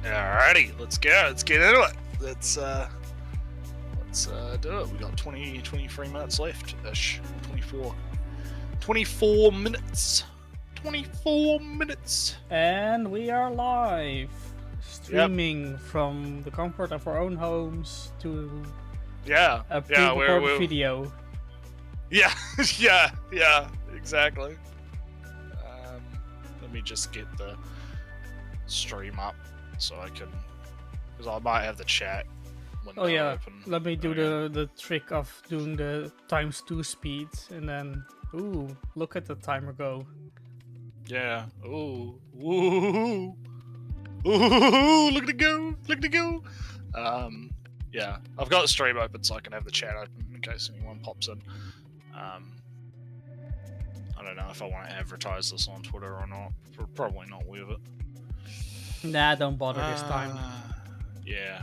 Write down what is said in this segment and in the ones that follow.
Alrighty, let's go. Let's get into it. Let's do it. We got 23 minutes left ish. 24 minutes. 24 minutes. And we are live, streaming from the comfort of our own homes to a pre-recorded video. Yeah, yeah, exactly. Let me just get the stream up so I can, because I might have the chat window open. Let me do the trick of doing the ×2 speed, and then look at the timer go. Yeah. Ooh. Look at it go. Look at it go. Yeah. I've got the stream open so I can have the chat open in case anyone pops in. I don't know if I want to advertise this on Twitter or not. Probably not worth it. Nah, don't bother this time. Yeah.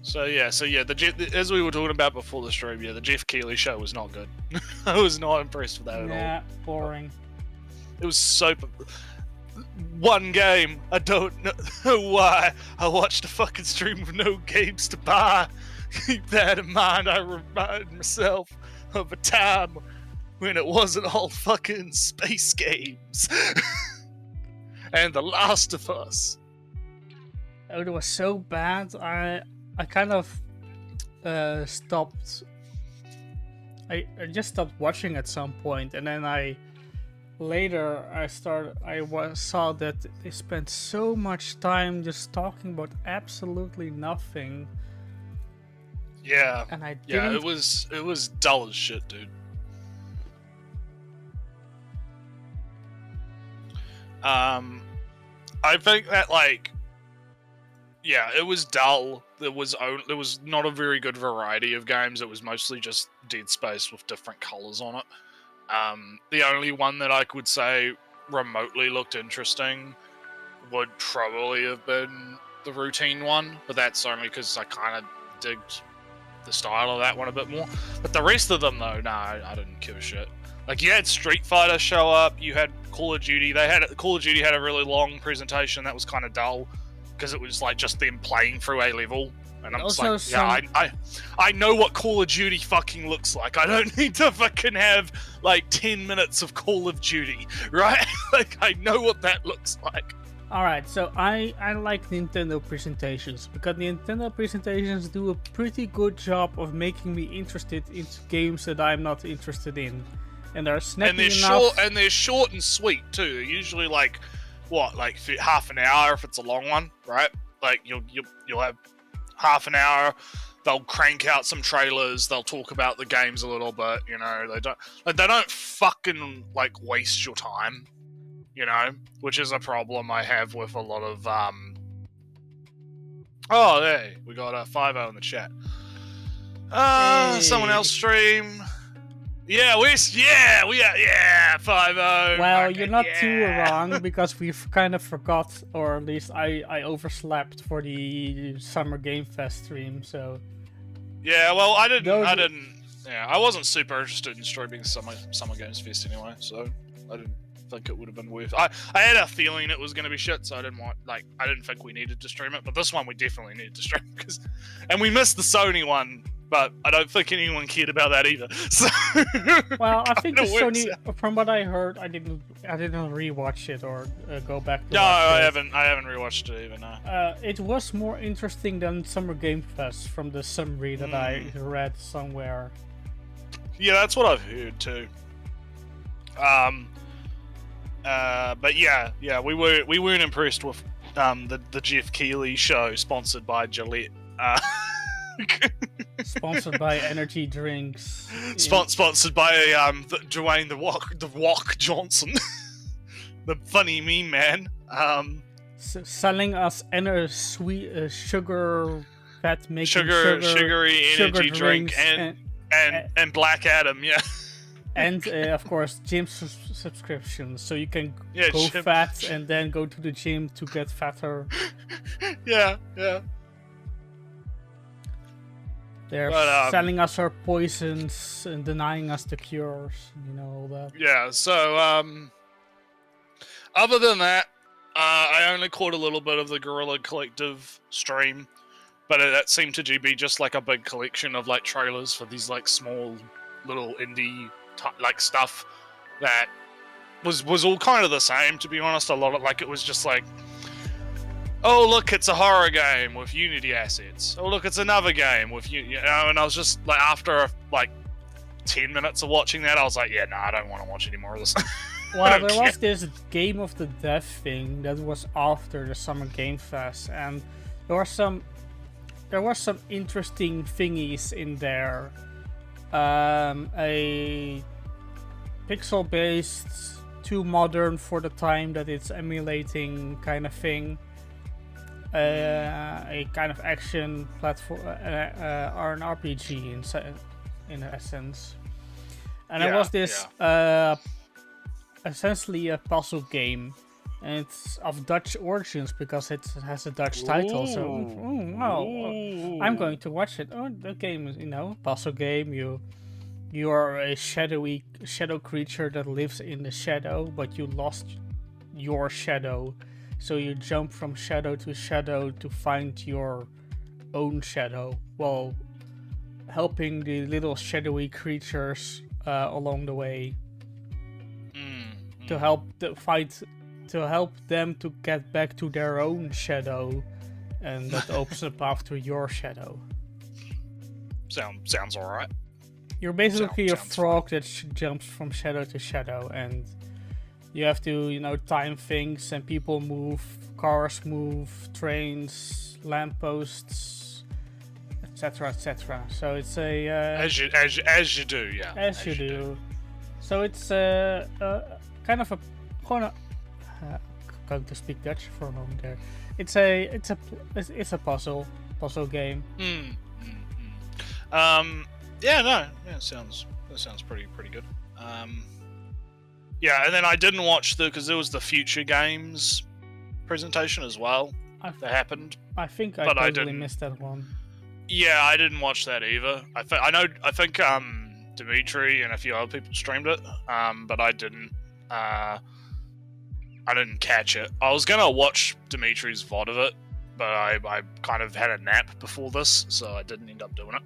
So yeah, as we were talking about before the stream, the Jeff Keighley show was not good. I was not impressed with that at all. Yeah, boring. It was so... One game, I don't know why I watched a fucking stream with no games to buy. Keep that in mind. I remind myself of a time when it wasn't all fucking space games. And The Last of Us. Oh, it was so bad. I kind of stopped. I just stopped watching at some point, and then later I saw that they spent so much time just talking about absolutely nothing. Yeah. And it was dull as shit, dude. I think that it was dull. There was not a very good variety of games. It was mostly just Dead Space with different colors on it. The only one that I could say remotely looked interesting would probably have been the routine one, but that's only because I kind of digged the style of that one a bit more. But the rest of them, though, I didn't give a shit. Like, you had Street Fighter show up, you had Call of Duty. Call of Duty had a really long presentation that was kind of dull because it was like just them playing through a level. And I'm also just like, I know what Call of Duty fucking looks like. I don't need to fucking have like 10 minutes of Call of Duty, right? Like, I know what that looks like. Alright, so I like Nintendo presentations, because Nintendo presentations do a pretty good job of making me interested in games that I'm not interested in. And they're snappy enough. And they're short and sweet too. They're usually like half an hour if it's a long one, right? Like you'll have half an hour. They'll crank out some trailers. They'll talk about the games a little bit. You know, they don't fucking waste your time. You know, which is a problem I have with a lot of Oh, hey, we got a 5-0 in the chat. Hey. Someone else stream. Yeah, we are 5-0. Well, you're not too wrong, because we've kind of forgot, or at least I overslept for the Summer Game Fest stream, so... Yeah, well, I wasn't super interested in streaming Summer Games Fest anyway, so I didn't think it would have been worth... I had a feeling it was going to be shit, so I didn't think we needed to stream it, but this one we definitely needed to stream, and we missed the Sony one. But I don't think anyone cared about that either. So well, I think the Sony, from what I heard, I didn't rewatch it or go back to I haven't rewatched it even. No. It was more interesting than Summer Game Fest from the summary that I read somewhere. Yeah, that's what I've heard too. But yeah, we weren't impressed with the Jeff Keighley show sponsored by Gillette. Sponsored by energy drinks. Sponsored by Dwayne the Rock Johnson, the funny meme man. Selling us sweet sugar, fat making sugary energy drink and Black Adam, yeah. And of course, gym subscriptions, so you can go fat and then go to the gym to get fatter. Yeah. They're selling us our poisons and denying us the cures, all that. Yeah, so, other than that, I only caught a little bit of the Guerrilla Collective stream, but that seemed to be just like a big collection of like trailers for these like small little indie like stuff that was all kind of the same, to be honest. A lot of like, it was just like, oh look, it's a horror game with Unity assets. Oh look, it's another game with you know. And I was just like, after like 10 minutes of watching that, I was like, yeah, no, I don't want to watch any more of this. Well, there was this Game of the Dev thing that was after the Summer Game Fest, and there were some interesting thingies in there. A pixel-based, too modern for the time that it's emulating kind of thing. A kind of action platform, or an RPG in essence. And there was this essentially a puzzle game, and it's of Dutch origins because it has a Dutch title. So, I'm going to watch it. Oh, the game is, puzzle game. You are a shadow creature that lives in the shadow, but you lost your shadow. So you jump from shadow to find your own shadow, while helping the little shadowy creatures along the way to help them to get back to their own shadow, and that opens a path to your shadow. Sounds all right. You're basically a frog that jumps from shadow to shadow, and you have to, time things, and people move, cars move, trains, lampposts, etc., etc. So it's a as you do, yeah. As you do. So it's kind of going to speak Dutch for a moment there. It's a puzzle game. That sounds pretty good. Yeah, and then I didn't watch because there was the Future Games presentation as well that happened. I think I totally missed that one. Yeah, I didn't watch that either. I think Dimitri and a few other people streamed it, but I didn't. I didn't catch it. I was gonna watch Dimitri's VOD of it, but I kind of had a nap before this, so I didn't end up doing it.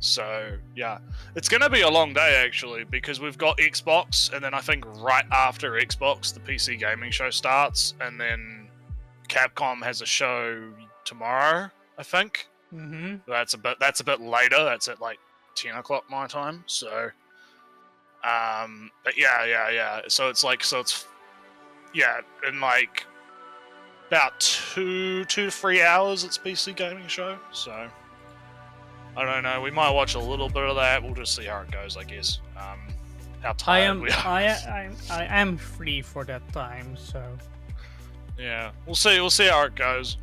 So yeah, it's gonna be a long day actually, because we've got Xbox, and then I think right after Xbox the PC gaming show starts, and then Capcom has a show tomorrow, I think. Mm-hmm. That's a bit later. That's at like 10 o'clock my time. So, but yeah. So it's in like about 2 to 3 hours. It's PC gaming show. So I don't know. We might watch a little bit of that. We'll just see how it goes, I guess. How tired we are. I am free for that time, so yeah, we'll see how it goes.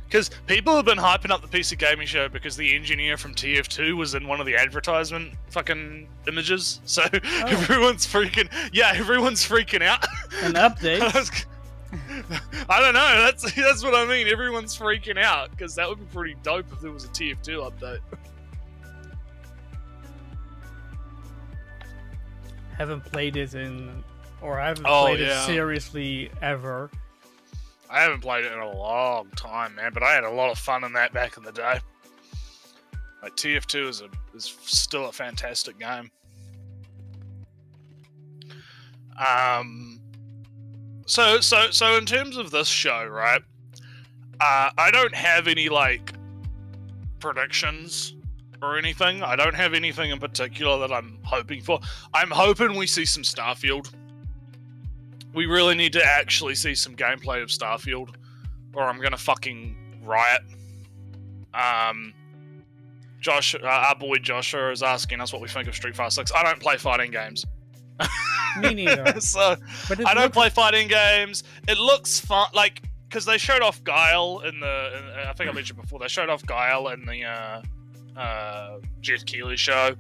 Because people have been hyping up the PC gaming show because the engineer from TF2 was in one of the advertisement fucking images. So everyone's freaking out. An update. I don't know. That's what I mean. Everyone's freaking out because that would be pretty dope if there was a TF2 update. Haven't played it played it seriously ever. I haven't played it in a long time, man. But I had a lot of fun in that back in the day. Like TF2 is still a fantastic game. So in terms of this show, right? I don't have any like predictions or anything. I don't have anything in particular that I'm hoping for. I'm hoping we see some Starfield. We really need to actually see some gameplay of Starfield, or I'm gonna fucking riot. Josh, our boy Joshua is asking us what we think of Street Fighter 6. I don't play fighting games. Me neither. So I don't play fighting games. It looks fun, like, because they showed off Guile I think I mentioned before, they showed off Guile in the Jeff Keighley show,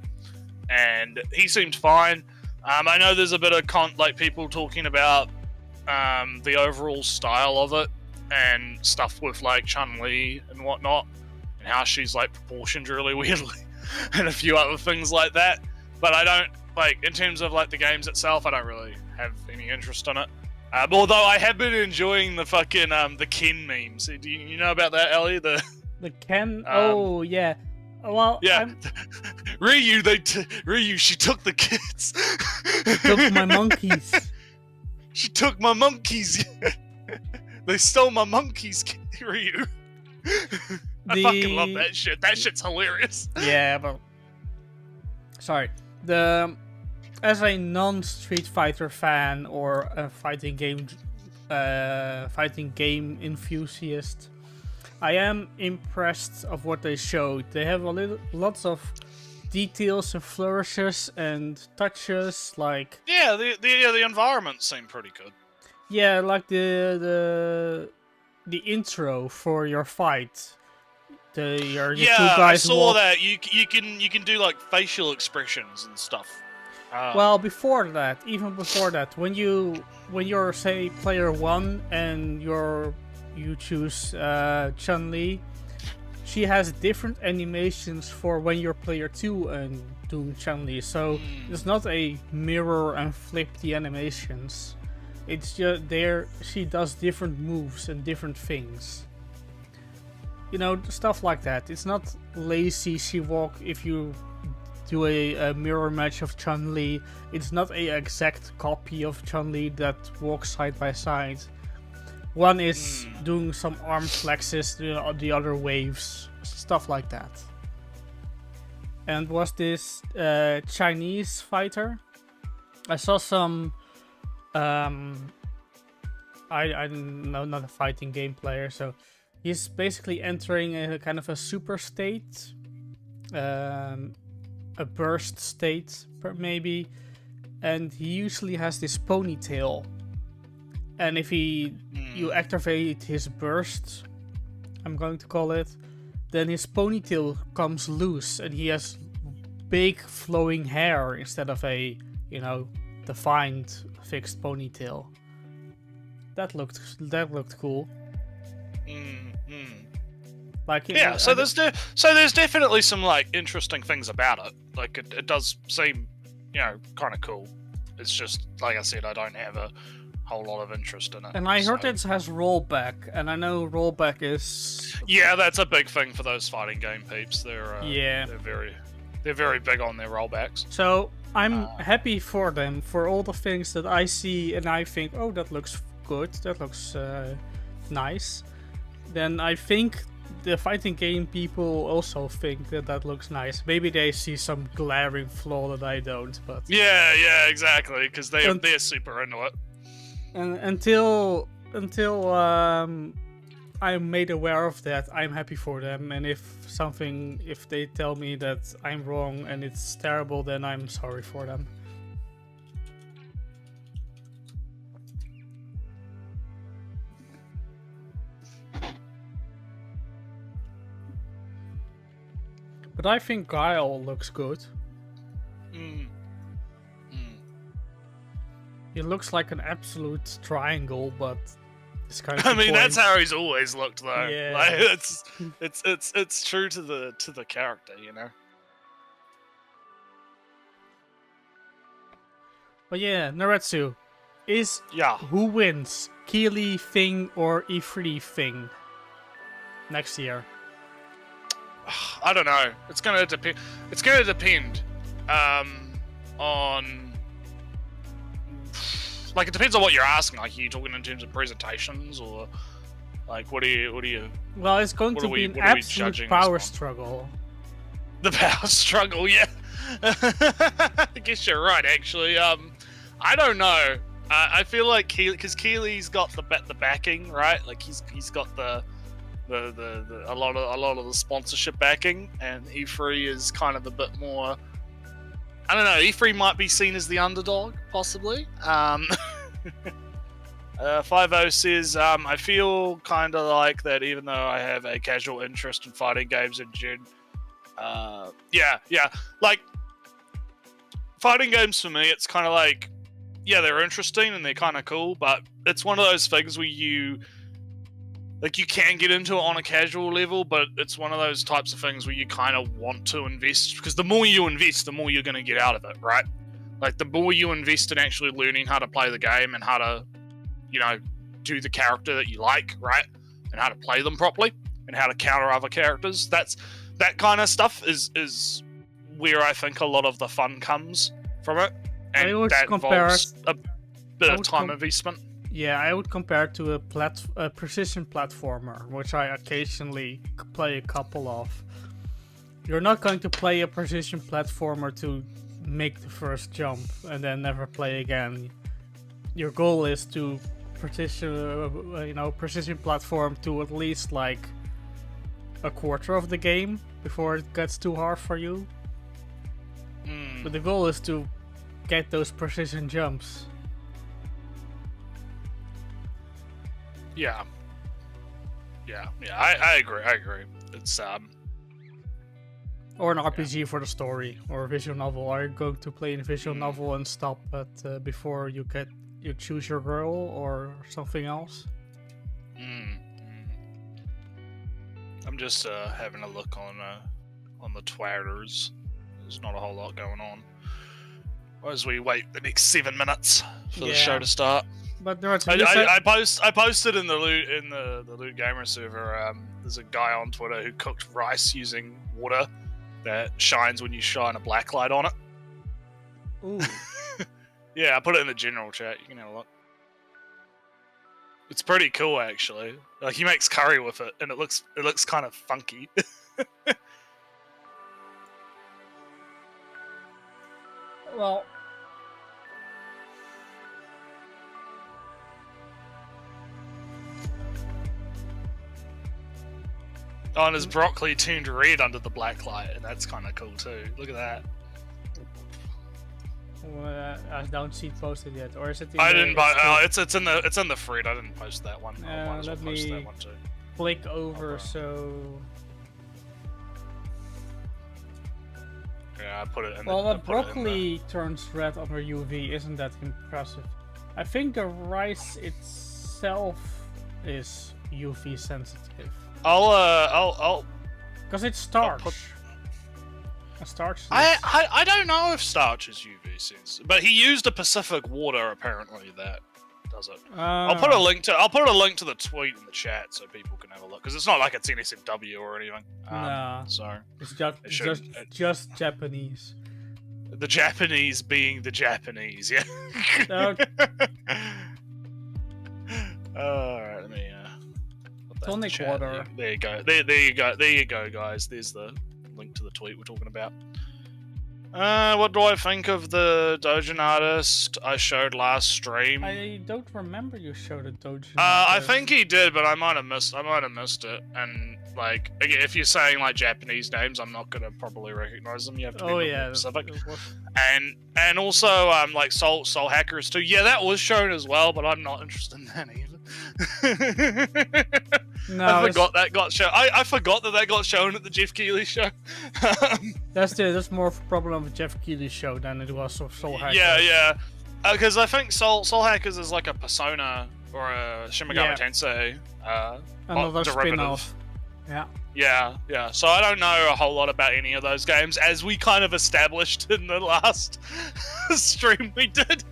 and he seemed fine. I know there's a bit of people talking about the overall style of it and stuff with like Chun-Li and whatnot, and how she's like proportioned really weirdly, and a few other things like that. But I don't, like, in terms of like the games itself, I don't really have any interest in it. Although I have been enjoying the fucking the Ken memes. Do you know about that, Ellie? The Ken. Oh yeah. Well, yeah. Ryu, Ryu, she took the kids. She took my monkeys. She took my monkeys. They stole my monkeys, Ryu. I fucking love that shit. That shit's hilarious. Yeah, but sorry. As a non-Street Fighter fan or a fighting game enthusiast, I am impressed of what they showed. They have lots of details and flourishes and touches, like the environment seemed pretty good. Yeah, like the intro for your fight. Your two guys I saw that. You can do like facial expressions and stuff. Well, even before that, when you're say player 1 and you choose Chun-Li, she has different animations for when you're player 2 and doing Chun-Li. So it's not a mirror and flip the animations. It's just she does different moves and different things. You know, stuff like that. It's not lazy if you do a mirror match of Chun-Li. It's not a exact copy of Chun-Li that walks side by side. One is doing some arm flexes, the other waves, stuff like that. And was this Chinese fighter? I saw some. I'm not a fighting game player, so he's basically entering a kind of a super state, a burst state maybe, and he usually has this ponytail. And if you activate his burst, I'm going to call it, then his ponytail comes loose and he has big flowing hair instead of a, defined fixed ponytail. That looked cool. Like there's definitely some like interesting things about it. Like it does seem, kind of cool. It's just like I said, I don't have a whole lot of interest in it. And I heard it has rollback, and I know rollback is that's a big thing for those fighting game peeps. They're very big on their rollbacks. So I'm happy for them for all the things that I see, and I think, oh, that looks good, that looks nice. Then I think the fighting game people also think that looks nice. Maybe they see some glaring flaw that I don't, but yeah, exactly, because they're super into it. And until I'm made aware of that, I'm happy for them. And if they tell me that I'm wrong and it's terrible, then I'm sorry for them. But I think Guile looks good. It looks like an absolute triangle, but it's kind of. I mean, that's how he's always looked, though. Yeah. Like, it's true to the character, But yeah, Naretsu, who wins, Keely Thing or E3 Thing next year? I don't know. It's gonna depend. It's gonna depend on. Like, it depends on what you're asking. Like, are you talking in terms of presentations, or like what do you? Well, it's going to be an absolute power struggle. The power struggle, yeah. I guess you're right, actually. I don't know. I feel like because Keely's got the backing, right? Like he's got a lot of the sponsorship backing, and E3 is kind of a bit more. I don't know. E3 might be seen as the underdog, possibly. 50 says, I feel kind of like that, even though I have a casual interest in fighting games in June. Yeah. Like, fighting games for me, it's kind of like, yeah, they're interesting and they're kind of cool, but it's one of those things where you can get into it on a casual level, but it's one of those types of things where you kind of want to invest, because the more you invest, the more you're going to get out of it, right? Like, the more you invest in actually learning how to play the game and how to, do the character that you like, right? And how to play them properly and how to counter other characters. That kind of stuff is where I think a lot of the fun comes from it. And that involves a bit of time investment. Yeah, I would compare it to a precision platformer, which I occasionally play a couple of. You're not going to play a precision platformer to make the first jump and then never play again. Your goal is to precision platform to at least like a quarter of the game before it gets too hard for you. But the goal is to get those precision jumps. Yeah, I agree. It's or an RPG for the story, or a visual novel. Are you going to play in a visual novel and stop at before you choose your girl or something else? I'm just having a look on the Twitters. There's not a whole lot going on as we wait the next 7 minutes for the show to start. But there are I posted in the Loot Gamer server. There's a guy on Twitter who cooked rice using water that shines when you shine a black light on it. Ooh. Yeah, I put it in the general chat. You can have a look. It's pretty cool, actually. Like, he makes curry with it, and it looks kind of funky. Well, oh, and his broccoli turned red under the black light, and that's kind of cool too. Look at that. I don't see it posted yet, or is it? It's in the thread. I didn't post that one. Let me that one too. Click over so. Yeah, I put it in. Well, the broccoli turns red under UV. Isn't that impressive? I think the rice itself is UV sensitive. I'll because it's starch. Starch. I don't know if starch is UV sensitive, but he used a Pacific water apparently that does it. I'll put a link to the tweet in the chat so people can have a look, because it's not like it's NSFW or anything. Nah, so it's just Japanese. The Japanese being the Japanese, yeah. Alright, let me tonic water. There you go. There you go, guys. There's the link to the tweet we're talking about. What do I think of the Dojin artist I showed last stream? I don't remember you showed a Dojin. I think he did, but I might have missed it. And like, if you're saying like Japanese names, I'm not gonna properly recognize them. You have to be specific. And also like Soul Hackers too. Yeah, that was shown as well, but I'm not interested in that either. No, I forgot that got shown. I forgot that got shown at the Jeff Keighley show. That's more of a problem with Jeff Keighley's show than it was of Soul Hackers. Yeah. Because I think Soul Hackers is like a Persona or a Shin Megami Tensei another spin-off. Yeah. So I don't know a whole lot about any of those games, as we kind of established in the last stream we did.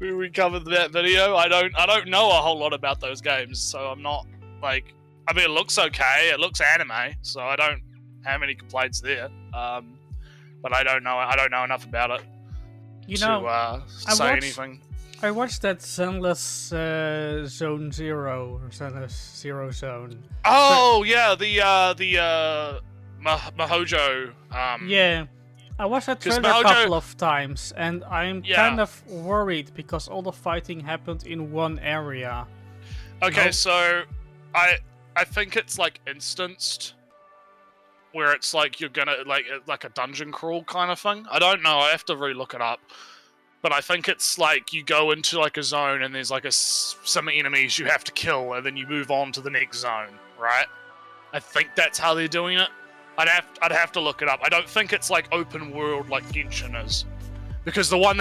We covered that video. I don't know a whole lot about those games, so I'm not like. I mean, it looks okay. It looks anime, so I don't have any complaints there. But I don't know enough about it to say anything. I watched that Zenless Zone Zero or Zenless Zero Zone. Oh yeah, the Mahojo. Yeah. I watched that trailer a couple of times, and I'm kind of worried because all the fighting happened in one area. Okay, so I think it's like instanced, where it's like you're gonna like a dungeon crawl kind of thing. I don't know. I have to re-look it up, but I think it's like you go into like a zone and there's like some enemies you have to kill, and then you move on to the next zone, right? I think that's how they're doing it. I'd have to look it up. I don't think it's like open world like Genshin is, because the one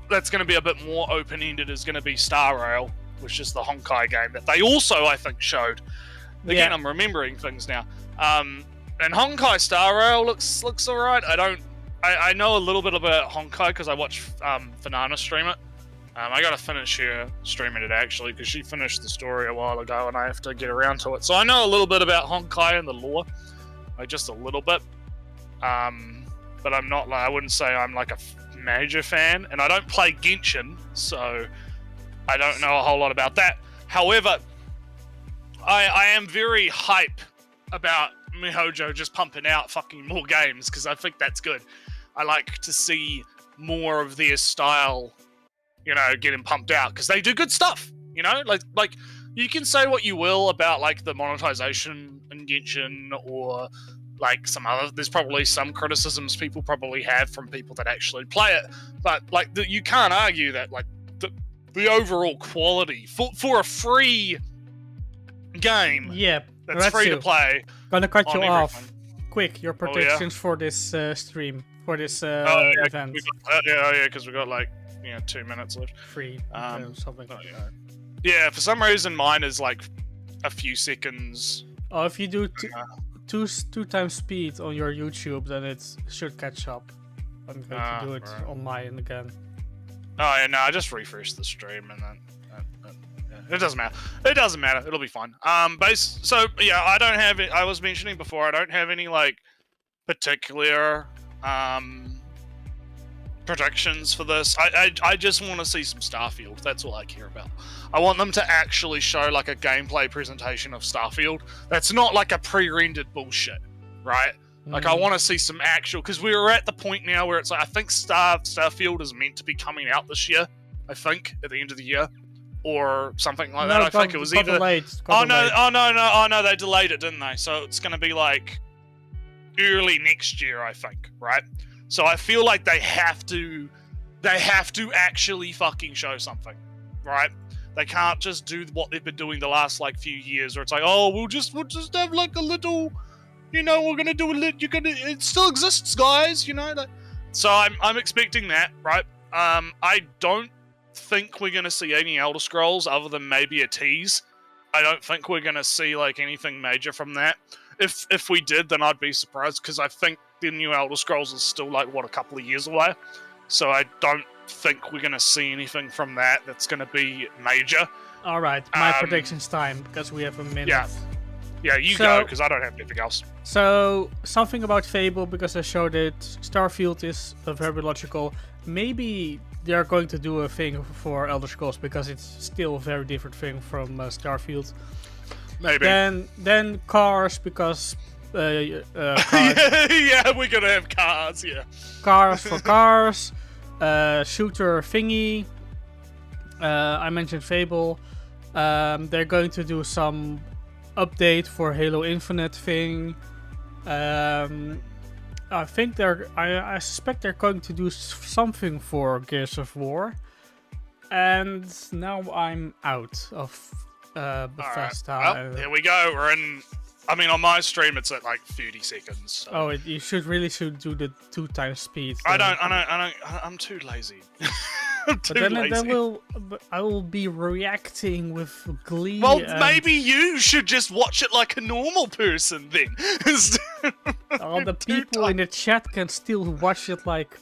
that's going to be a bit more open ended is going to be Star Rail, which is the Honkai game that they also I think showed. Again, I'm remembering things now. And Honkai Star Rail looks alright. I I know a little bit about Honkai because I watch Banana stream it. I gotta finish her streaming it actually because she finished the story a while ago and I have to get around to it. So I know a little bit about Honkai and the lore, like just a little bit. But I'm not like I wouldn't say I'm like a major fan, and I don't play Genshin, so I don't know a whole lot about that. However, I am very hype about MiHoJo just pumping out fucking more games because I think that's good. I like to see more of their style, getting pumped out because they do good stuff. Like you can say what you will about like the monetization in Genshin or like some other. There's probably some criticisms people probably have from people that actually play it, but like you can't argue that like the overall quality for a free game. Yeah, that's free to play. Gonna cut you off. Everything. Quick, your predictions for this stream, for this event. Because we got like 2 minutes left. Free, something like that. Yeah, for some reason mine is like a few seconds. Oh, if you do two times speed on your YouTube, then it should catch up. I'm going to do it on mine again. Oh yeah, no, I just refreshed the stream and then it doesn't matter. It doesn't matter. It'll be fine. So yeah, I don't have it. I was mentioning before, I don't have any like particular predictions for this. I just want to see some Starfield. That's all I care about. I want them to actually show like a gameplay presentation of Starfield. That's not like a pre-rendered bullshit, right? Like I want to see some actual, because we were at the point now where it's like I think Starfield is meant to be coming out this year. I think at the end of the year or something like that. I think it was either. Oh no! They delayed it, didn't they? So it's going to be like early next year, I think, right? So I feel like they have to actually fucking show something, right? They can't just do what they've been doing the last like few years, where it's like, oh, we'll just have like a little, we're gonna do a little. It still exists, guys, So I'm expecting that, right? I don't think we're gonna see any Elder Scrolls other than maybe a tease. I don't think we're gonna see like anything major from that. If we did, then I'd be surprised because I think the new Elder Scrolls is still like a couple of years away. So I don't think we're gonna see anything from that that's gonna be major. All right, my predictions time because we have a minute. Yeah, you go because I don't have anything else. So something about Fable because I showed it. Starfield is very logical. Maybe they are going to do a thing for Elder Scrolls because it's still a very different thing from Starfield. Maybe. Then cars because cars. Yeah, we're gonna have cars. Yeah. Cars for cars. Shooter thingy. I mentioned Fable. They're going to do some update for Halo Infinite thing. I think I suspect they're going to do something for Gears of War. And now I'm out of Bethesda. Right. Well, here we go. We're in. I mean, on my stream, it's at like 30 seconds. So. Oh, you should do the 2 times speed. I'm too lazy. I'm too lazy. I will be reacting with glee. Well, maybe you should just watch it like a normal person then. All the people in the chat can still watch it like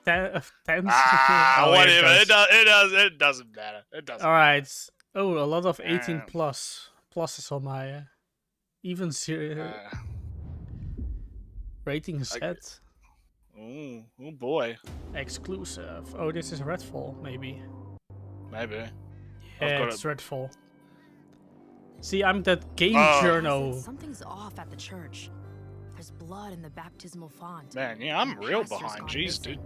10 whatever. It doesn't matter. It doesn't. All right. Oh, a lot of 18 pluses on my even rating set. Oh boy. Exclusive. Oh, this is Redfall, maybe. Maybe. Yeah, it's Redfall. See, I'm that game journal. Something's off at the church. There's blood in the baptismal font. Man, yeah, I'm real behind. Jeez, dude.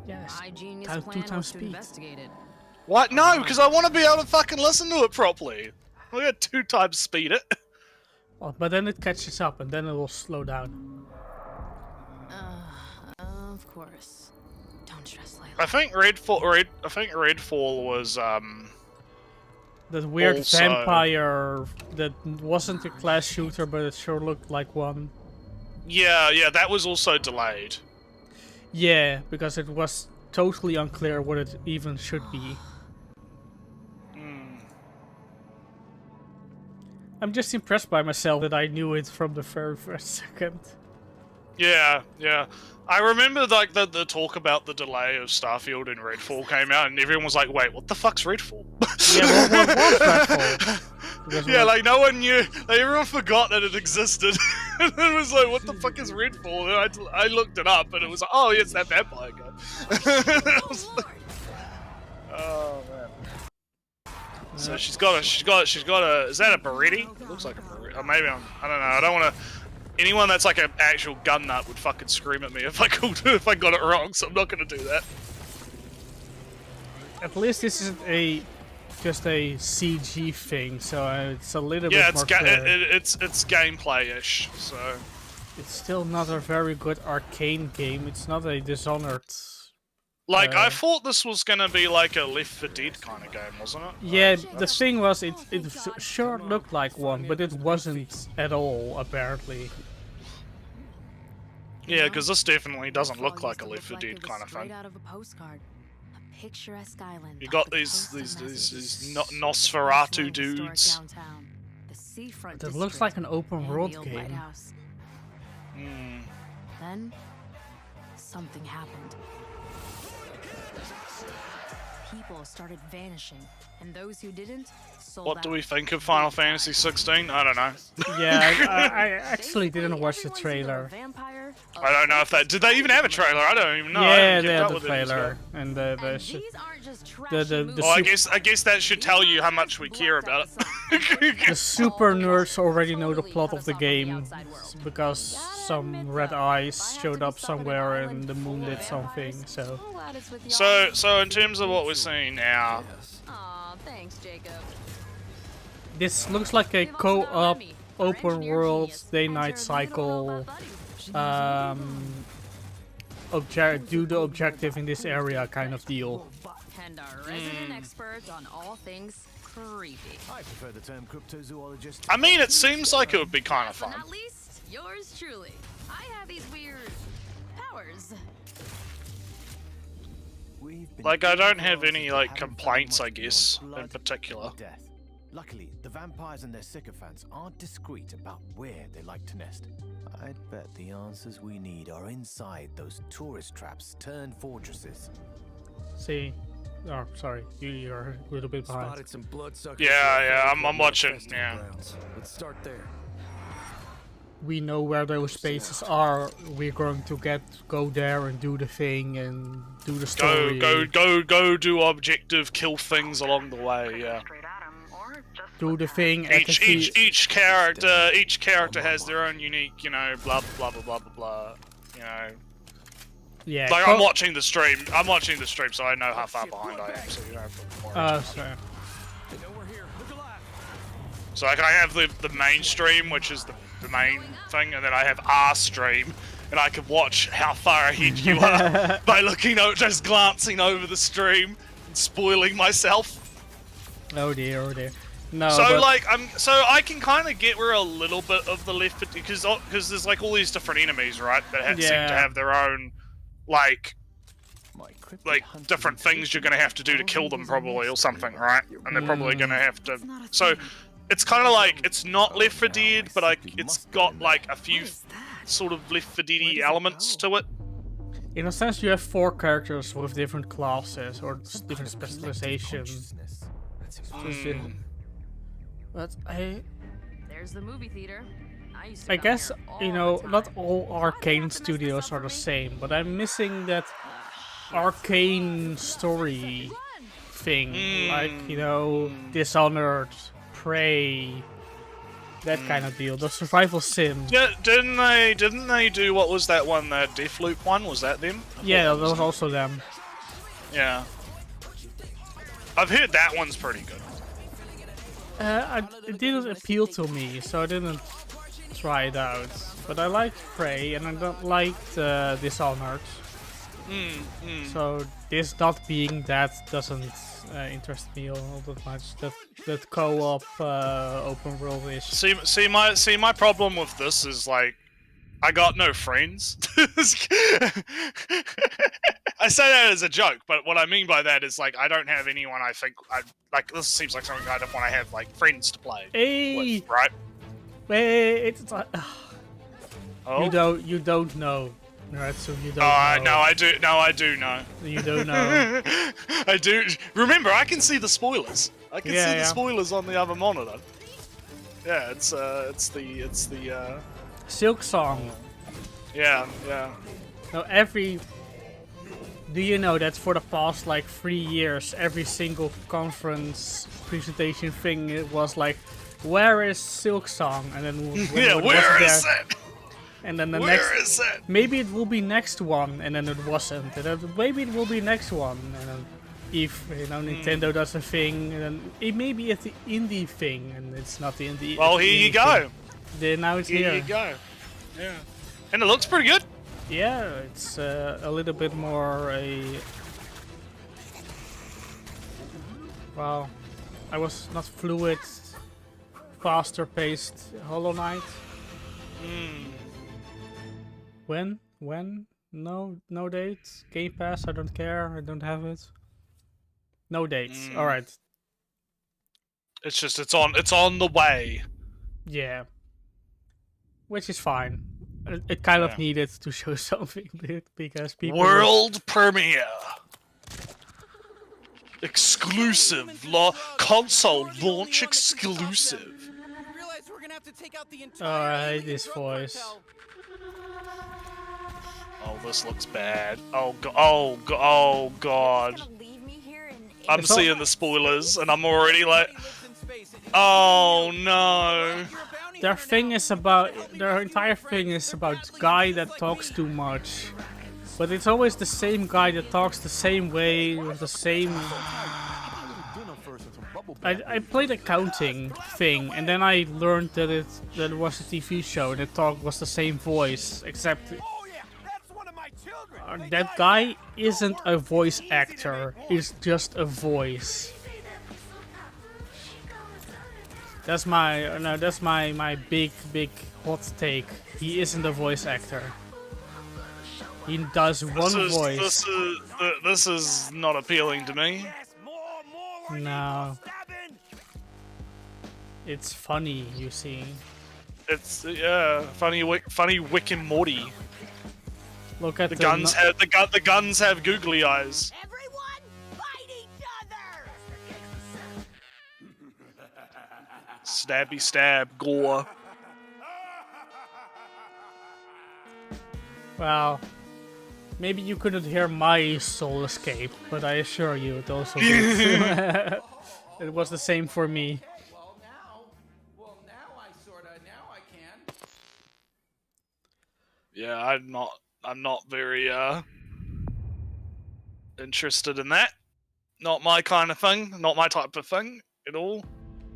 Yes. My genius plan 2 times was to speed. investigate it. What? No, because I want to be able to fucking listen to it properly. We got 2 times speed it. Well, but then it catches up and then it will slow down. Of course. Don't stress, Layla. I think Redfall was That weird also... vampire that wasn't a class shooter, but it sure looked like one. Yeah, that was also delayed. Yeah, because it was totally unclear what it even should be. I'm just impressed by myself that I knew it from the very first second. Yeah, yeah. I remember like the talk about the delay of Starfield and Redfall came out, and everyone was like, "Wait, what the fuck's Redfall?" Yeah, what was Redfall? Yeah, like no one knew. Like everyone forgot that it existed. And it was like, "What the fuck is Redfall?" And I looked it up, and it was like, "Oh, yeah, it's that vampire guy." I was like, oh man. So she's got a. Is that a Beretti? It looks like a Beretti. Or maybe I don't know. I don't want to. Anyone that's like an actual gun nut would fucking scream at me if I got it wrong. So I'm not gonna do that. At least this isn't just a CG thing, so it's a little Yeah, bit more fair. it's gameplay-ish. So it's still not a very good arcane game. It's not a Dishonored. like I thought this was gonna be like a Left 4 Dead kind of game, wasn't it? Yeah, the thing was, it sure looked like one, but it wasn't at all, apparently. Yeah, because this definitely doesn't look like a Left 4 Dead kind of thing. Out of a postcard. A picturesque island. You got these Nosferatu dudes. It looks like an open world game. Then something happened. People started vanishing, and those who didn't sold What do out. we think of Final Fantasy 16? I don't know. Yeah, I actually didn't watch the trailer. I don't know if that... Did they even have a trailer? I don't even know. Yeah, they had the trailer. And the Well, I guess that should tell you how much we care about it. the super nerds already know the plot of the game, because some red eyes showed up somewhere and the moon did something, so... So in terms of what we're seeing now... Aw, thanks, Jacob. This looks like a co-op, open world, day-night cycle, do the objective in this area kind of deal. And our resident expert on all things creepy. I prefer the term cryptozoologist. I mean, it seems like it would be kind of But fun. not least, yours truly. I have these weird powers. Like, I don't have any, like, complaints, I guess, in particular. Death. Luckily, the vampires and their sycophants aren't discreet about where they like to nest. I'd bet the answers we need are inside those tourist traps turned fortresses. See? Oh, sorry, you're a little bit behind. Spotted some bloodsuckers. Yeah, I'm watching, yeah. Let's start there. We know where those spaces are. We're going to go there and do the thing and do the story. Go do objective, kill things along the way, yeah. Do the thing. Each character has their own unique, you know, blah blah blah blah blah blah. You know. Yeah. Like I'm watching the stream. So I know how far behind I am. So you don't have to worry. Sorry. So like I have the main stream, which is the main thing, and then I have our stream, and I can watch how far ahead you are by just glancing over the stream and spoiling myself. Oh dear, oh dear. No. So but like I can kind of get where a little bit of the left because there's like all these different enemies, right? That seem to have their own like different things you're gonna have to do to kill them probably or something, right? And they're probably gonna have to. So it's kind of like it's not Left 4 Dead, but it's got like a few sort of Left 4 Dead elements to it. in a sense, you have 4 characters with different classes or different specializations. But There's the movie theater. I guess, you know, not all arcane studios are the same, but I'm missing that arcane story thing, like, you know, Dishonored, Prey, that kind of deal. The survival sim. Yeah, didn't they do what was that one? The Deathloop one? Was that them? Yeah, that was also them. Yeah. I've heard that one's pretty good. It didn't appeal to me, so I didn't try it out. But I liked Prey, and I don't like Dishonored. So this not being that doesn't interest me all that much. That co-op open world ish. See my problem with this is like I got no friends. I say that as a joke, but what I mean by that is like I don't have anyone I think like this seems like something I don't want to have like friends to play Hey, with, right? wait, it's Oh, You don't know. Right, so you don't oh, know. no, I do. No, I do know. You don't know. I do. Remember, I can see the spoilers. I can see the Yeah. spoilers on the other monitor. Yeah, it's the Silk Song. yeah. Now do you know that for the past like 3 years, every single conference presentation thing it was like, where is Silk Song? And then when Yeah, it where wasn't is there, it? and then the Where next, is it? maybe it will be next one, and then it wasn't. And then maybe it will be next one, and then if Nintendo does a thing, and then it may be at the indie thing, and it's not the indie. Well, it's the here you indie go. thing. Then now it's Here here. you go. Yeah, and it looks pretty good. Yeah, it's a little bit more well, I was not fluid, faster paced Hollow Knight. When? No date. Game Pass, I don't care, I don't have it. No dates. Alright. It's just it's on the way. Yeah. Which is fine. It kind Yeah. of needed to show something because people World premiere. Exclusive console launch exclusive. Oh, I hate this voice. Oh, this looks bad. Oh god. I'm It's all- seeing the spoilers and I'm already like, oh no. Their entire thing is about guy that talks too much. But it's always the same guy that talks the same way, with the same... I played accounting thing, and then I learned that it was a TV show, and the talk was the same voice, except... that guy isn't a voice actor, he's just a voice. That's my big hot take. He isn't a voice actor. He does one voice. This is not appealing to me. No. It's funny, you see. It's funny Wick and Morty. Look at The guns have googly eyes. Everyone, fight each other! Stabby stab gore. Well, maybe you couldn't hear my soul escape, but I assure you it also did. It was the same for me. Well, now I can. Yeah, I'm not very interested in that. Not my kind of thing. Not my type of thing at all.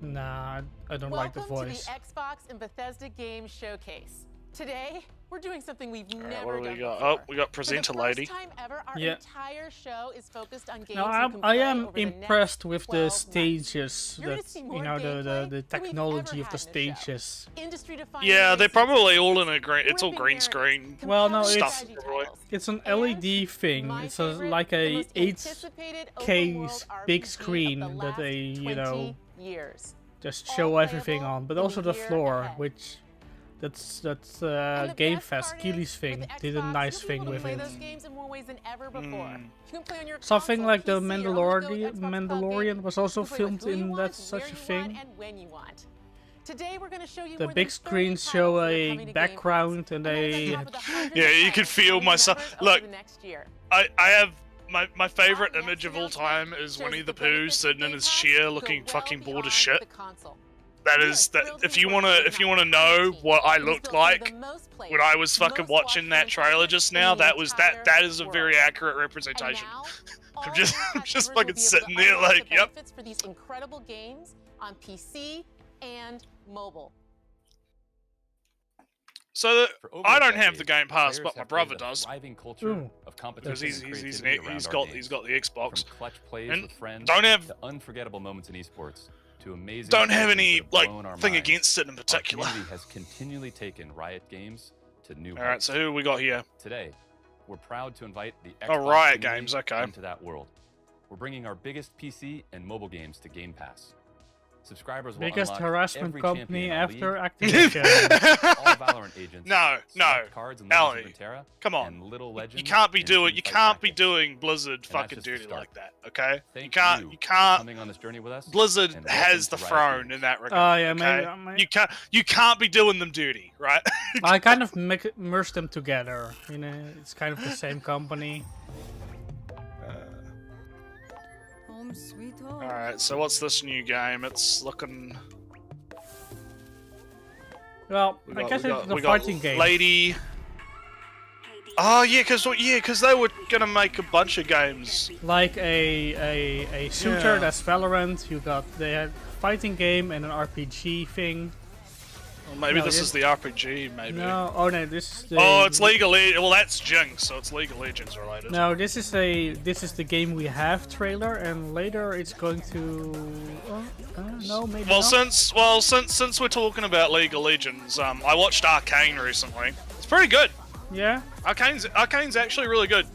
Nah, I don't like the Welcome voice. to the Xbox and Bethesda Games Showcase. Today, we're doing something we've never What do done we got? before. Oh, we got presenter For the lady. first time ever, our Yeah. entire show is focused on games Now you can I play am over the impressed next with 12 the months. stages, You're gonna that see you more know gameplay the than we've technology ever of the had in a show. stages. Industry-defining Yeah, they're races, probably all in a green. It's all gripping green narratives, screen. Well, no, compelling it's- strategy Stuff, titles, It's an and LED thing. my It's favorite, like the a most 8K anticipated open world big RPG screen of the that last they, you know, 20 years. just all show everything playable on, but in also the the year floor, ahead. which that's And the Game best Fest, part is, Keely's thing, with the did a Xbox, nice you'll be thing able to with play it. those games in more ways than ever before. You can play on your Something console, like the PC, or on the go Mandalorian, Xbox Cloud Mandalorian Gaming. was also You can play filmed with who you in want, that such where a you want, thing. and when you want. Today we're going to show you The more big than 30 screens show titles that are a coming to Game background Pass. and And a those on top of the hundreds Yeah, of you can titles feel coming myself- numbers over look, the next year. I have my favorite Our image next of all time announcement is shows Winnie that the the Pooh benefits of sitting in Game his Pass chair go looking well fucking bored as beyond shit. the console. That We is are that. thrilled to If be you working wanna with an know iconic what I team looked who's built some of like the most played, when I was fucking most watching that watched trailer just franchises now, in the that was that entire is a very world. accurate And representation. now, I'm all just new I'm just customers will fucking be able to sitting there unlock the like, yep. benefits for these incredible games on PC and mobile. So For over I a don't have decade, the Game Pass, players but my have brother created a does thriving culture Ooh. of competition because and he's creativity around our got games. the Xbox. From clutch plays And with friends don't have- to unforgettable moments in esports to amazing Don't have creations any that have like blown our thing minds. against it in Our particular. community has continually taken Riot Games to new All right, heights. so who we got here? Today, we're proud to invite the Oh, Xbox Riot community Games, okay. into that world. We're bringing our biggest PC and mobile games to Game Pass. Subscribers will Biggest unlock harassment every company champion in after our league, Activision. all Valorant agents, No, select cards in Legends Ellie, of Runeterra, come on. and Little You Legends can't be in doing Teamfight Tactics. Blizzard that's fucking just the duty start. like that, okay? Thank you can't coming on this journey with us. Blizzard and has the welcome to Riot throne Games. in that regard. Oh yeah, okay? maybe. You can't be doing them duty, right? I kind of merge them together. You know, it's kind of the same company. Home sweet home. Alright, so what's this new game? It's looking... Well, I guess it's a fighting game. Lady... Oh yeah, because they were gonna make a bunch of games. Like a shooter Yeah. that's Valorant. They had fighting game and an RPG thing. Well, maybe No, this it- is the RPG, maybe. No, oh no, this is the. Oh, it's League of Legends. Well, that's Jinx, so it's League of Legends related. No, this is the game we have trailer, and later it's going to. No, maybe Well, not. since we're talking about League of Legends, I watched Arcane recently. It's pretty good. Yeah, Arcane's actually really good.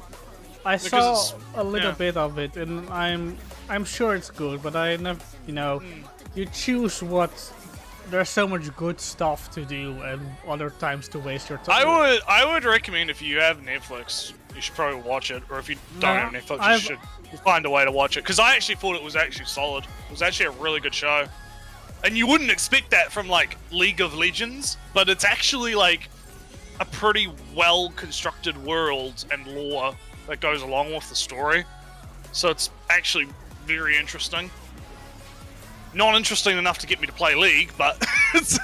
I Because saw it's- a little yeah. bit of it, and I'm sure it's good, but I never, Hmm. you choose what. There's so much good stuff to do, and other times to waste your time. I would recommend if you have Netflix, you should probably watch it, or if you don't No, have Netflix, I've- you should find a way to watch it. Because I actually thought it was actually solid. It was actually a really good show, and you wouldn't expect that from like League of Legends, but it's actually like a pretty well constructed world and lore that goes along with the story. So it's actually very interesting. Not interesting enough to get me to play League, but it's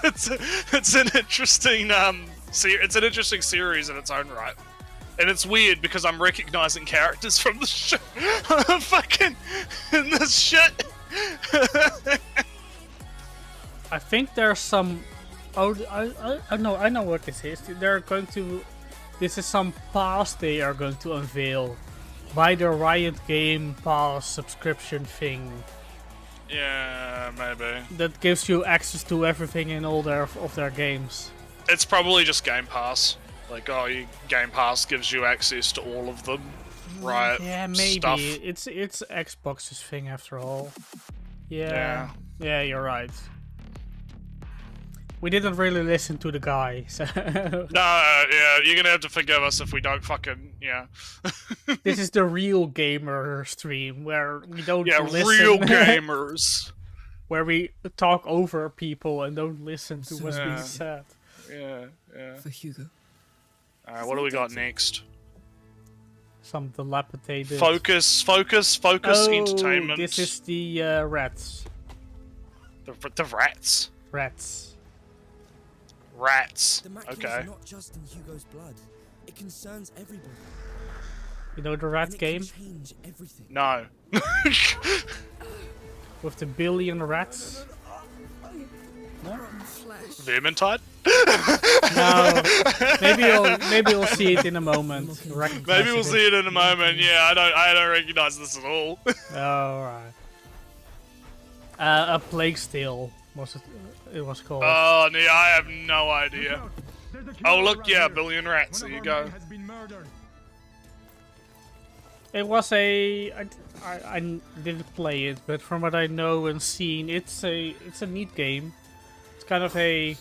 an interesting it's an interesting series in its own right. And it's weird because I'm recognizing characters from the show fucking in this shit. I think there's some. Oh, I know what this is. They're going to. This is some pass they are going to unveil by the Riot Game Pass subscription thing Yeah, maybe. that gives you access to everything in all of their games. It's probably just Game Pass. Like, oh, Game Pass gives you access to all of them, right? Yeah, maybe Stuff. it's Xbox's thing after all. Yeah, you're right. We didn't really listen to the guy, so No, yeah, you're gonna have to forgive us if we don't fucking, yeah. this is the real gamer stream where we don't Yeah, listen. real gamers. Where we talk over people and don't listen to what's being Yeah. said. Yeah, yeah. For Hugo. Alright, what do we got next? Some dilapidated. Focus Oh, Entertainment. this is the rats. The rats. Rats. Rats. The macula Okay. is not just in Hugo's blood. It concerns everybody. You know the rat And it game can change everything. No. with the billion rats? Vermintide? No. Maybe you'll see it in a moment. Maybe we'll see it in a moment. Yeah, I don't recognize this at all. Alright. A plague tale it was called. Oh, no, I have no idea. Oh, look, yeah, billion rats. There you go. It was I didn't play it, but from what I know and seen, it's a neat game. It's kind of a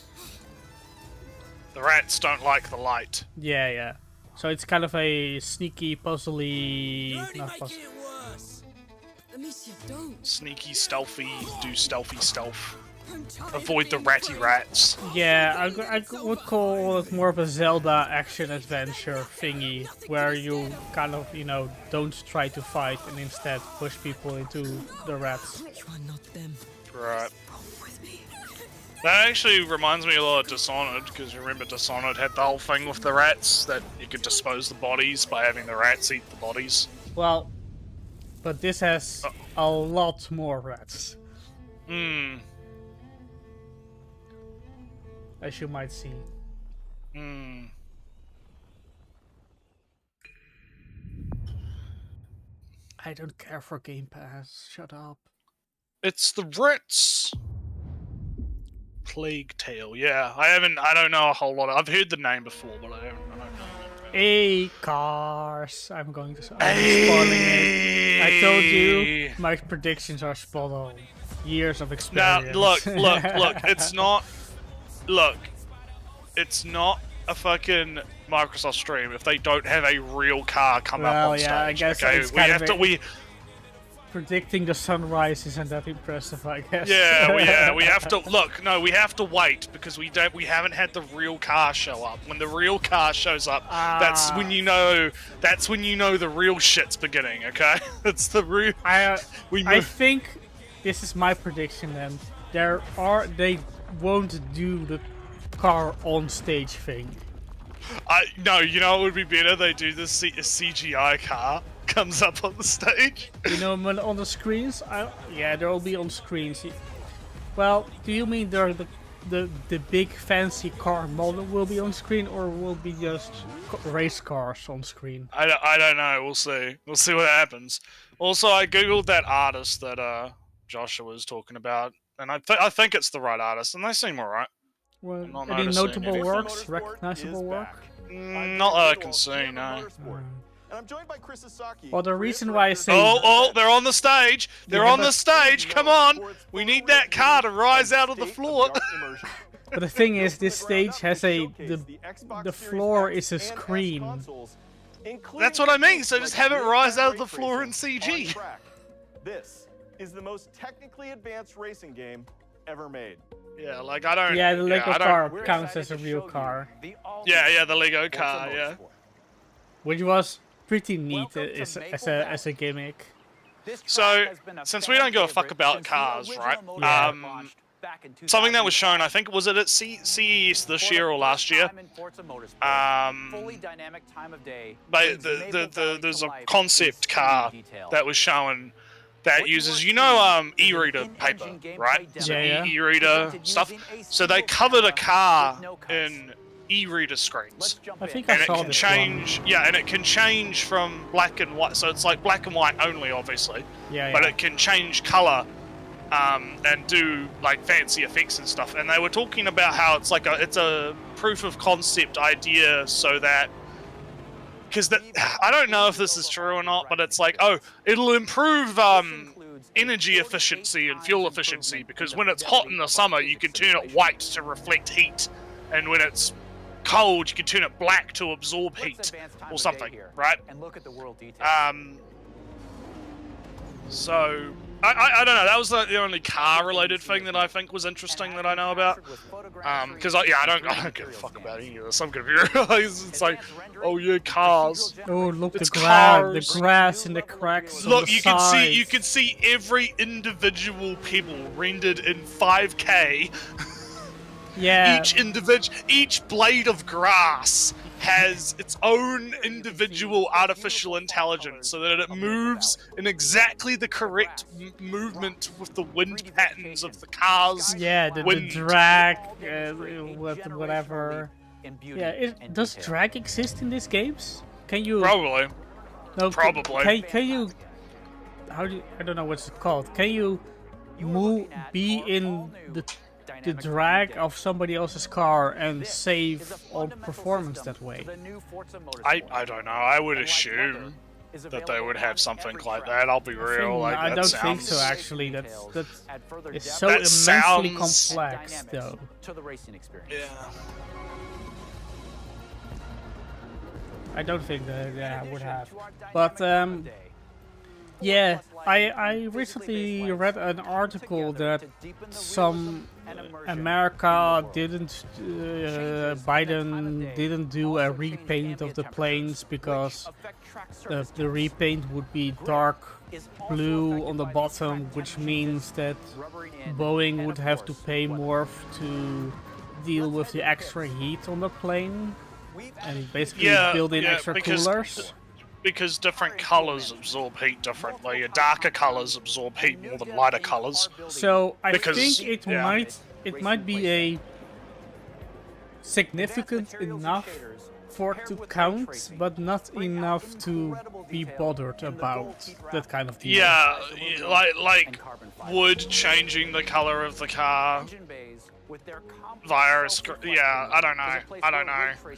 The rats don't like the light. yeah. So it's kind of a sneaky, puzzly. You're only not making puzzle. it worse. Amicia, don't. Sneaky, stealthy, do stealthy stealth. I'm tired Avoid of the being ratty close. rats. Yeah, I would call it more of a Zelda action adventure thingy, where you kind of don't try to fight and instead push people into the rats. You are not them. Right. That actually reminds me a lot of Dishonored, because you remember Dishonored had the whole thing with the rats, that you could dispose the bodies by having the rats eat the bodies. Well, but this has a lot more rats, Hmm. as you might see. Hmm. I don't care for Game Pass. Shut up. It's the rats. Plague Tale. Yeah, I don't know a whole lot. I've heard the name before, but I don't know. Hey, cars. I'm spoiling it. I told you my predictions are spot on. years of Now, experience. look, it's not. Look, it's not a fucking Microsoft stream if they don't have a real car come up on stage. I guess okay? it's we kind have of to. predicting the sunrise isn't that impressive, I guess. Yeah, we have to look. No, we have to wait because we haven't had the real car show up. When the real car shows up, that's when you know. That's when you know the real shit's beginning. Okay, it's the real. I think this is my prediction. Then they won't do the car on stage thing. No, you know what would be better? They do the CGI car comes up on the stage. You know, on the screens? Yeah, they'll be on screens. Well, do you mean the big fancy car model will be on screen, or will be just race cars on screen? I don't know. We'll see. We'll see what happens. Also, I googled that artist that Joshua was talking about, and I think it's the right artist, and they seem alright. Well, not any noticing notable anything. works, recognizable work? Not that I can see, no. And I'm joined by Chris Sasaki. Well, the reason why I say they're on the stage. They're on the stage. Come on, we need that car to rise out of the floor. But the thing is, this stage has the floor is a screen. That's what I mean. So just have it rise out of the floor in CG. This is the most technically advanced racing game ever made. Yeah, like I don't. Yeah, the Lego car We're counts excited as a to real show you car. the all-new Yeah, the Lego Forza car. Yeah. Motorsport. Which was pretty neat Welcome to as Maple a gimmick. This track So, has been a since fan we don't give a fuck favorite about since the cars, original right? Motorsport launched back in Something that was 2005. shown, I think, was it at CES this For year the or last first year? time in Forza Motorsport, fully Um, dynamic time of day but brings Maple Valley there's to a life concept in car stunning detail. that was shown that What you uses, are you know, seeing is an e-reader paper, in-engine gameplay right? demo So Yeah. e-reader presented stuff. using a So they single covered a camera car with no cuts. in e-reader Let's screens. jump I in. think And I it saw can this change, and it can change from black and white. So it's like black and white only, obviously. one. Yeah, But yeah. it can change color and do like fancy effects and stuff. And they were talking about how it's like it's a proof of concept idea, so that because I don't know if this is true or not, but it's like, oh, it'll improve energy efficiency and fuel efficiency, because when it's hot in the summer you can turn it white to reflect heat, and when it's cold you can turn it black to absorb Let's heat advance time or of day something, here right? And look at the world details. So I don't know. That was the only car-related thing that I think was interesting that I know about. Because I don't give a fuck about any of this. I'm gonna be real. It's like, oh yeah, cars. Oh, look, It's the cars. grass in the cracks. Look, on the you can sides. see every individual pebble rendered in 5K. Yeah. Each blade of grass has its own individual artificial intelligence, so that it moves in exactly the correct movement with the wind patterns of the cars. Yeah, the wind. drag, whatever. Yeah, does drag exist in these games? Can you? Probably. No, probably. Can you? I don't know what's it called. Can you be in the drag of somebody else's car and save on performance that way? I don't know. I would assume that they would have something like that. I'll be real. Like, I that don't sounds... think so. Actually, that's it's so That immensely sounds- complex, though. To the racing experience. Yeah. I don't think that I would have. But yeah, I recently read an article that some America didn't, Biden didn't do a repaint of the planes because the repaint would be dark blue on the bottom, which means that Boeing would have to pay more to deal with the extra heat on the plane and basically build in extra coolers. Because different colors absorb heat differently. Darker colors absorb heat more than lighter colors. So I Because- think yeah. it might be a significant enough for it to count, but not enough to be bothered about that kind of deal. Yeah, like wood changing the color of the car via a yeah, I don't know.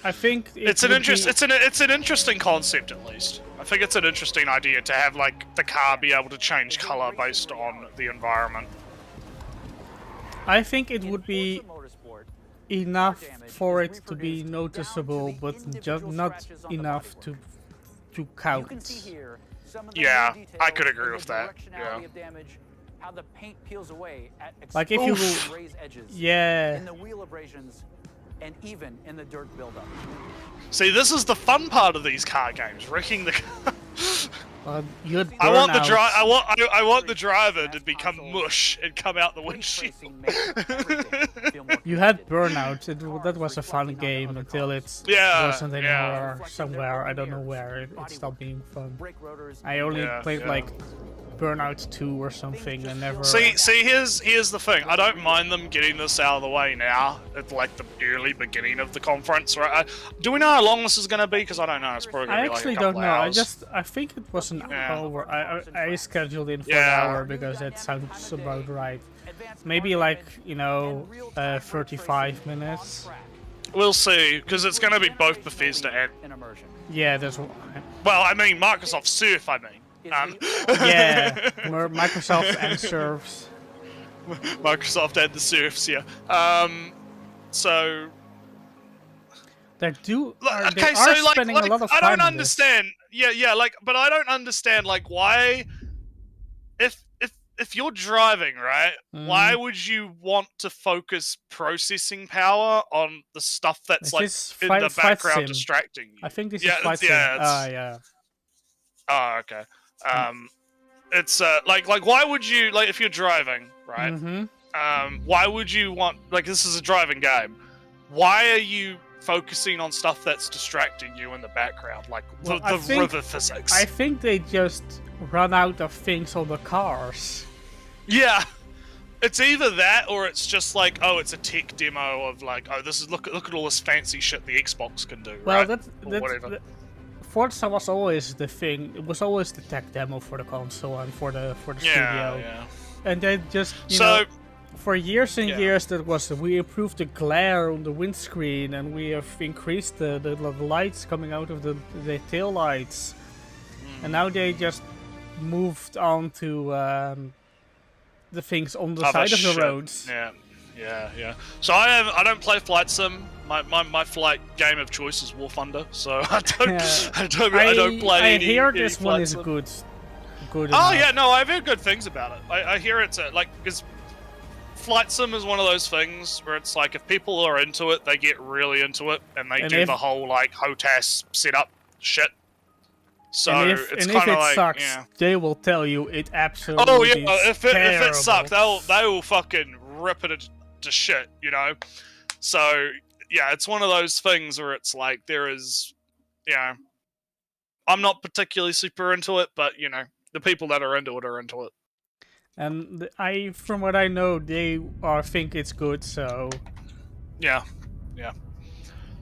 I think It's an interesting concept, at least. I think it's an interesting idea to have like the car be able to change color based on the environment. I think it would be enough for it to be noticeable, but just not enough to count. Yeah, I could agree with that. Yeah. How the paint peels away at Like if you raised edges. yeah. In the wheel abrasions and even in the dirt buildup. See, this is the fun part of these car games, wrecking the car. You'd I want the burn I want the driver to become mush and come out the windshield. You had Burnout. That was a fun game until it wasn't anymore. Somewhere I don't know where it stopped being fun. I only played like Burnout 2 or something and never. See, here's the thing. I don't mind them getting this out of the way now at like the early beginning of the conference, right? Do we know how long this is going to be? Because I don't know. It's probably going to be like a couple don't know. hours. I think it was an hour. I scheduled it for an hour because that sounds about right. Maybe like 35 minutes. We'll see, because it's going to be both Bethesda and. Yeah, that's. Well, I mean Microsoft Surf. I mean. Yeah, Microsoft and serfs. Microsoft and the serfs, yeah. So they are like, spending a lot of time. I don't understand. Yeah, like, but I don't understand like why, if you're driving, right? Why would you want to focus processing power on the stuff that's like in the background distracting you? I think this is flight sim. Yeah. Oh, okay. It's like why would you, like, if you're driving, right? Why would you want, like, this is a driving game, why are you focusing on stuff that's distracting you in the background, like the river physics? I think they just run out of things on the cars. Yeah, it's either that or it's just like, oh, it's a tech demo of like, oh, this is look at all this fancy shit the Xbox can do. Well, right? whatever. Forza was always the thing. It was always the tech demo for the console and for the studio. Yeah. And they just you know, for years and years that was we improved the glare on the windscreen and we have increased the lights coming out of the tail lights. And now they just moved on to the things on the side of the roads. Yeah. So I don't play flight sim. My flight game of choice is War Thunder. So I don't play. I hear this one is good. Good. Oh yeah, no, I've heard good things about it. I hear it's like, because flight sim is one of those things where it's like if people are into it, they get really into it, and they do the whole like HOTAS setup shit. So it's kind of like, sucks, they will tell you it absolutely. Oh yeah, if it sucks, they will fucking rip it to shit, you know. So yeah, it's one of those things where it's like there is, I'm not particularly super into it, but you know, the people that are into it are into it. And from what I know, they think it's good. So yeah.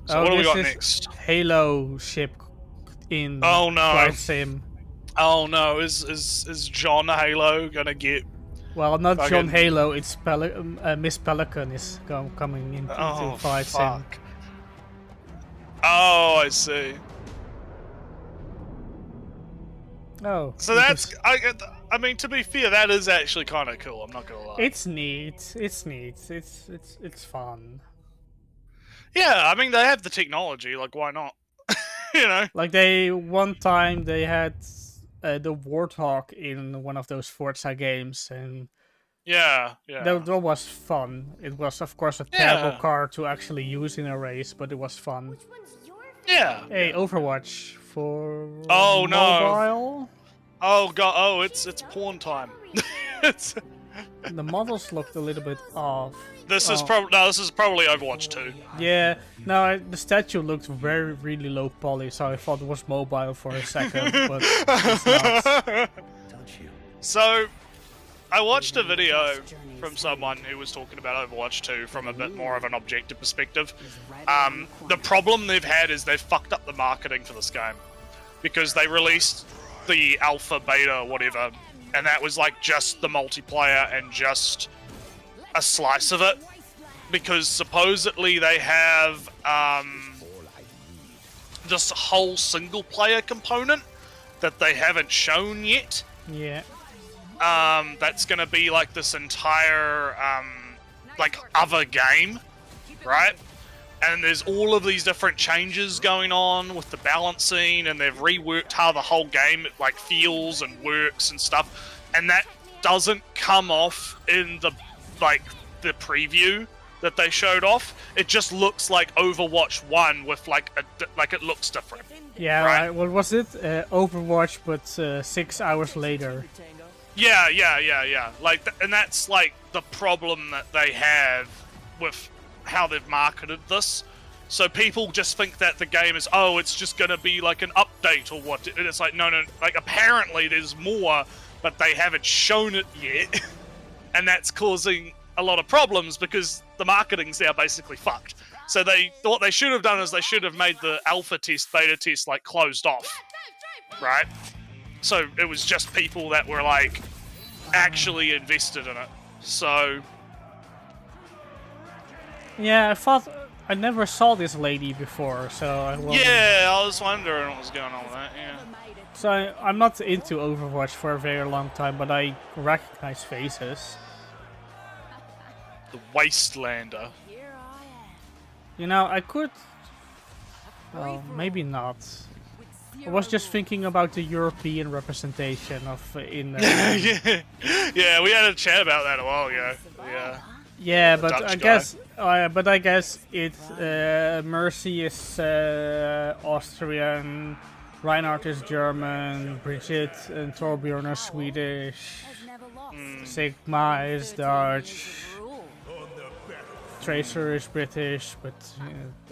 So what do we got next? Halo ship in Flight Sim. Oh no, is John Halo gonna get? Well, not John Halo. It's Miss Pelican is coming into Flight Sim. Oh, I see. Oh. So that's I mean, to be fair, that is actually kind of cool. I'm not gonna lie. It's neat. It's fun. Yeah, I mean, they have the technology. Like, why not? You know. Like one time they had the Warthog in one of those Forza games, and yeah. That was fun. It was, of course, a terrible car to actually use in a race, but it was fun. Yeah. Hey, Overwatch for mobile? No. Oh god! Oh, it's porn time. The models looked a little bit off. This is probably Overwatch 2. Yeah. No, the statue looked really low poly, so I thought it was mobile for a second, but it's not. So, I watched a video from someone who was talking about Overwatch 2 from a bit more of an objective perspective. The problem they've had is they've fucked up the marketing for this game, because they released the alpha, beta, whatever, and that was like just the multiplayer and just a slice of it, because supposedly they have this whole single player component that they haven't shown yet. Yeah. That's gonna be like this entire like other game, right? And there's all of these different changes going on with the balancing, and they've reworked how the whole game like feels and works and stuff, and that doesn't come off in the preview that they showed off. It just looks like Overwatch 1 with like it looks different. Yeah, right? what was it? Overwatch, but 6 hours later. Yeah. Like, and that's like the problem that they have with how they've marketed this. So people just think that the game is, oh, it's just gonna be like an update or what. And it's like, no. Like, apparently there's more, but they haven't shown it yet, and that's causing a lot of problems because the marketing's now basically fucked. So what they should have done is they should have made the alpha test, beta test, like, closed off, right? So it was just people that were like actually invested in it. So yeah, I never saw this lady before, so I was wondering what was going on with that. Yeah. So I'm not into Overwatch for a very long time, but I recognize faces. The Wastelander. You know, I could... Well, maybe not. I was just thinking about the European representation of yeah, we had a chat about that a while ago. Yeah. Yeah, but I guess it Mercy is Austrian, Reinhardt is German, Brigitte and Torbjorn are Swedish, Sigma is Dutch, Tracer is British, but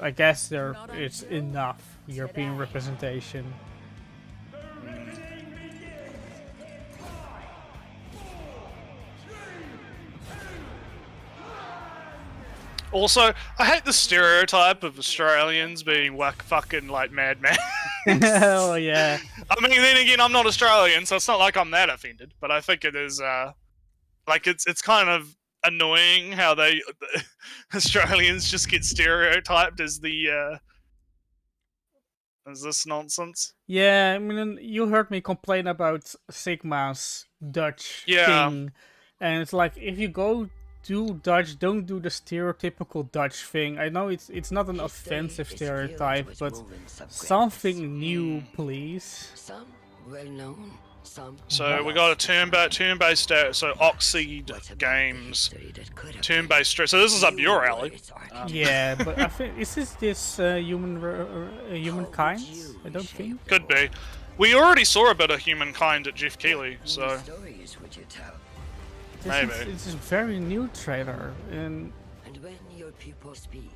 I guess there is enough European representation. Also, I hate the stereotype of Australians being fucking like madmen. Hell yeah. I mean, then again, I'm not Australian, so it's not like I'm that offended. But I think it is, like, it's kind of annoying how Australians just get stereotyped as as this nonsense. Yeah, I mean, you heard me complain about Sigma's Dutch thing, and it's like, if you go do Dutch, don't do the stereotypical Dutch thing. I know it's not an offensive stereotype, but something new, please. Some well known, some. So we got a turn-based, so Oxide Games, turn-based. So this is up your alley. Yeah, but I think is this humankind? I don't think. Could be. We already saw a bit of humankind at Jeff Keighley, so maybe. It's a very new trailer, and when your people speak.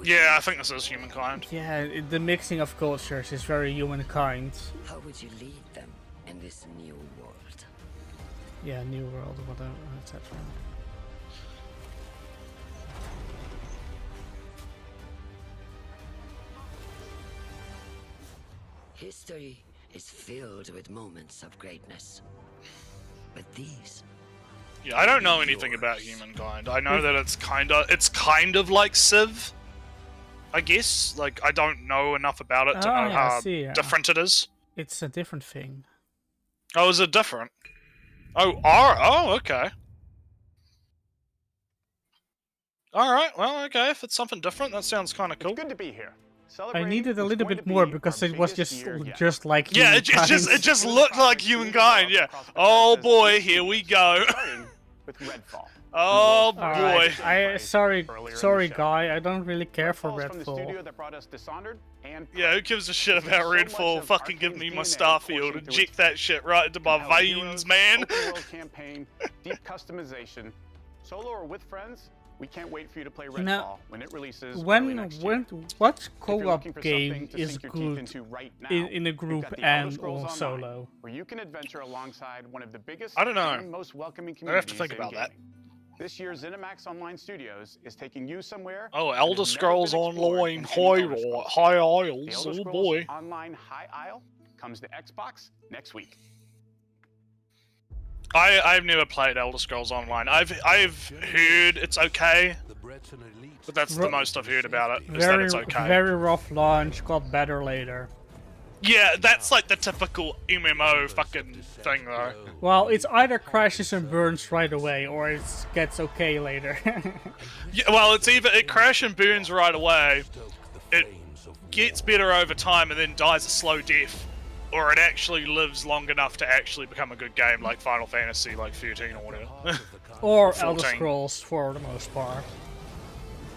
Yeah, I think this is humankind. Yeah, the mixing of cultures is very humankind. How would you lead them in this new world? Yeah, new world, whatever, etc. History is filled with moments of greatness, but these. Yeah, I don't know anything about humankind. I know that it's kind of like Civ, I guess. Like, I don't know enough about it to know how different it is. It's a different thing. Oh, is it different? Oh, okay. Alright, well, okay, if it's something different, that sounds kind of cool. It's good to be here. I needed a little bit more because it was just like yeah, it just looked like humankind. Yeah. Oh boy, here we go. With Redfall. Oh boy. Sorry, guy. I don't really care for Redfall. Yeah, who gives a shit about Redfall? Fucking give me my Starfield. Inject that shit right into my veins, man. Open world campaign, deep customization, solo or with friends. We can't wait for you to play Redfall when it releases. What co-op game is good in a group and or solo? Where you can adventure alongside one of the biggest and most welcoming communities. I have to think about that. This year, ZeniMax Online Studios is taking you somewhere. Oh, Elder Scrolls Online High Isles. Oh boy. Online High Isle comes to Xbox next week. I've never played Elder Scrolls Online. I've heard it's okay, but that's the most I've heard about it. Is that it's okay. Very rough launch, got better later. Yeah, that's like the typical MMO fucking thing, though. Well, it's either crashes and burns right away, or it gets okay later. Yeah, well, it's either it crashes and burns right away, it gets better over time, and then dies a slow death, or it actually lives long enough to actually become a good game, like Final Fantasy, like 13 or whatever. Or Elder Scrolls, for the most part.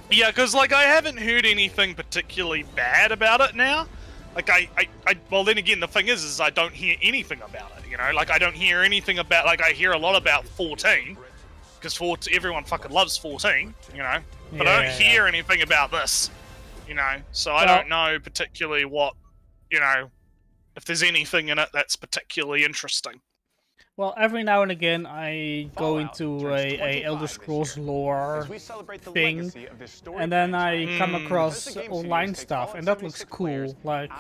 Yeah, because like I haven't heard anything particularly bad about it now. Like well then again the thing is I don't hear anything about it, you know? Like I don't hear anything about, like I hear a lot about 14, because everyone fucking loves 14, you know? But I don't hear anything about this, you know? So I don't know particularly what, you know, if there's anything in it that's particularly interesting. Well, every now and again I go into a Elder Scrolls lore thing, and then I come across online stuff, and that looks cool. Like,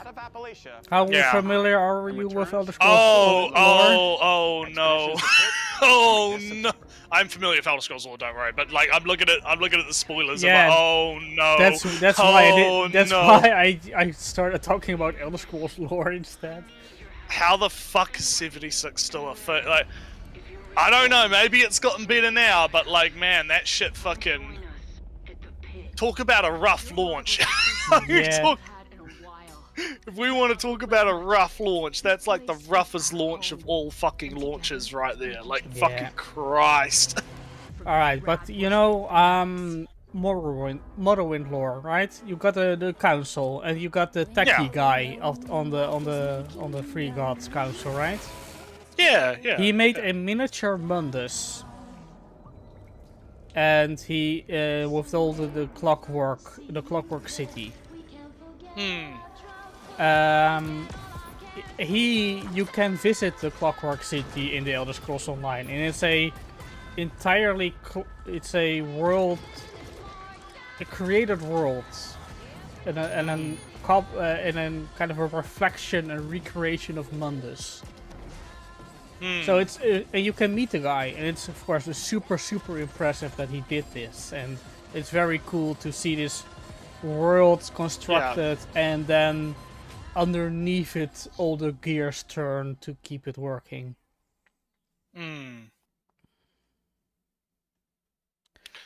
how familiar are you with Elder Scrolls lore? Oh no. Oh no. I'm familiar with Elder Scrolls lore, don't worry. But like I'm looking at the spoilers, yeah, I'm like, oh no. That's why why I started talking about Elder Scrolls lore instead. How the fuck is 76 still a thing? Like, I don't know, maybe it's gotten better now, but like, man, that shit fucking... Talk about a rough launch. Yeah. If we want to talk about a rough launch, that's like the roughest launch of all fucking launches right there. Like, fucking Christ. Alright, but you know, Morrowind lore, right? You got the council, and you got the techie guy on the Free Gods Council, right? Yeah. He made a miniature Mundus, and he with all the clockwork city. You can visit the Clockwork City in the Elder Scrolls Online, and it's a world. A created world, and then kind of a reflection and recreation of Mundus. So it's and you can meet the guy, and it's of course super impressive that he did this, and it's very cool to see this world constructed, and then underneath it all the gears turn to keep it working.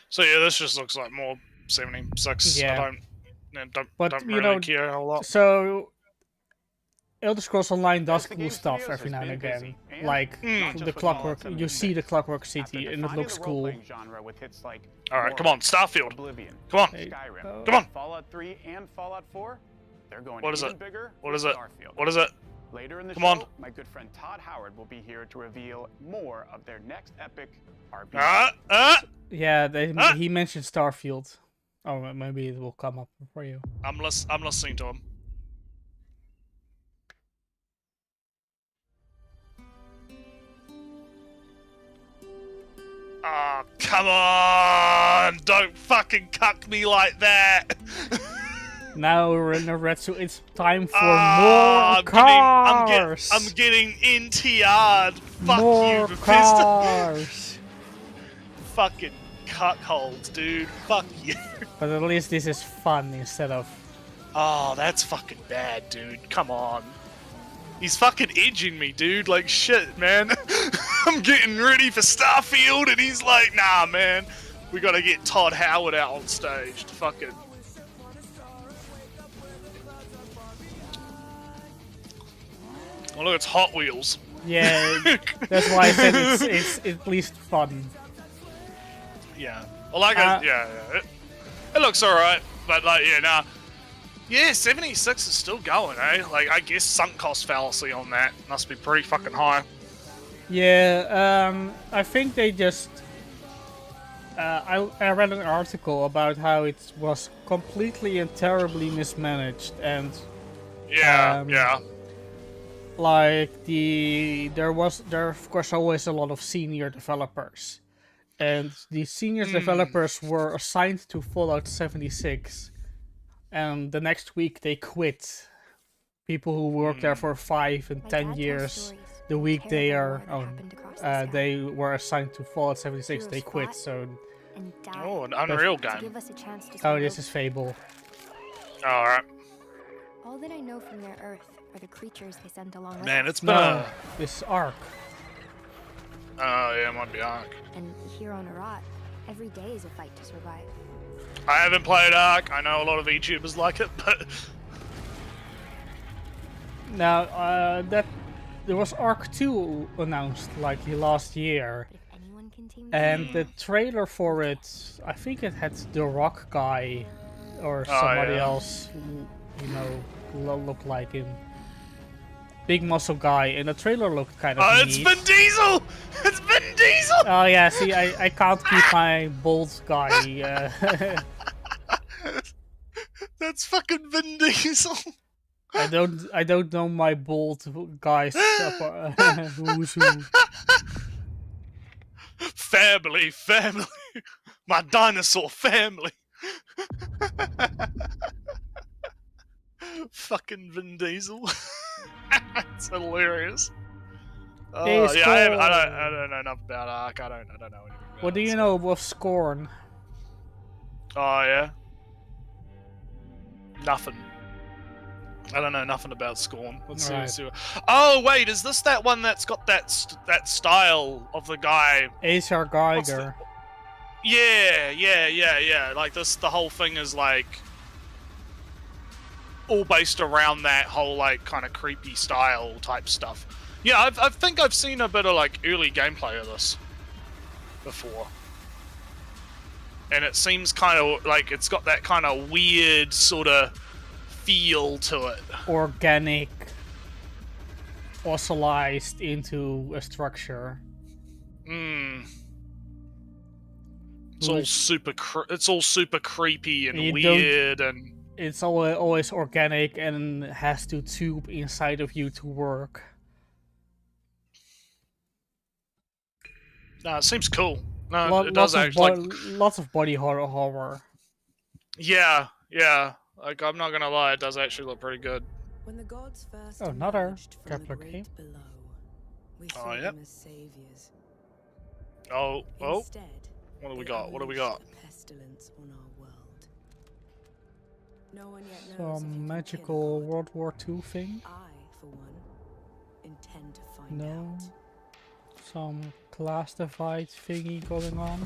So yeah, this just looks like more 76. Yeah. I don't really care a whole lot. So Elder Scrolls Online does cool stuff every now and again. Like the Clockwork, you see the Clockwork City, and it looks cool. Alright, come on, Starfield. Come on. Come on. Fallout 3 and Fallout 4, they're going What is even it? bigger. What is it? Starfield. What is it? Later in the Come show, on. my good friend Todd Howard will be here to reveal more of their next epic RPG. Yeah, he mentioned Starfield. Oh, maybe it will come up for you. I'm listening to him. Oh, come on! Don't fucking cuck me like that! Now we're in the red, so it's time for more cars! I'm getting NTR'd. Fuck more you, Bethesda. Cars! Fucking cuckolds, dude. Fuck you. But at least this is fun instead of... Oh, that's fucking bad, dude. Come on. He's fucking edging me, dude. Like, shit, man. I'm getting ready for Starfield, and he's like, nah, man. We gotta get Todd Howard out on stage to fucking... Oh, look, it's Hot Wheels. Yeah, that's why I said it's at least fun. Yeah. Well, like, it looks alright, but like, yeah, nah. Yeah, 76 is still going, eh? Like, I guess sunk cost fallacy on that must be pretty fucking high. Yeah, I think they just... I read an article about how it was completely and terribly mismanaged, and... Yeah. Like, there of course always a lot of senior developers. And the senior developers were assigned to Fallout 76. And the next week they quit. People who worked there for 5 and 10 years, the week they were assigned to Fallout 76, they quit. So, oh, an Unreal game. Oh, this is Fable. All right. All that I know from their Earth are the creatures they sent along with Man, us. it's been No, this arc. Oh, yeah, it might be Ark. And here on Arat, every day is a fight to survive. I haven't played Ark. I know a lot of VTubers like it, but... Now, that there was Arc 2 announced like last year. But if anyone can tame And the trailer for it, I think it had the Rock guy or somebody yeah. else, you know, look like him. Big muscle guy, and the trailer looked kind of Oh, neat. it's Vin Diesel! It's Vin Diesel! Oh yeah, see, I can't keep my bold guy. That's fucking Vin Diesel! I don't know my bold guys. Who's who? Family. My dinosaur family. Fucking Vin Diesel. It's hilarious. Oh, yeah, I don't know enough about Ark. I don't know anything about What do it, you so- know of Scorn? Oh, yeah? Nothing. I don't know nothing about Scorn. Let's see. Right. Let's see what... Oh, wait, is this that one that's got that style of the guy? Acer Geiger. Yeah. Like this, the whole thing is like all based around that whole like kind of creepy style type stuff. Yeah, I think I've seen a bit of like early gameplay of this before, and it seems kind of like it's got that kind of weird sort of feel to it. Organic, fossilized into a structure. It's all super. It's all super creepy and You weird, and it's always organic and has to tube inside of you to work. no, it seems cool. No, it does actually. Lots of body horror. Yeah. Like I'm not gonna lie, it does actually look pretty good. When the gods first Oh, another emerged from Kepler the game. great below, we Oh, saw yep. them as saviors. Oh. Instead, What do we they got? What do we unleashed got? a pestilence on our world. No one yet knows if you Some can magical kill a god. World War II thing? I, for one, intend to find No. out. Some class divide thingy going on?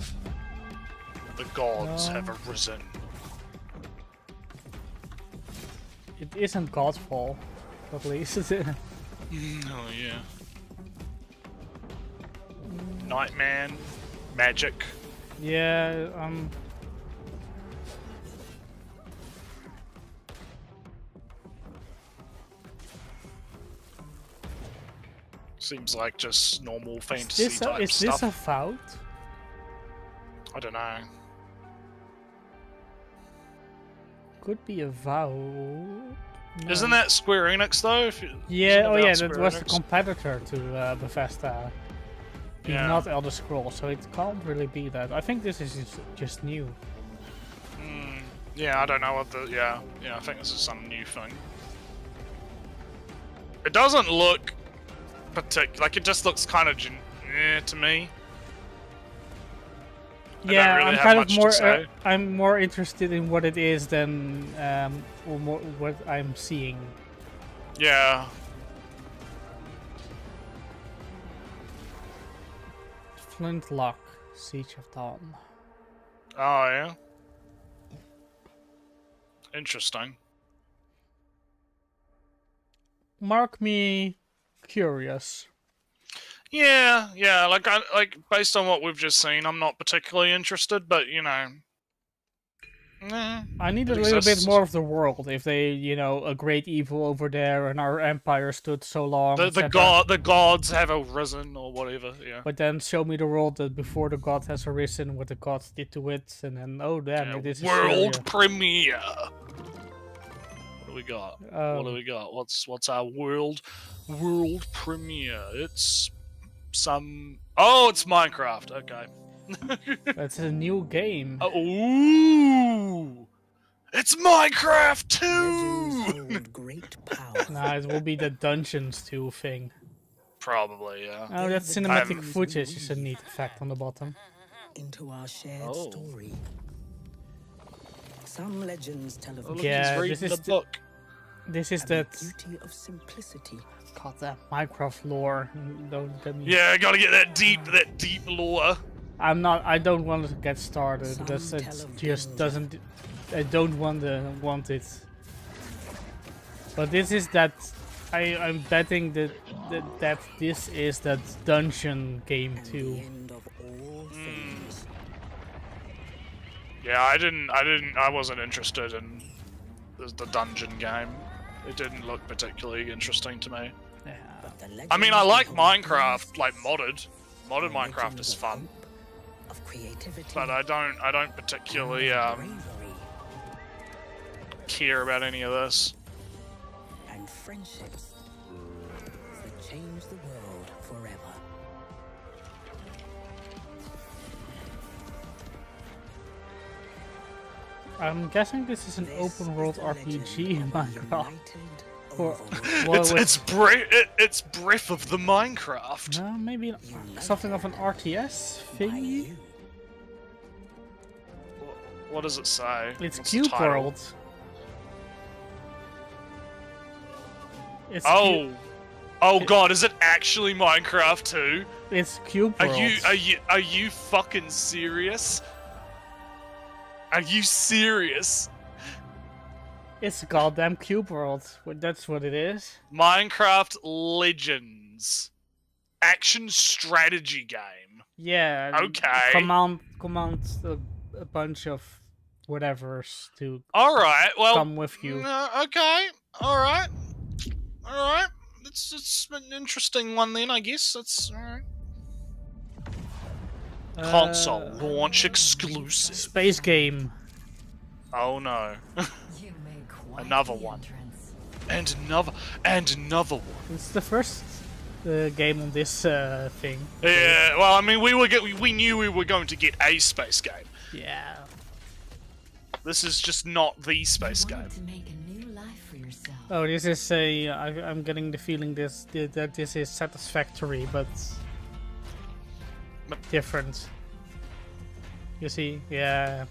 The gods No. have arisen. It isn't Godfall, at least. Oh yeah. Nightman, magic. Yeah, Seems like just normal fantasy type is stuff. this a Vout? I don't know. Could be a Vout. No. Isn't that Square Enix though? Yeah, isn't oh it yeah, about that Square was the Enix? competitor to Bethesda. Yeah. Not Elder Scrolls, so it can't really be that. I think this is just new. Yeah, I don't know what the yeah. I think this is some new thing. It doesn't look like it just looks kind of to me. Yeah, really I'm have kind of much to more. say. I'm more interested in what it is than or more what I'm seeing. Yeah. Flintlock, Siege of Dawn. Oh yeah. Interesting. Mark me curious. Yeah. Like based on what we've just seen, I'm not particularly interested, but you know. I need a It little bit exists. more of the world. If they, a great evil over there, and our empire stood so long. The etc. the gods have arisen or whatever. Yeah. But then show me the world that before the god has arisen, what the gods did to it, and then damn, Yeah, it is world Assyria. premiere. What do we got? What do we got? What's our world premiere? It's some. Oh, it's Minecraft. Okay. That's a new game. Ooh, it's Minecraft too. Great power. Nah, it will be the Dungeons 2 thing. Probably, yeah. Oh, that cinematic footage is a neat effect on the bottom. Into our shared Oh. story. Some legends tell of Oh, look, Yeah, he's this reading is the book. This is and that. the beauty of simplicity. God, that Minecraft lore. Don't get me. Yeah, gotta get that deep lore. I don't want to get started Some because it tell of just danger. doesn't. I don't want it. But this is that. I'm betting that this is that dungeon game And too. the end of all things. Yeah, I wasn't interested in the dungeon game. It didn't look particularly interesting to me. Yeah. But the I mean, I legends like of Minecraft, past like modded. Modded are Minecraft legends is of fun, hope, of creativity, but I don't particularly bravery, care about any of this. and friendships that change the world forever. I'm guessing this is an This open world is the legend RPG in of a Minecraft. united Or- overworld. Well, It's Breath of the Minecraft. No, maybe something of an RTS By thingy. you. What does it say? It's What's the Cube title? World. It's Oh, God! Is it actually Minecraft 2? It's Cube Are World. are you fucking serious? Are you serious? It's a goddamn Cube World. That's what it is. Minecraft Legends, action strategy game. Yeah. Okay. Command a bunch of whatevers to All right. Well. come with you. Okay. All right. All right. It's an interesting one then, I guess. That's all right. Console launch exclusive. Space game. Oh no. Another one. And another one. It's the first game on this thing. Yeah. Well, I mean, we knew we were going to get a space game. Yeah. This is just not the space game. Oh, this is I'm getting the feeling that this is Satisfactory, but different. You see? Yeah.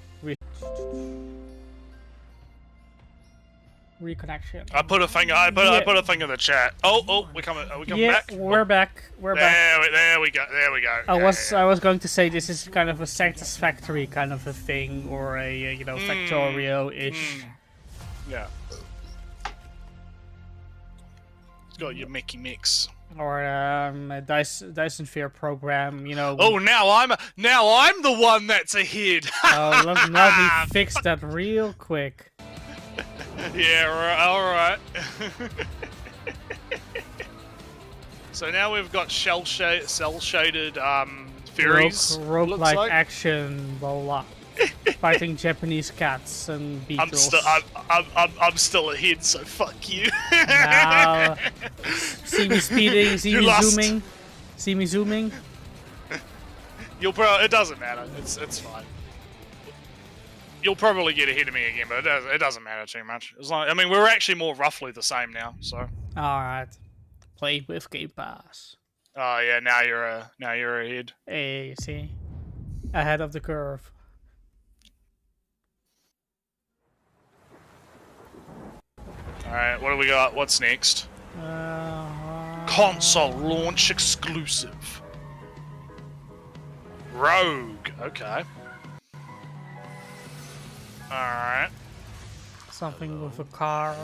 Reconnection. I put a finger. I put a finger in the chat. Oh, we coming. Are we coming back? We're back. We're back. There we go. There we go. I was going to say this is kind of a Satisfactory kind of a thing, or a Factorio-ish. Yeah. It's got your Mickey Mix. Or a Dyson Sphere program, Oh, now I'm the one that's ahead. Oh, let me fix that real quick. Yeah, all right. So now we've got cell shaded fairies. Roguelike like. action, blah blah. Fighting Japanese cats and beetles. I'm still ahead, so fuck you. Now, see me speeding, see You're me lost. zooming, see me zooming. It doesn't matter. It's fine. You'll probably get ahead of me again, but it doesn't matter too much. As long, I mean, we're actually more roughly the same now. So. All right, play with Game Pass. Oh yeah, now you're ahead. Hey, you see, ahead of the curve. Alright, what do we got? What's next? Console launch exclusive. Rogue. Okay. Alright. Something with a car.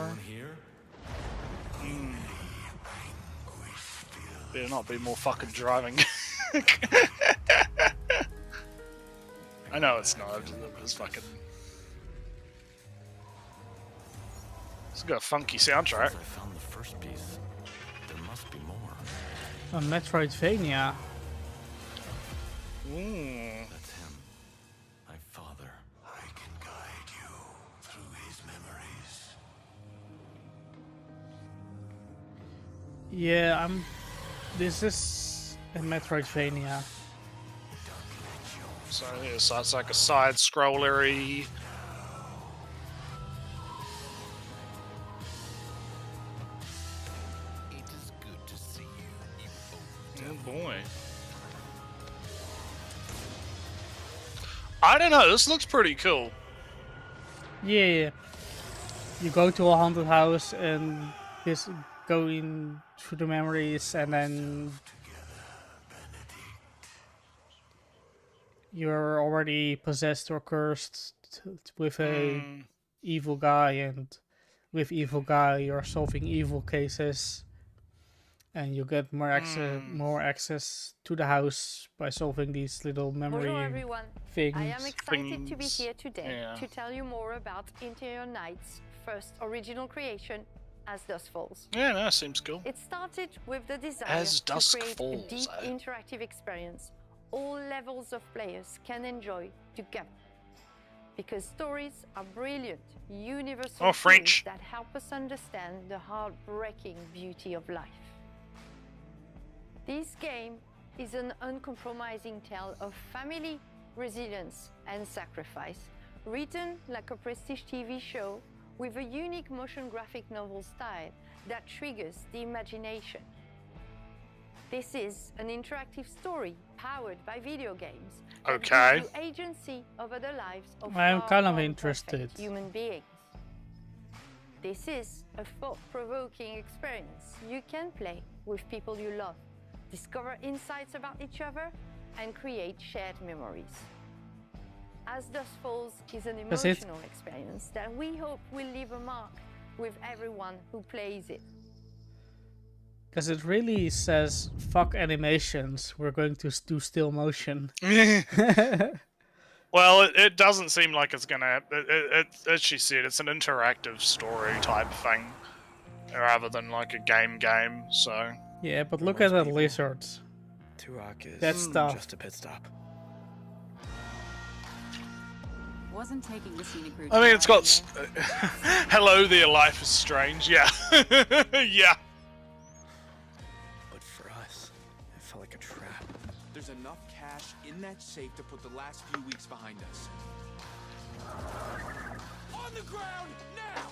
Better not be more fucking driving. I know it's not. It's fucking... It's got a funky soundtrack. I found the first piece. There must be more. A Metroidvania. That's him. My father. I can guide you through his memories. Yeah, This is a Metroidvania. So yeah, so it's like a side scrollery. Oh boy. I don't know, this looks pretty cool. Yeah. you go to a haunted house and just going through the memories, and then you're already possessed or cursed with a evil guy, and with evil guy you're solving evil cases, and you get more access to the house by solving these little memory Bonjour everyone. things. I am excited to be here today to tell you more about Interior Night's first original creation, As Dusk Falls. Yeah, no, seems cool. It started with the desire As to Dusk create Falls, a deep interactive experience all levels of players can enjoy together. Because stories are brilliant, universal tools that help us understand the heartbreaking beauty of life. This game is an uncompromising tale of family, resilience, and sacrifice, written like a prestige TV show with a unique motion graphic novel style that triggers the imagination. This is an interactive story powered by video games that gives you agency over the lives of I'm kind of far interested. imperfect human beings. This is a thought-provoking experience you can play with people you love, discover insights about each other, and create shared memories. As Dusk Falls is an emotional experience that we hope will leave a mark with everyone who plays it. Because it really says, fuck animations, we're going to do still motion. Well, it doesn't seem like it's gonna... as she said, it's an interactive story type thing, rather than like a game, so... Yeah, but look at that lizard. Turok is that stuff. Just a pit stop. Wasn't taking the scenic route. I mean, it's got... Hello there, life is strange, yeah. Yeah. But for us, it felt like a trap. There's enough cash in that safe to put the last few weeks behind us. On the ground, now!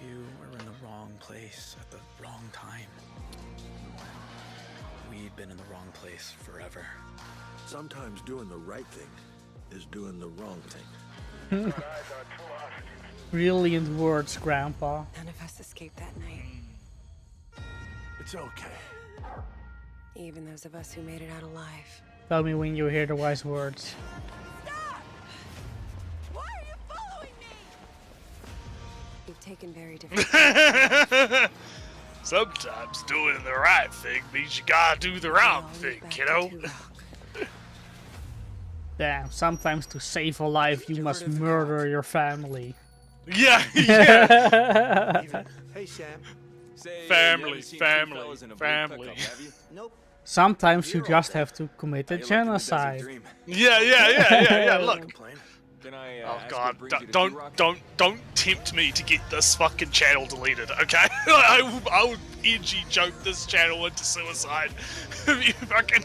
You were in the wrong place at the wrong time. We'd been in the wrong place forever. Sometimes doing the right thing is doing the wrong thing. Brilliant words, Grandpa. None of us escaped that night. It's okay. Even those of us who made it out alive. Tell me when you hear the wise words. Stop! Why are you following me? You've taken very different. Sometimes doing the right thing means you gotta do the wrong thing, kiddo. Damn, sometimes to save a life you must murder your family. Yeah, yeah. Hey, Sam. Family. Nope. Sometimes you just have to commit a genocide. Yeah. Look. Oh god, don't tempt me to get this fucking channel deleted, okay? I would edgy joke this channel into suicide. You fucking...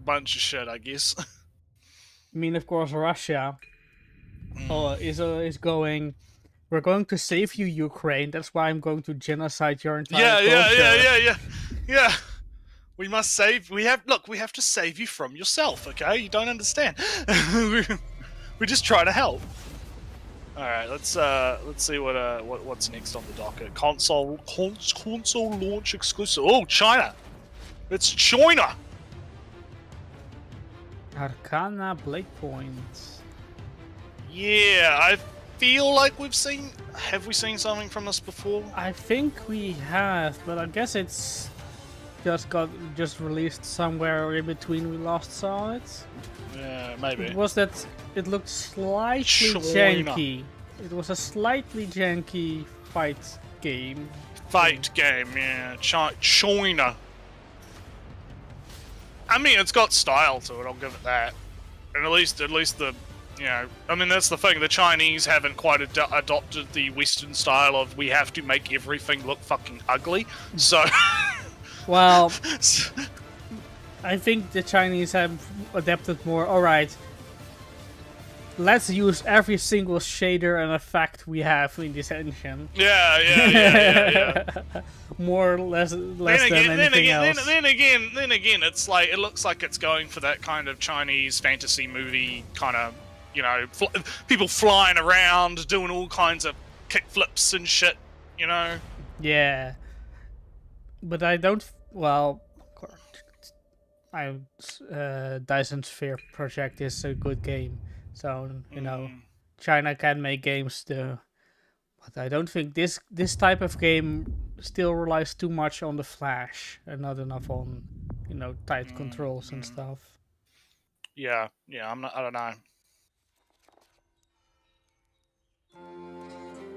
bunch of shit, I guess. I mean, of course, Russia is going, we're going to save you, Ukraine. That's why I'm going to genocide your entire culture. Yeah. We must save. We have to save you from yourself. Okay, you don't understand. We just try to help. All right, let's see what's next on the docket. Console launch exclusive. Oh, China. It's China. Arcana Blade Points. Yeah, I feel like have we seen something from this before? I think we have, but I guess it's just released somewhere in between we last saw it. Yeah, maybe. It looked slightly janky. It was a slightly janky fight game. Yeah. China. I mean, it's got style to it, I'll give it that. And at least the, I mean, that's the thing, the Chinese haven't quite adopted the Western style of we have to make everything look fucking ugly, so... Well, I think the Chinese have adapted more. Alright, let's use every single shader and effect we have in this engine. Yeah. More or less than anything else. Then again, it's like it looks like it's going for that kind of Chinese fantasy movie kind of, you know, people flying around doing all kinds of kickflips and shit, you know. Yeah, but I don't. Well, Dyson Sphere Project is a good game, so you know, China can make games too. But I don't think this type of game still relies too much on the flash and not enough on, you know, tight controls and stuff. Yeah, I don't know.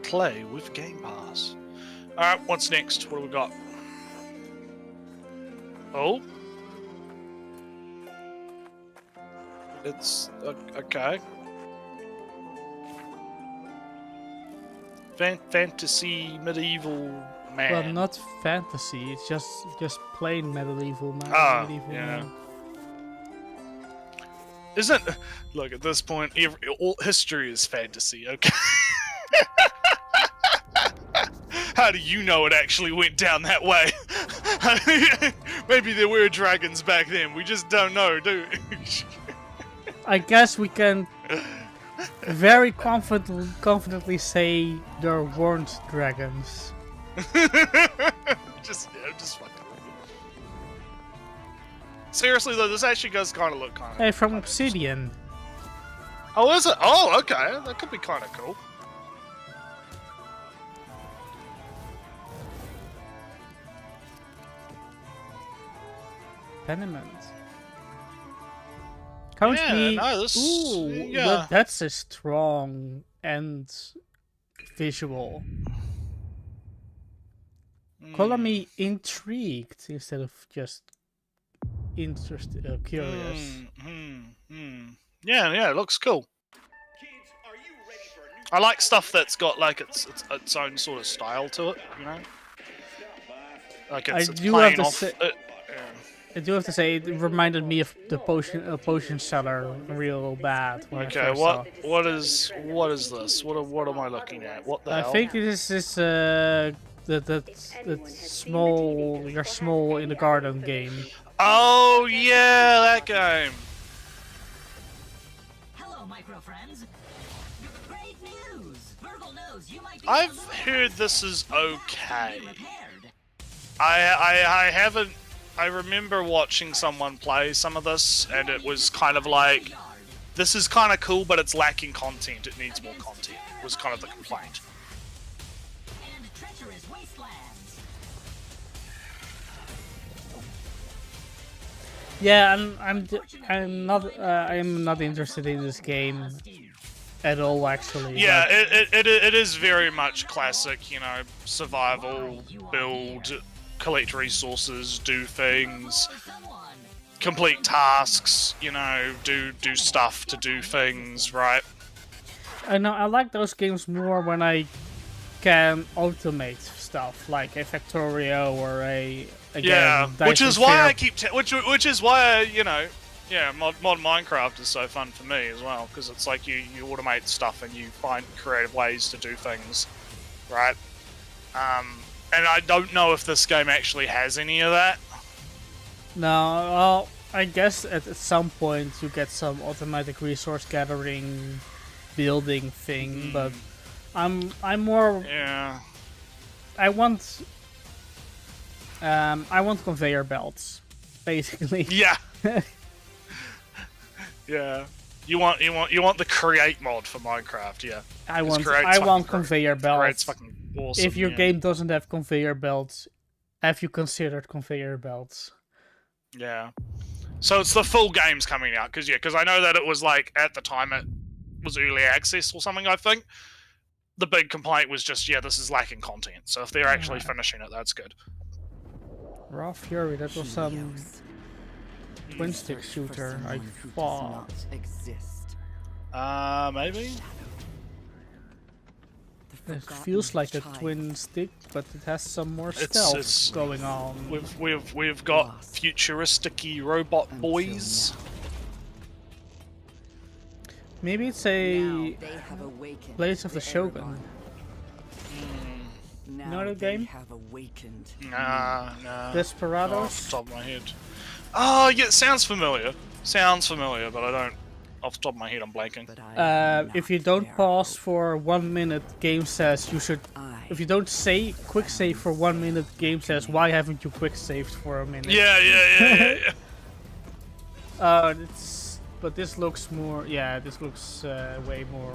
Play with Game Pass. Alright, what's next? What do we got? Oh? It's... okay. Fantasy medieval man. Well, not fantasy, it's just plain medieval man. Man. Isn't... Look, at this point, all history is fantasy, okay? How do you know it actually went down that way? Maybe there were dragons back then. We just don't know, do we? I guess we can very confidently say there weren't dragons. just fucking. Seriously though, this actually does kind of look kind of. Hey, from Obsidian. Oh, is it? Oh, okay. That could be kind of cool. Tenement. Currently, that's a strong end visual. Color me intrigued instead of just interested, curious. Yeah, it looks cool. I like stuff that's got like its own sort of style to it, you know. Like it's playing off. I do have to say, it reminded me of the potion seller real bad. Okay, what is this? What am I looking at? What the hell? I think this is that small. You're small in the garden game. Oh yeah, that game. Hello, micro friends. Great news. Virgil knows you might be. I've heard this is okay. I haven't. I remember watching someone play some of this, and it was kind of like, this is kind of cool, but it's lacking content. It needs more content. Was kind of the complaint. Yeah, I'm not interested in this game at all, actually. Yeah, it is very much classic, you know, survival, build, collect resources, do things, complete tasks, you know, do stuff to do things, right? I know, I like those games more when I can automate stuff, like a Factorio or a game. Which is why which is why, you know, yeah, mod Minecraft is so fun for me as well, because it's like you automate stuff and you find creative ways to do things, right? And I don't know if this game actually has any of that. No, well, I guess at some point you get some automatic resource gathering, building thing, but I'm more. Yeah. I want conveyor belts, basically. Yeah. Yeah. You want the create mod for Minecraft, yeah. I want conveyor belts. Create's fucking awesome. If your game doesn't have conveyor belts, have you considered conveyor belts? Yeah. So it's the full game's coming out, because I know that it was like, at the time it was early access or something, I think. The big complaint was just, this is lacking content. So if they're actually finishing it, that's good. Raw Fury, that was some twin stick shooter, I thought. Maybe? It feels like a twin stick, but it has some more stealth going on. We've got futuristic-y robot boys. Maybe it's a They have awakened. Blades of the Shogun. Now Know the they game? have awakened. Nah. Desperados? Not off the top of my head. Oh, yeah, it sounds familiar. Sounds familiar, but I don't. Off the top of my head, I'm blanking. If you don't pause for 1 minute, game says you should. If you don't say quick save for 1 minute, game says why haven't you quick saved for a minute? Yeah. But this looks more. Yeah, this looks way more.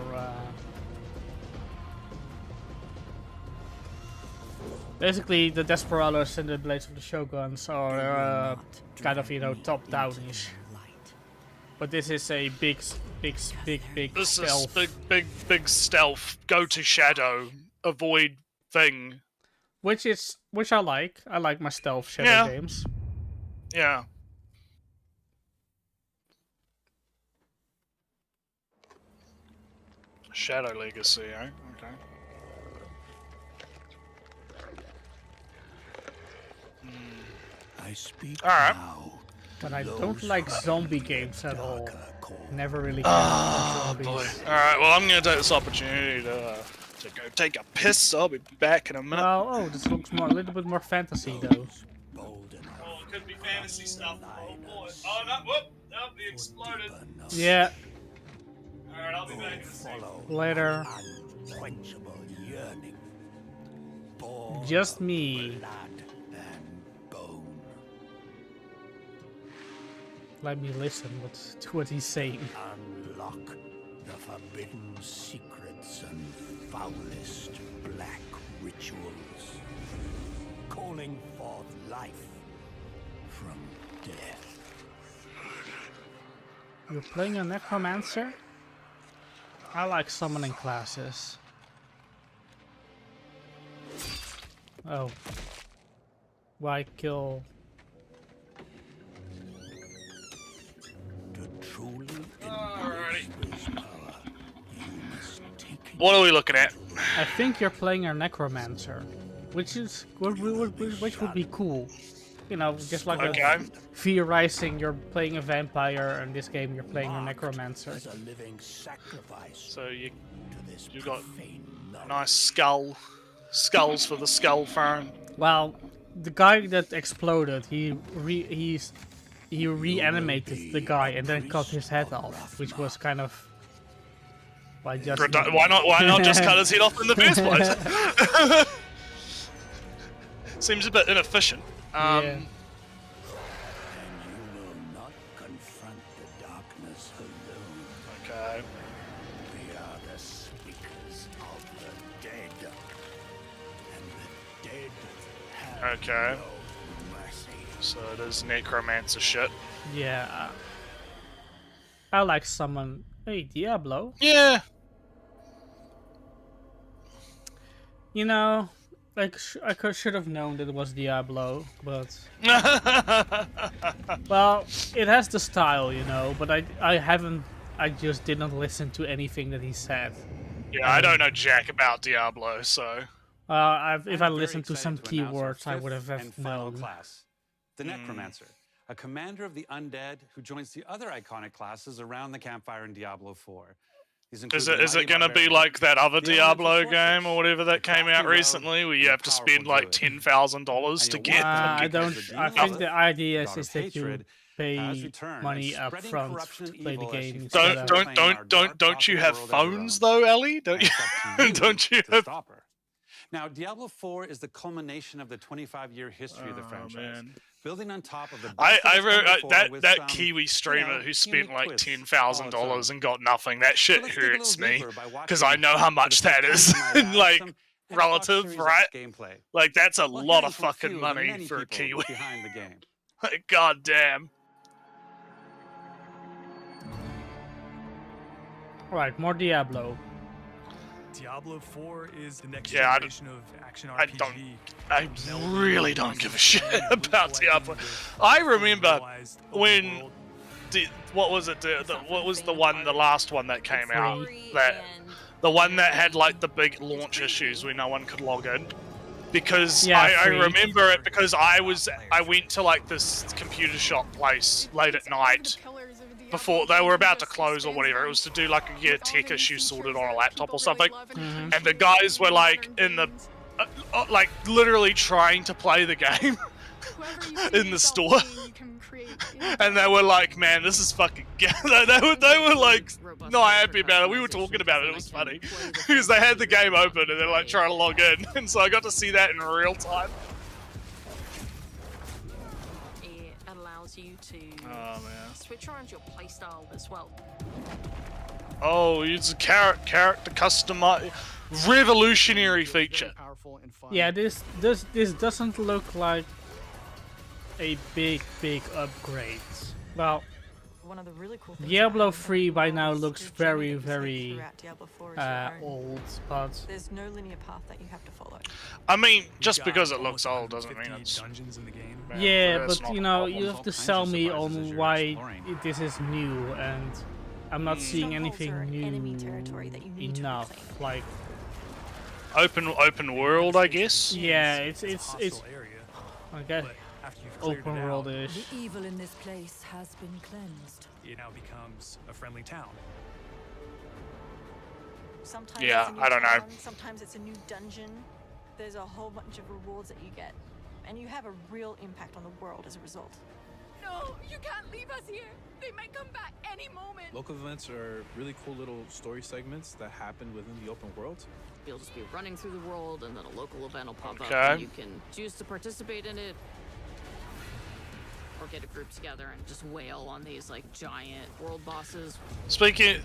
Basically, the Desperados and the Blades of the Shoguns are kind of, top-down-ish. But this is a big This stealth. is big stealth. Go to shadow. Avoid thing. Which I like. I like my stealth shadow games. Yeah. Shadow Legacy, eh? Okay. I speak now. But I don't like zombie games at all. Never really cared for zombies. Boy. Alright, well, I'm gonna take this opportunity to go take a piss. I'll be back in a minute. Oh, this looks a little bit more fantasy though. Oh, it could be fantasy stuff. Oh boy. Oh no, whoop! Nope, he exploded. Yeah. Alright, I'll be back in a second. Later. unquenchable yearning. Just me. Let me listen to what he's saying. Unlock the forbidden secrets and foulest black rituals, calling forth life from death. You're playing a necromancer? I like summoning classes. Oh. Why kill? What are we looking at? I think you're playing a necromancer, which would be cool. You know, just like Okay. theorizing you're playing a vampire, and this game you're playing a necromancer. So you got nice skulls for the skull throne. Well, the guy that exploded, he reanimated the guy and then cut his head off, which was kind of why not just cut his head off in the first place? Seems a bit inefficient. Yeah. And you will not confront the darkness alone. Okay. We are the speakers of the dead, and the dead have Okay. no mercy. So it is necromancer shit. Yeah. I like someone. Hey, Diablo. Yeah. You know, like I should have known that it was Diablo, but well, it has the style, you know. But I just didn't listen to anything that he said. Yeah, I don't know jack about Diablo, so. If I listened to some keywords, I would have known. Class, the Necromancer, a commander of the undead who joins the other iconic classes around the campfire in Diablo 4. Is it going to be like that other Diablo game or whatever that came out recently, where you have to spend like $10,000 to get? I think the idea is that you pay money up front to play the game. Don't you have phones though, Ellie? Don't you have? Now, Diablo 4 is the culmination of the 25-year history of the franchise. Man. Building on top of the that Kiwi streamer who spent like $10,000 and got nothing. That shit hurts me because I know how much that is, like relative, right? Like that's a lot of fucking money for a Kiwi. Behind the game. Like, God damn. All right, more Diablo. Diablo 4 is the next generation of action RPG. I really don't give a shit about Diablo. I remember when what was it? What was the last one that came out? The one that had like the big launch issues where no one could log in. Because I remember it because I went to like this computer shop place late at night before they were about to close or whatever. It was to do like a tech issue sorted on a laptop or something, and the guys were like in the like literally trying to play the game in the store, and they were like, "Man, this is fucking." They were like not happy about it. We were talking about it. It was funny because they had the game open and they're like trying to log in, and so I got to see that in real time. It allows you to switch around your playstyle as well. Oh, it's a character customize. Revolutionary feature. Yeah, this doesn't look like a big upgrade. Well, One of the really cool Diablo 3 by now looks very old, but there's no linear path that you have to follow. I mean, just because it looks old doesn't mean it's dungeons in the game. yeah, but you know, you have to sell me on why this is new, and I'm not seeing anything new enough. Like open world, I guess. Yeah, it's okay. Open world-ish. The evil in this place has been cleansed. It now becomes a friendly town. Sometimes Yeah, it's a new I don't know. town, sometimes it's a new dungeon. There's a whole bunch of rewards that you get, and you have a real impact on the world as a result. No, you can't leave us here. They might come back any moment. Local events are really cool little story segments that happen within the open world. You'll just be running through the world, and then a local event will pop up, Okay. and you can choose to participate in it, or get a group together and just wail on these like giant world bosses. Speaking,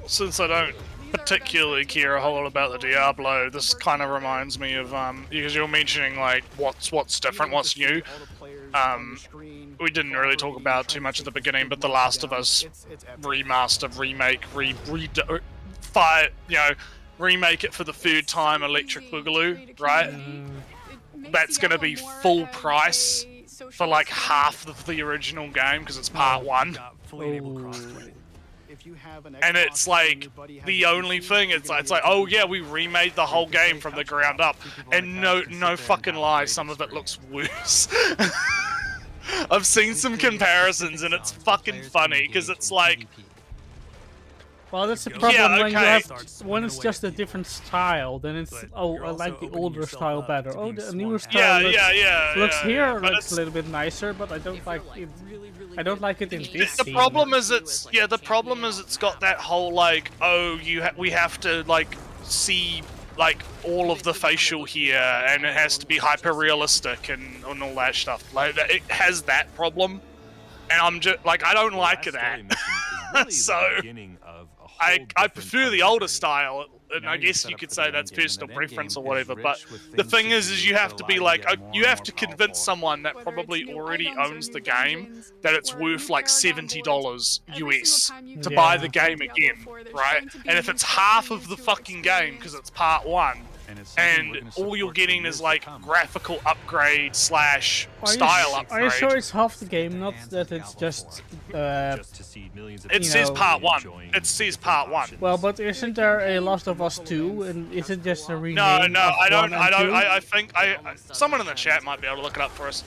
since I don't particularly care a whole lot about the Diablo, this kind of reminds me of because you're mentioning like what's different, what's new. We didn't really talk about too much at the beginning, but The Last of Us remaster, remake, remake it for the third time, Electric Boogaloo, right? That's going to be full price for like half of the original game because it's part 1. And it's like the only thing. It's like, oh yeah, we remade the whole game from the ground up, and no fucking lie, some of it looks worse. I've seen some comparisons, and it's fucking funny because it's like. Well, that's the problem when it's just a different style. Then it's I like the older style better. Oh, the newer style looks a little bit nicer, but I don't like it. I don't like it in this. The problem is it's got that whole like, oh, we have to like see like all of the facial here, and it has to be hyper realistic and all that stuff. Like it has that problem, and I'm just like, I don't like that. So I prefer the older style, and I guess you could say that's personal preference or whatever, but the thing is you have to be like, you have to convince someone that probably already owns the game that it's worth like $70 US to buy the game again, right? And if it's half of the fucking game because it's part 1, and all you're getting is like graphical upgrade / style upgrade. Are you sure it's half the game, not that it's just it says part 1. It says part 1. Well, but isn't there a Last of Us 2, and is it just a rename? No, I don't. I think someone in the chat might be able to look it up for us.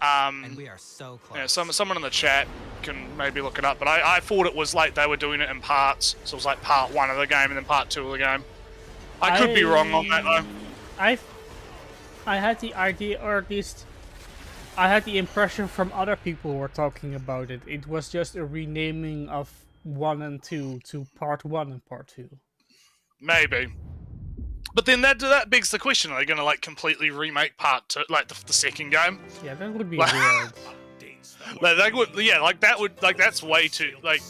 And we are so close. Yeah, someone in the chat can maybe look it up, but I thought it was like they were doing it in parts, so it was like part 1 of the game and then part 2 of the game. I could be wrong on that though. I had the idea, or at least I had the impression from other people who were talking about it. It was just a renaming of 1 and 2 to part 1 and part 2. Maybe. But then that begs the question: are they going to like completely remake part 2, like the second game? Yeah, that would be weird. That's way too like.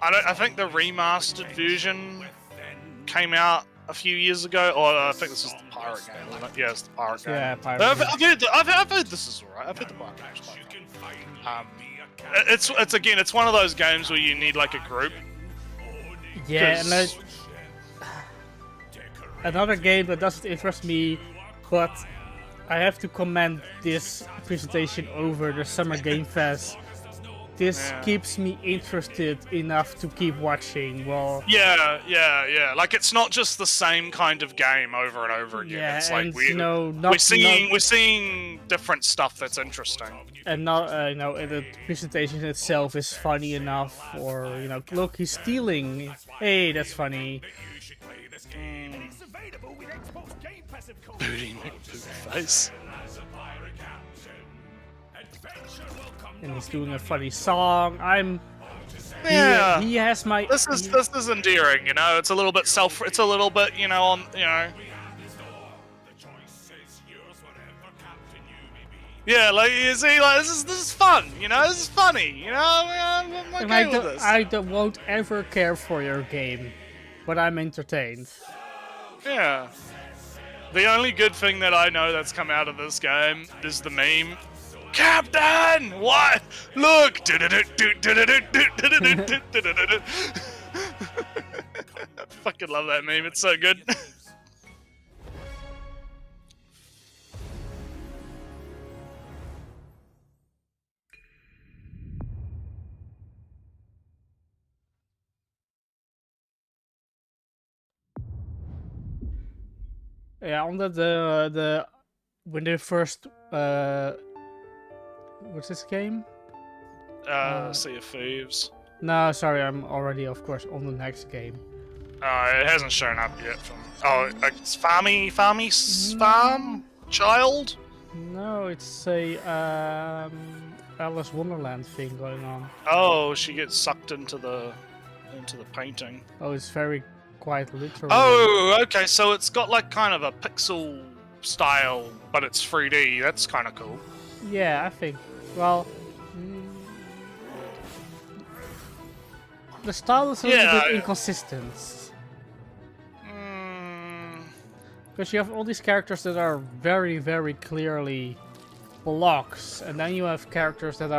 I think the remastered version came out a few years ago, or I think this is the pirate game, isn't it? Yeah, it's the pirate game. Yeah, pirate game. I've heard this is alright. I've heard the pirate game's fine. It's one of those games where you need like a group. Yeah, and like, another game that doesn't interest me, but I have to commend this presentation over the Summer Game Fest this keeps me interested enough to keep watching. Well, yeah. Like it's not just the same kind of game over and over again. Yeah, it's like and, we're seeing different stuff that's interesting. And not the presentation itself is funny enough, or look, he's stealing. Hey, that's funny. Booty face. And he's doing a funny song. He has my. This is endearing, It's a little bit It's a little bit, Yeah, like you see, like this is fun, This is funny, I'm okay with this. I won't ever care for your game, but I'm entertained. Yeah. The only good thing that I know that's come out of this game is the meme. Captain! What? Look! I fucking love that meme, it's so good. Yeah, on the when they first what's this game? Sea of Thieves. No, sorry, I'm already, of course, on the next game. It hasn't shown up yet. It's Farm Child. No, it's a Alice Wonderland thing going on. Oh, she gets sucked into the painting. Oh, it's very quite literal. Oh, okay, so it's got like kind of a pixel style, but it's 3D. That's kind of cool. Yeah, I think. Well, the style is a little bit inconsistent. Because you have all these characters that are very, very clearly blocks, and then you have characters that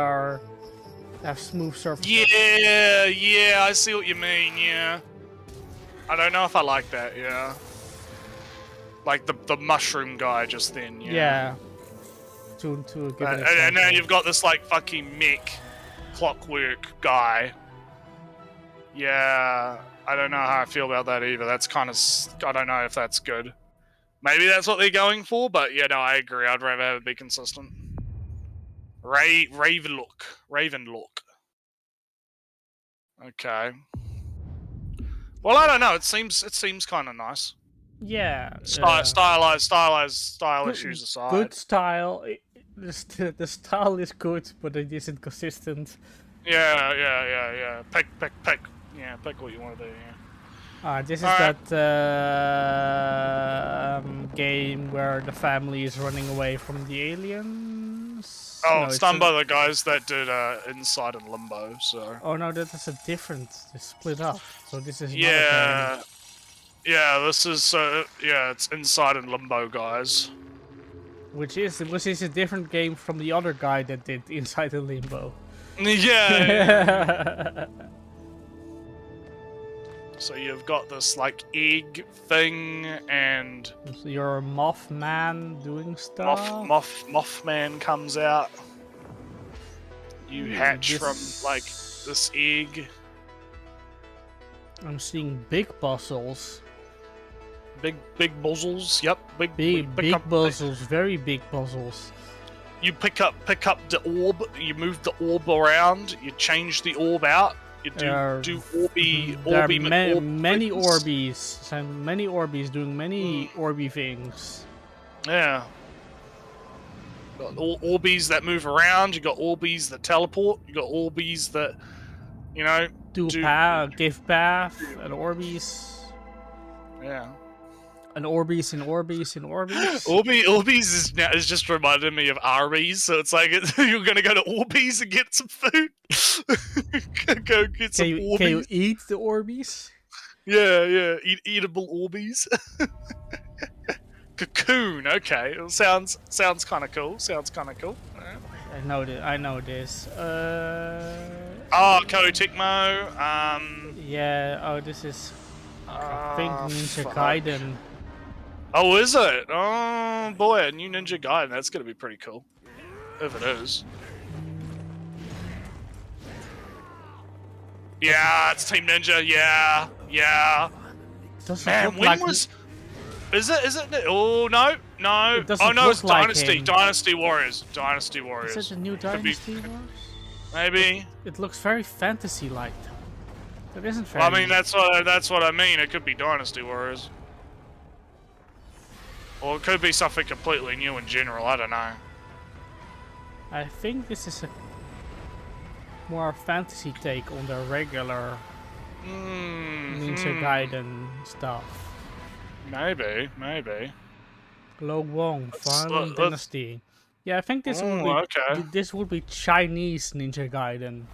have smooth surfaces. Yeah, I see what you mean. Yeah. I don't know if I like that, Like the mushroom guy just then, Yeah. To give it and now you've got this like fucking mech clockwork guy. Yeah, I don't know how I feel about that either. That's kind of, I don't know if that's good. Maybe that's what they're going for, but yeah, no, I agree. I'd rather have it be consistent. Raven look. Okay. Well, I don't know. It seems kind of nice. Yeah. Style issues aside. Good style. The style is good, but it isn't consistent. Yeah. Pick. Yeah, pick what you want to do. Yeah. This is that game where the family is running away from the aliens. Oh, it's done by the guys that did Inside and Limbo. So. Oh no, that is a different. It's split up. So this is. Yeah. This is it's Inside and Limbo guys. Which is a different game from the other guy that did Inside and Limbo. Yeah. So you've got this like egg thing, and so you're a Mothman doing stuff. Mothman comes out. You hatch from like this egg. I'm seeing big puzzles. Big puzzles. Yep. Big puzzles. Very big puzzles. You pick up the orb. You move the orb around. You change the orb out. You do Orby. There are many Orbies. So many Orbies doing many Orby things. Yeah. Got Orbies that move around. You got Orbies that teleport. You got Orbies that, give path, and Orbies. Yeah. And Orbies and Orbies and Orbies. Orbies is just reminded me of Arby's, so it's like you're gonna go to Orbies and get some food. Go get some Orbies. Can you eat the Orbies? Yeah. Eatable Orbies. Cocoon. Okay, it sounds kind of cool. I know this. Koei Tecmo. Yeah. Oh, this is. I think Ninja Gaiden. Oh, is it? Oh boy, a new Ninja Gaiden. That's gonna be pretty cool. If it is. Yeah, it's Team Ninja. Yeah. Man, when like was? Is it? Oh no. It doesn't Oh no, look it's like Dynasty. him. Dynasty Warriors. Dynasty Warriors. Is it a new Could be- Dynasty Wars? Maybe. It looks very fantasy-like. That isn't very. Well, I mean, that's what I mean. It could be Dynasty Warriors. Or it could be something completely new in general. I don't know. I think this is a more fantasy take on the regular Ninja Gaiden stuff. Maybe. Lo Wong, Final Dynasty. Yeah, I think this would be Chinese Ninja Gaiden.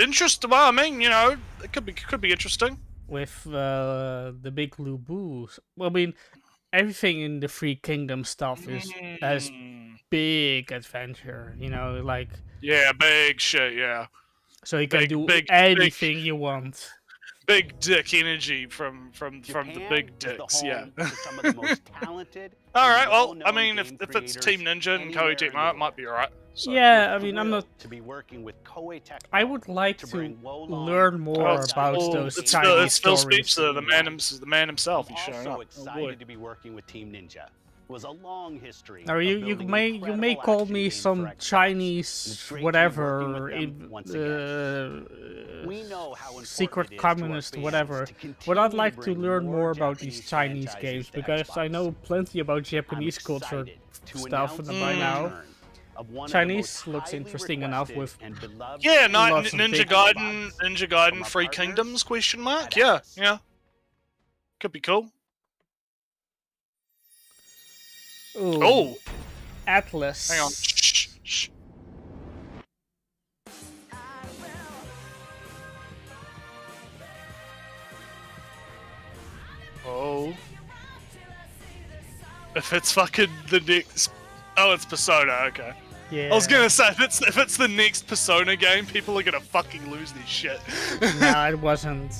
Interesting. Well, I mean, you know, it could be interesting. With the big Lu Bus. Well, I mean, everything in the Three Kingdom stuff has big adventure. You know, like. Yeah, big shit. Yeah. So you can do anything you want. Big dick energy from the big dicks. Yeah. Some of the most talented. All right. Well, I mean, if it's Team Ninja and Koei Tecmo, it might be alright. So. Yeah, I mean, I'm not. To be working with Koei Tecmo. I would like to learn more about those Chinese stories. Phil Spencer, the man himself. He's showing up. Excited to be working with Team Ninja. Was a long history. Now you may call me some Chinese whatever, secret communist whatever, but I'd like to learn more about these Chinese games because I know plenty about Japanese culture stuff by now. Chinese looks interesting enough with Ninja Gaiden, Three Kingdoms ? Yeah, could be cool. Ooh. Oh, Atlas. Hang on. Shh. Oh. If it's fucking the next. Oh, it's Persona. Okay. Yeah. I was gonna say if it's the next Persona game, people are gonna fucking lose their shit. No, it wasn't.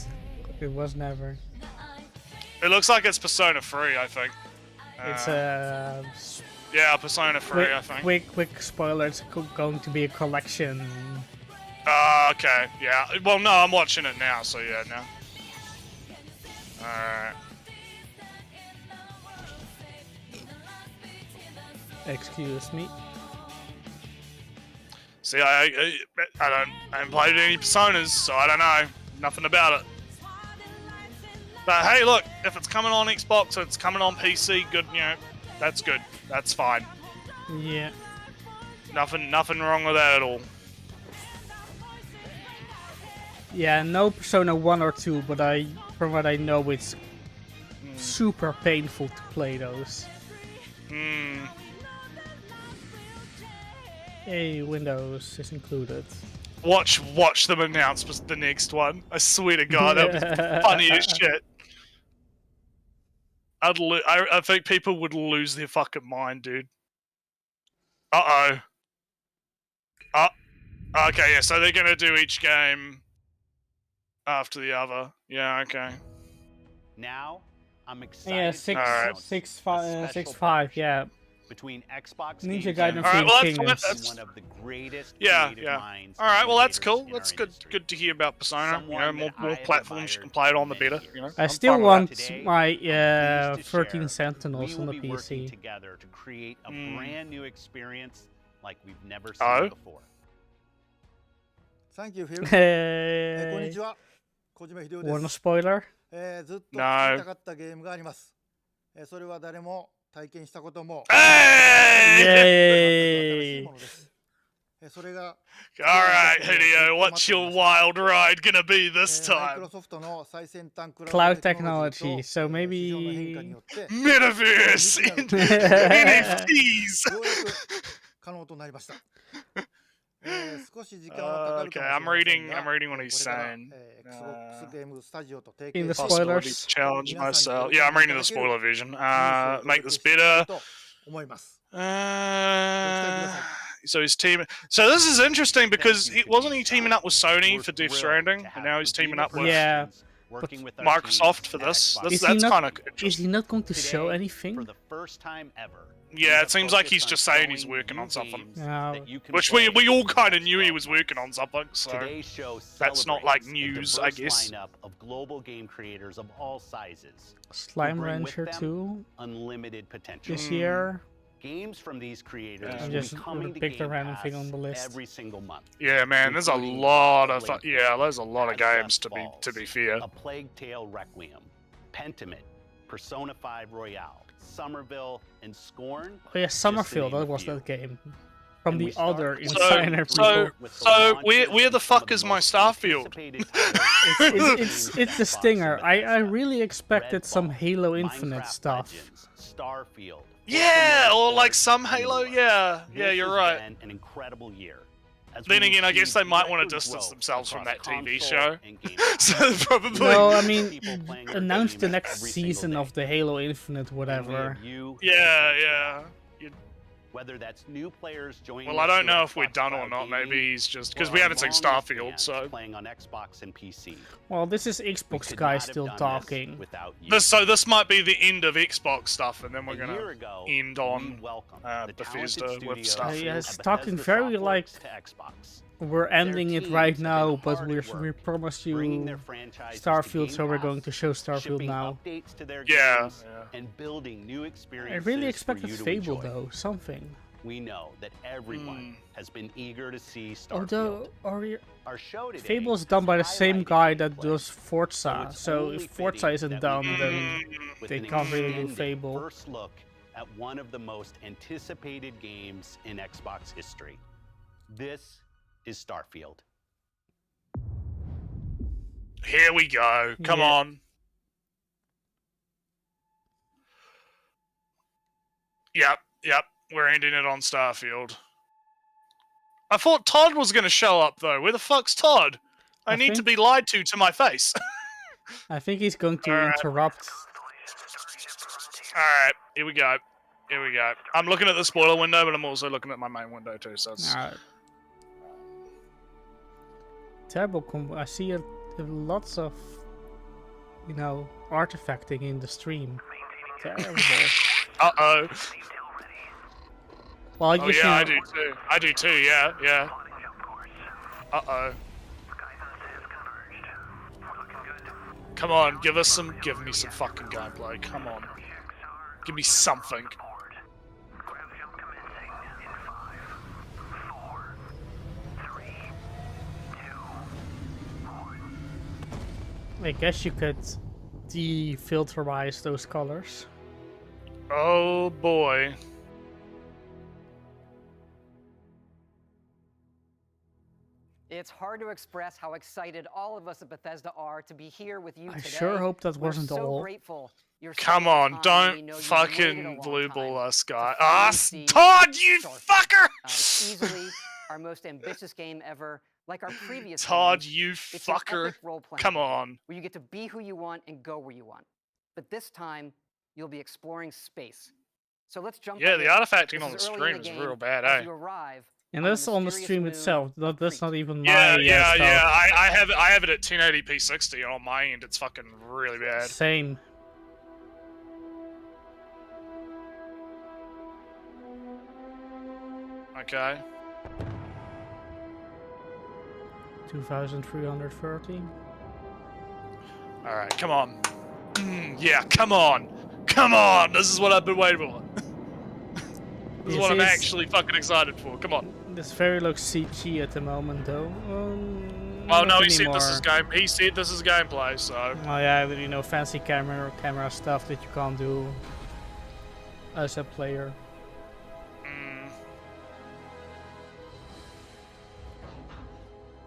It was never. It looks like it's Persona 3, I think. It's yeah, Persona 3, I think. Quick spoiler, it's going to be a collection. Okay, yeah. Well, no, I'm watching it now, so yeah, no. Alright. Excuse me. See, I haven't played any Personas, so I don't know. Nothing about it. But hey, look, if it's coming on Xbox, it's coming on PC, good, you know, that's good. That's fine. Yeah. Nothing wrong with that at all. Yeah, no Persona 1 or 2, but from what I know, it's super painful to play those. Hey, Windows is included. Watch them announce the next one. I swear to God, that was funny as shit. I think people would lose their fucking mind, dude. Okay, yeah, so they're gonna do each game after the other. Yeah, okay. Now, I'm excited. Yeah, 6.5, yeah. Between Xbox Ninja Gaiden Kingdoms, one of the greatest minds. All right, well that's cool. That's good to hear about Persona. You know, more platforms you can play it on, the better. You know, I still want my 13 Sentinels on the PC. Together to create a brand new experience like we've never seen before. Thank you, Phil. Hey. Want a spoiler? No. 体験したことも Yay! Alright, Hideo, what's your wild ride gonna be this time? Cloud technology, so maybe... Metaverse! NFTs! Okay, I'm reading what he's saying. In the spoilers. Challenge myself. Yeah, I'm reading the spoiler version. Make this better. So he's teaming. So this is interesting because wasn't he teaming up with Sony for Death Stranding, and now he's teaming up with working with our Microsoft teams for at this. Xbox. That's kind of interesting. Is he not going to show Today, anything? For the first time ever. Yeah, we it seems like have he's focused just on saying he's showing working you on something. games Yeah. that you can Which play we all in the kind of next knew he 12 was months. working on something, so Today's show that's not like celebrates news, a I diverse guess. lineup of global game creators of all sizes. who Slime bring with Rancher them 2 unlimited potential. this year. Games from these creators I will just be coming to picked a Game random Pass thing on the list. every single month. Yeah, man, there's a including lot of Blade there's a lot of As games Dusk to be Falls, fair. A Plague Tale Requiem, Pentiment, Persona 5 Royale, Somerville, and Scorn. Oh yeah, just to Summerfield, name a that was few. that game. From And the we start other with Insider So people. where the fuck is my Starfield? It's the stinger. I really expected some Halo Infinite stuff. Starfield. Yeah, or like some Halo. Yeah, you're right. An incredible year. As Then we again, I guess achieved they might want record to distance growth themselves from that across TV console show. and Game So probably. No, I mean, people playing their announce the games next every single season day. of the Halo Infinite, And we whatever. have you Yeah. Whether that's new players joining Well, I us don't through know if we're Xbox done or Cloud not. Gaming, Maybe he's just because or we our haven't seen longest Starfield, fans so. playing on Xbox and PC. Well, this is We Xbox could guy not have still done this talking. without you. This might be the end of Xbox stuff, and then we're A year gonna ago, end we on welcomed the Bethesda talented with studios Starfield. Yeah, it's at talking Bethesda very like Softworks to Xbox. we're ending it teams right have been now, but hard we at work, promised bringing you their franchises to Starfield, Game so we're Pass, going to show Starfield shipping now. updates to their Yeah, games, and building new I experiences really for expected you to Fable enjoy. though, something. We know that everyone has been eager to see Starfield. Although, Our show today Fable is done by the same guy that play. does Forza, so only if Forza fitting isn't that done, we then with they an can't really do extended Fable. First look at one of the most anticipated games in Xbox history. This is Starfield. Here we go. Come Yeah. on. Yep. We're ending it on Starfield. I thought Todd was going to show up, though. Where the fuck's Todd? I need to think- be lied to my face. I think he's going to Alright. interrupt. Alright, here we go. I'm looking at the spoiler window, but I'm also looking at my main window, too, so it's... Terrible. I see lots of, artifacting in the stream. Terrible. Uh-oh. Well, I Oh, guess yeah, I do too, yeah. Uh-oh. Come on, give me some fucking gameplay. Come on. Give me something. I guess you could defilterize those colors. Oh boy. It's hard to express how excited all of us at Bethesda are to be here with you I today. sure hope that We're wasn't so all. grateful. You're Come spending on, time, and we don't know you've waited a fucking long blue time ball us, to guy. finally see Todd, you fucker! It's easily our most ambitious game ever. Like our previous Todd, games, you it's an fucker. epic role-playing Come game on. where you get to be who you want and go where you want. But this time, you'll be exploring space. So let's jump Yeah, right the in. artifacting This on the is early in stream is game. real bad, As eh? you arrive And on that's on the mysterious stream moon itself. That's not even my Yeah. stuff. I have it at 1080p 60, and on my end it's fucking really bad. Same. Okay. 2,330. Alright, come on. Yeah, come on! Come on! This is what I've been waiting for. This is what I'm actually fucking excited for. Come on. This very looks CG at the moment, though. Oh not no, he said anymore. this is game. He said this is gameplay, so. Oh yeah, but, fancy camera stuff that you can't do as a player.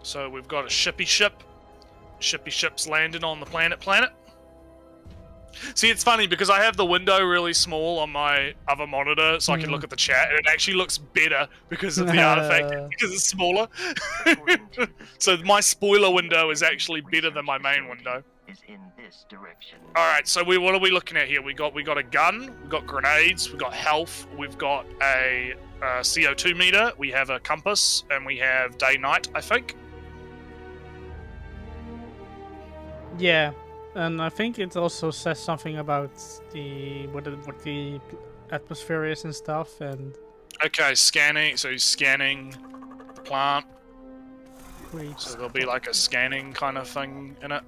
So we've got a shippy ship. Shippy ship's landing on the planet. See, it's funny because I have the window really small on my other monitor, so I can look at the chat, and it actually looks better because of the artifact, because it's smaller. So my spoiler window is actually better than my main window. All right, so what are we looking at here? We got a gun, we got grenades, we got health, we've got a CO2 meter, we have a compass, and we have day-night, I think. Yeah, And I think it also says something about the what the atmosphere is and stuff. And okay, scanning. So he's scanning the plant. Great. So there'll be like a scanning kind of thing in it.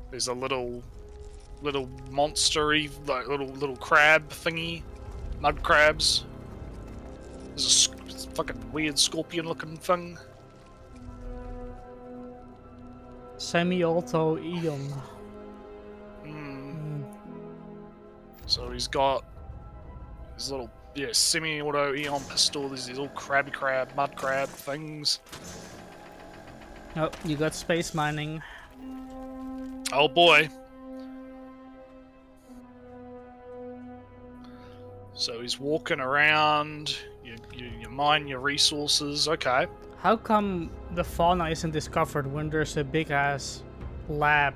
There's a little monstery, like little crab thingy, mud crabs. There's a fucking weird scorpion-looking thing. Semi-auto Eon. So he's got his little semi-auto Eon pistol. There's these little mud crab things. Oh, you got space mining. Oh boy. So he's walking around, you mine your resources, okay. How come the fauna isn't discovered when there's a big-ass lab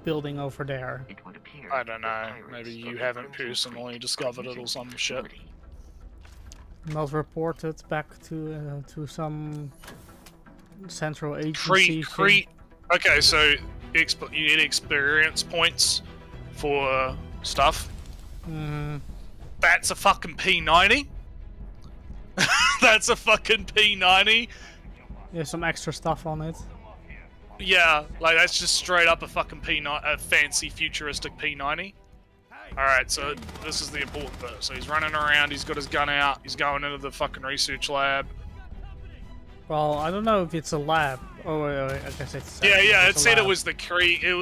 building over there? I don't know, maybe you haven't personally discovered it or some shit. Not reported back to some central agency. Crete. Okay, so you get experience points for stuff. That's a fucking P90. That's a fucking P90. There's some extra stuff on it. Yeah, like that's just straight up a fucking P90, a fancy futuristic P90. Alright, so this is the important bit. So he's running around, he's got his gun out, he's going into the fucking research lab. Well, I don't know if it's a lab. Oh, I guess it's. Yeah, it said it was the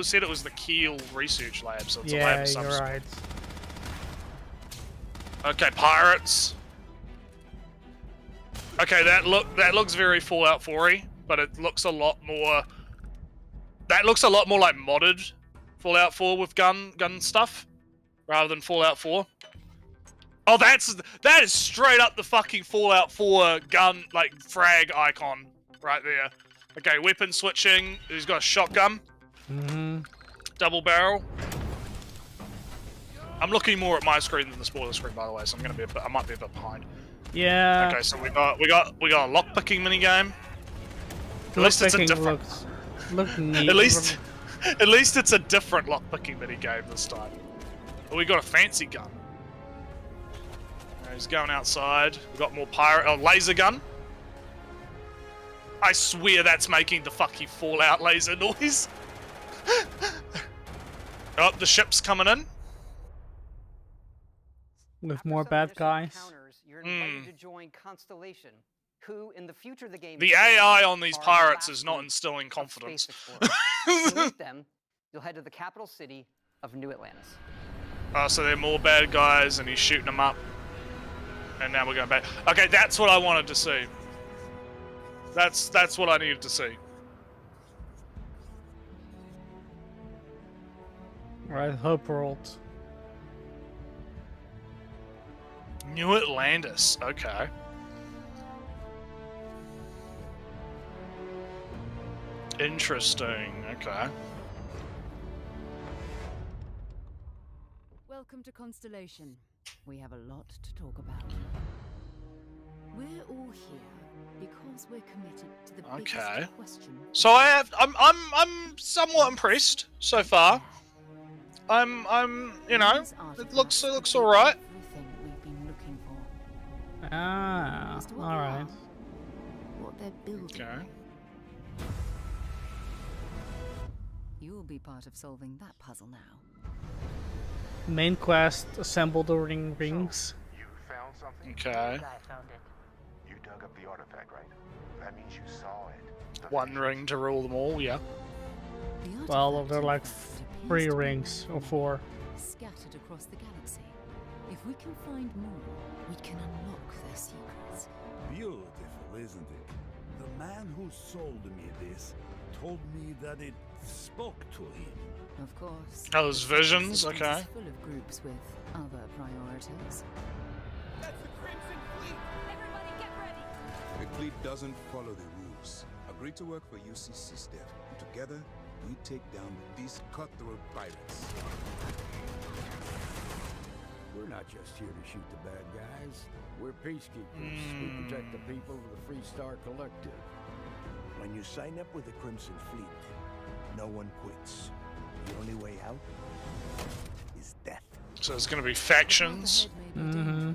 said it was the Kiel research lab, so it's a lab of some you're sort. right. Okay, pirates. Okay, that looks very Fallout 4-y, but it looks a lot more. That looks a lot more like modded Fallout 4 with gun stuff, rather than Fallout 4. Oh, that is straight up the fucking Fallout 4 gun like frag icon right there. Okay, weapon switching. He's got a shotgun. Double barrel. I'm looking more at my screen than the spoiler screen, by the way, so I might be a bit behind. Yeah. Okay, so we got a lockpicking minigame. At least it's a different. Look neat. At least it's a different lockpicking minigame this time. But we got a fancy gun. He's going outside. We got more laser gun. I swear that's making the fucking Fallout laser noise. Oh, the ship's coming in. With more bad guys. You're invited to join Constellation, who in the future of the game. The AI on these pirates is not instilling confidence. To meet them, you'll head to the capital city of New Atlantis. So they're more bad guys, and he's shooting them up. And now we're going back. Okay, that's what I wanted to see. That's what I needed to see. Right, Hope World. New Atlantis, okay. Interesting, okay. Welcome to Constellation. We have a lot to talk about. We're all here because we're committed to the biggest question. So I'm somewhat impressed so far. I'm you know, it looks alright. Ah, alright. What they're building. Okay. You'll be part of solving that puzzle now. Main quest: assemble the rings. You found something? Okay. You dug up the artifact, right? That means you saw it. One ring to rule them all, yeah. Well, they're like 3 rings or 4. Scattered across the galaxy. If we can find more, we can unlock their secrets. Beautiful, isn't it? The man who sold me this told me that it spoke to him. Of course. Oh, those visions, okay. Full of groups with other priorities. That's the Crimson Fleet! Everybody get ready! The fleet doesn't follow the rules. Agree to work for UCC Step. Together, we take down these cutthroat pirates. We're not just here to shoot the bad guys. We're peacekeepers. We protect the people of the Free Star Collective. When you sign up with the Crimson Fleet, no one quits. The only way out is death. So there's going to be factions. Mm-hmm.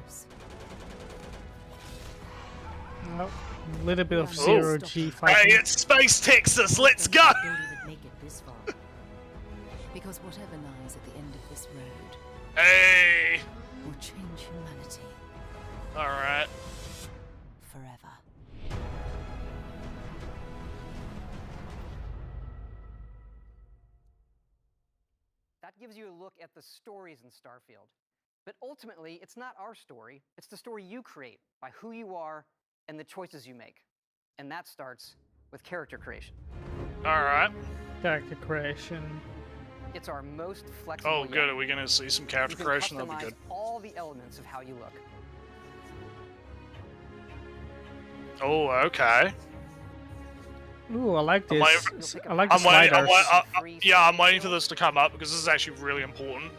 Nope. A little bit of zero G fighting. Hey, it's Space Texas. Let's go. Don't even make it this far. Because whatever lies at the end of this road Hey. will change humanity All right. forever. That gives you a look at the stories in Starfield. But ultimately, it's not our story. It's the story you create by who you are and the choices you make. And that starts with character creation. All right. Character creation. It's our most flexible. Oh, good. Are we going to see some character creation? That'll be good. All the elements of how you look. Oh, okay. Ooh, I like this. I like the sliders. I'm waiting for this to come up because this is actually really important.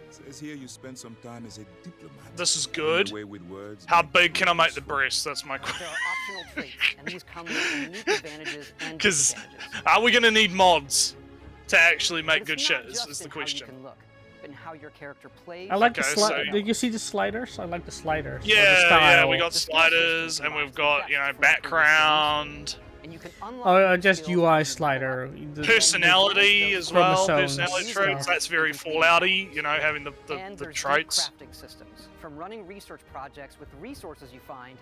Says here you spend some time as a diplomat. This is good. Away with words, How big can I make the breast? That's my question. There are optional traits, and these come with unique advantages and Because disadvantages. are we going to need mods to actually make But good it's shit? not just Is the in question. How you can look, but in how your character plays. I like the Okay, so- Did you see the sliders? I like the sliders. Or the Yeah, style. we got sliders and we've got, background. And you can unlock Oh, just UI slider. The Personality as well, chromosomes personality stuff. traits. That's very Fallouty, having the and there's deep traits. crafting systems, from running research projects with resources you find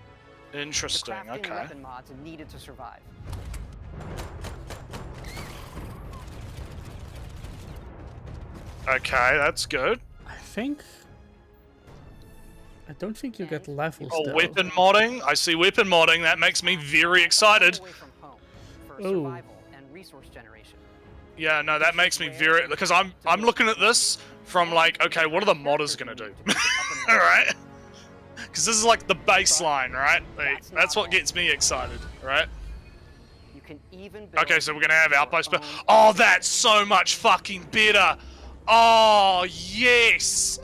Interesting, to crafting okay. weapon mods needed to survive. Okay, that's good. I don't think you get levels Oh, though. weapon modding. I see weapon modding. That makes me very excited. Ooh. And resource generation. Yeah, no, that makes me very, because I'm looking at this from like, okay, what are the modders gonna do? All right, because this is like the baseline, right? Like, that's what gets me excited, right? You can even Okay, so we're gonna have outpost, but oh, that's so much fucking better. Oh yes.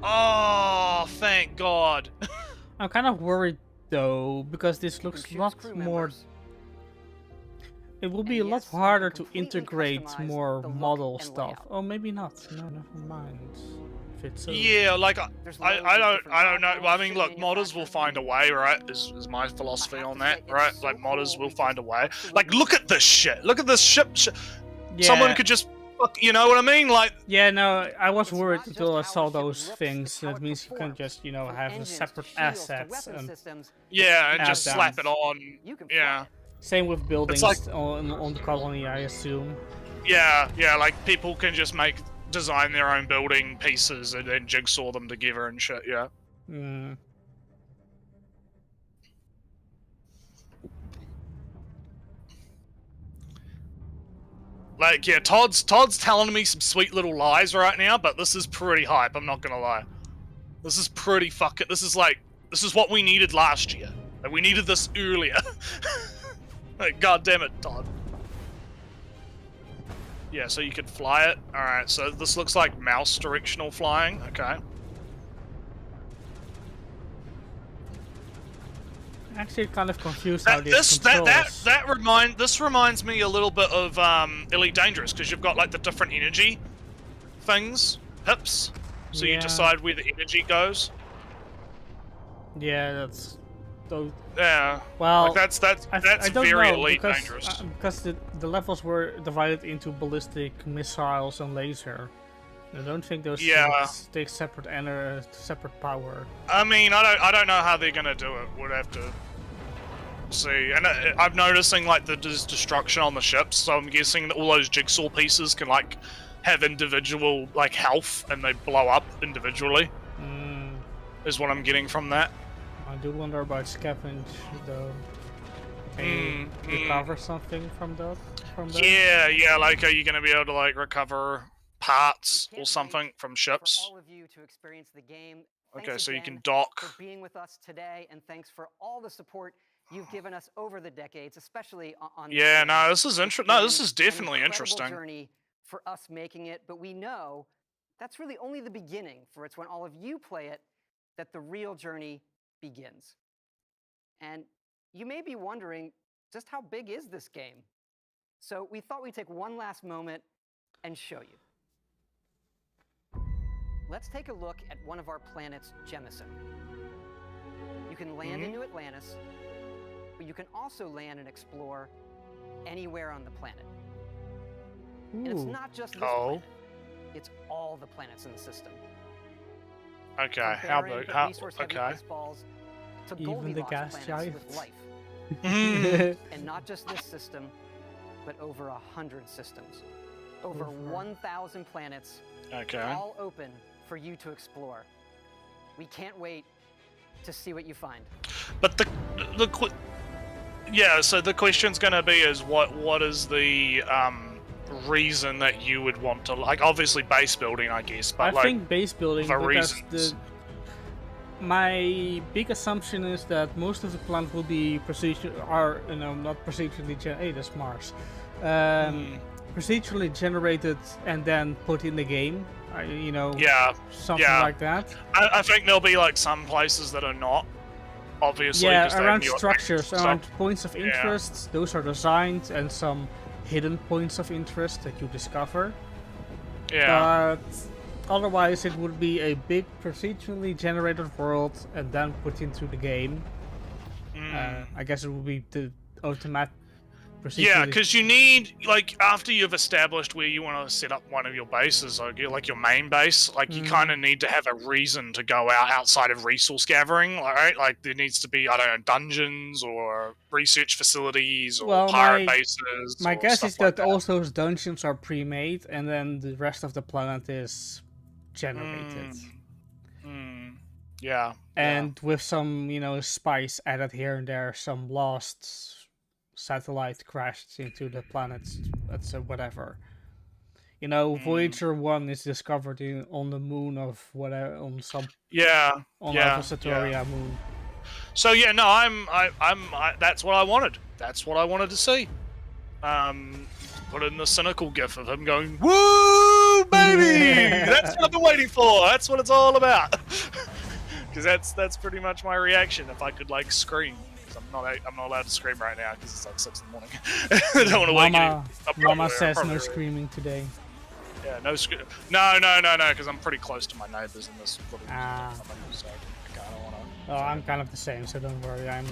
Oh, thank God. I'm kind of worried though because this looks a lot more. It will be a lot harder to integrate more model stuff. Oh, maybe not. No, never mind. If it's so... Yeah, like I don't know. I mean, look, modders will find a way, right? Is my philosophy on that, right? Like modders will find a way. Like, look at this shit. Look at this ship. Yeah. Someone could just, you know what I mean? Like, yeah, no, I was worried until I saw those things. That means you can just, have a separate assets and yeah, and add just them. slap it on. Yeah. Same with buildings like- on the colony, I assume. Yeah, like people can just design their own building pieces and then jigsaw them together and shit. Yeah. Mm. Like, yeah, Todd's telling me some sweet little lies right now, but this is pretty hype. I'm not gonna lie. This is pretty fucking. This is what we needed last year. Like, we needed this earlier. Like, God damn it, Todd. Yeah, so you could fly it. All right, so this looks like mouse directional flying. Okay. Actually, kind of confused how this controls. This reminds me a little bit of Elite Dangerous because you've got like the different energy things, hips. So you decide where the energy goes. Yeah, that's. Those... Yeah. Well, like that's I don't very know, Elite because, Dangerous. Because the levels were divided into ballistic, missiles, and laser. I don't think those things take separate separate power. I mean, I don't know how they're gonna do it. We'd have to see. And I'm noticing like there's destruction on the ships, so I'm guessing that all those jigsaw pieces can like have individual like health and they blow up individually. Is what I'm getting from that. I do wonder about scavenge though. Can you recover something from that? Yeah. Like, are you gonna be able to like recover parts or something from ships? For all of you to experience the game. Okay, so you can again dock. For being with us today, and thanks for all the support you've given us over the decades, especially on. Yeah, no, this is interesting. No, this is An definitely incredible interesting. Journey for us making it, but we know that's really only the beginning. For it's when all of you play it that the real journey begins. And you may be wondering, just how big is this game? So we thought we'd take one last moment and show you. Let's take a look at one of our planets, Jemison. You can land into Atlantis, but you can also land and explore anywhere on the planet. And it's not just this planet. It's all the planets in the system. Okay, how big? Okay. Ice balls to Even the gas giant. With life. And not just this system, but over 100 systems. Over 1,000 planets. Okay. All open for you to explore. We can't wait to see what you find. But so the question's gonna be is what is the reason that you would want to, like, obviously base building, I guess, but I think base building for because reasons. My big assumption is that most of the plants will be not procedurally hey, that's Mars. Procedurally generated and then put in the game. Something like that. I think there'll be like some places that are not, obviously. Yeah, around structures, around points of interest. Those are designed, and some hidden points of interest that you discover. Yeah. But otherwise, it would be a big procedurally generated world and then put into the game. I guess it would be the automatic. Yeah, because you need, like, after you've established where you want to set up one of your bases, like your main base, like you kind of need to have a reason to go outside of resource gathering, right? Like there needs to be, I don't know, dungeons or research facilities or pirate bases. My guess is that all those dungeons are pre-made, and then the rest of the planet is generated. Yeah. And with some, spice added here and there, some lost satellite crashed into the planets, that's whatever. Voyager 1 is discovered on the moon of whatever, on some Alpha Centauri moon. So I'm that's what I wanted. That's what I wanted to see. Put in the cynical gif of him going, "Woo, baby!" That's what I've been waiting for. That's what it's all about. Because that's pretty much my reaction if I could like scream. I'm not allowed to scream right now because it's like 6 in the morning. I don't want to wake you. Mama says no screaming today. Yeah, no, because I'm pretty close to my neighbors in this little so I kind of want to. Oh, I'm kind of the same, so don't worry. I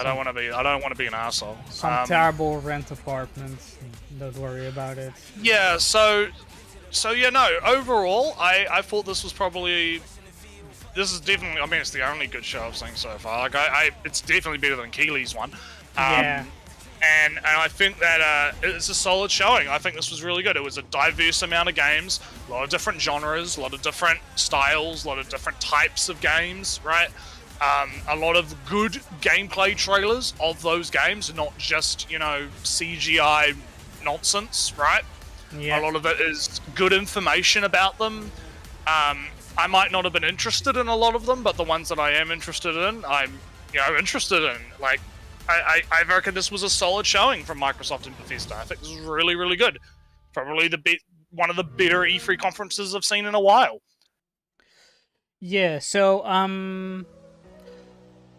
don't want to be an asshole. Some terrible rent apartment. Don't worry about it. Yeah. So overall, I thought this was probably. This is definitely, I mean, it's the only good show I've seen so far. Like, it's definitely better than Keely's one. And I think that it's a solid showing. I think this was really good. It was a diverse amount of games, a lot of different genres, a lot of different styles, a lot of different types of games, right? A lot of good gameplay trailers of those games, not just, CGI nonsense, right? Yeah. A lot of it is good information about them. I might not have been interested in a lot of them, but the ones that I am interested in, I'm interested in. Like, I reckon this was a solid showing from Microsoft and Bethesda. I think this was really, really good. Probably one of the better E3 conferences I've seen in a while. Yeah, so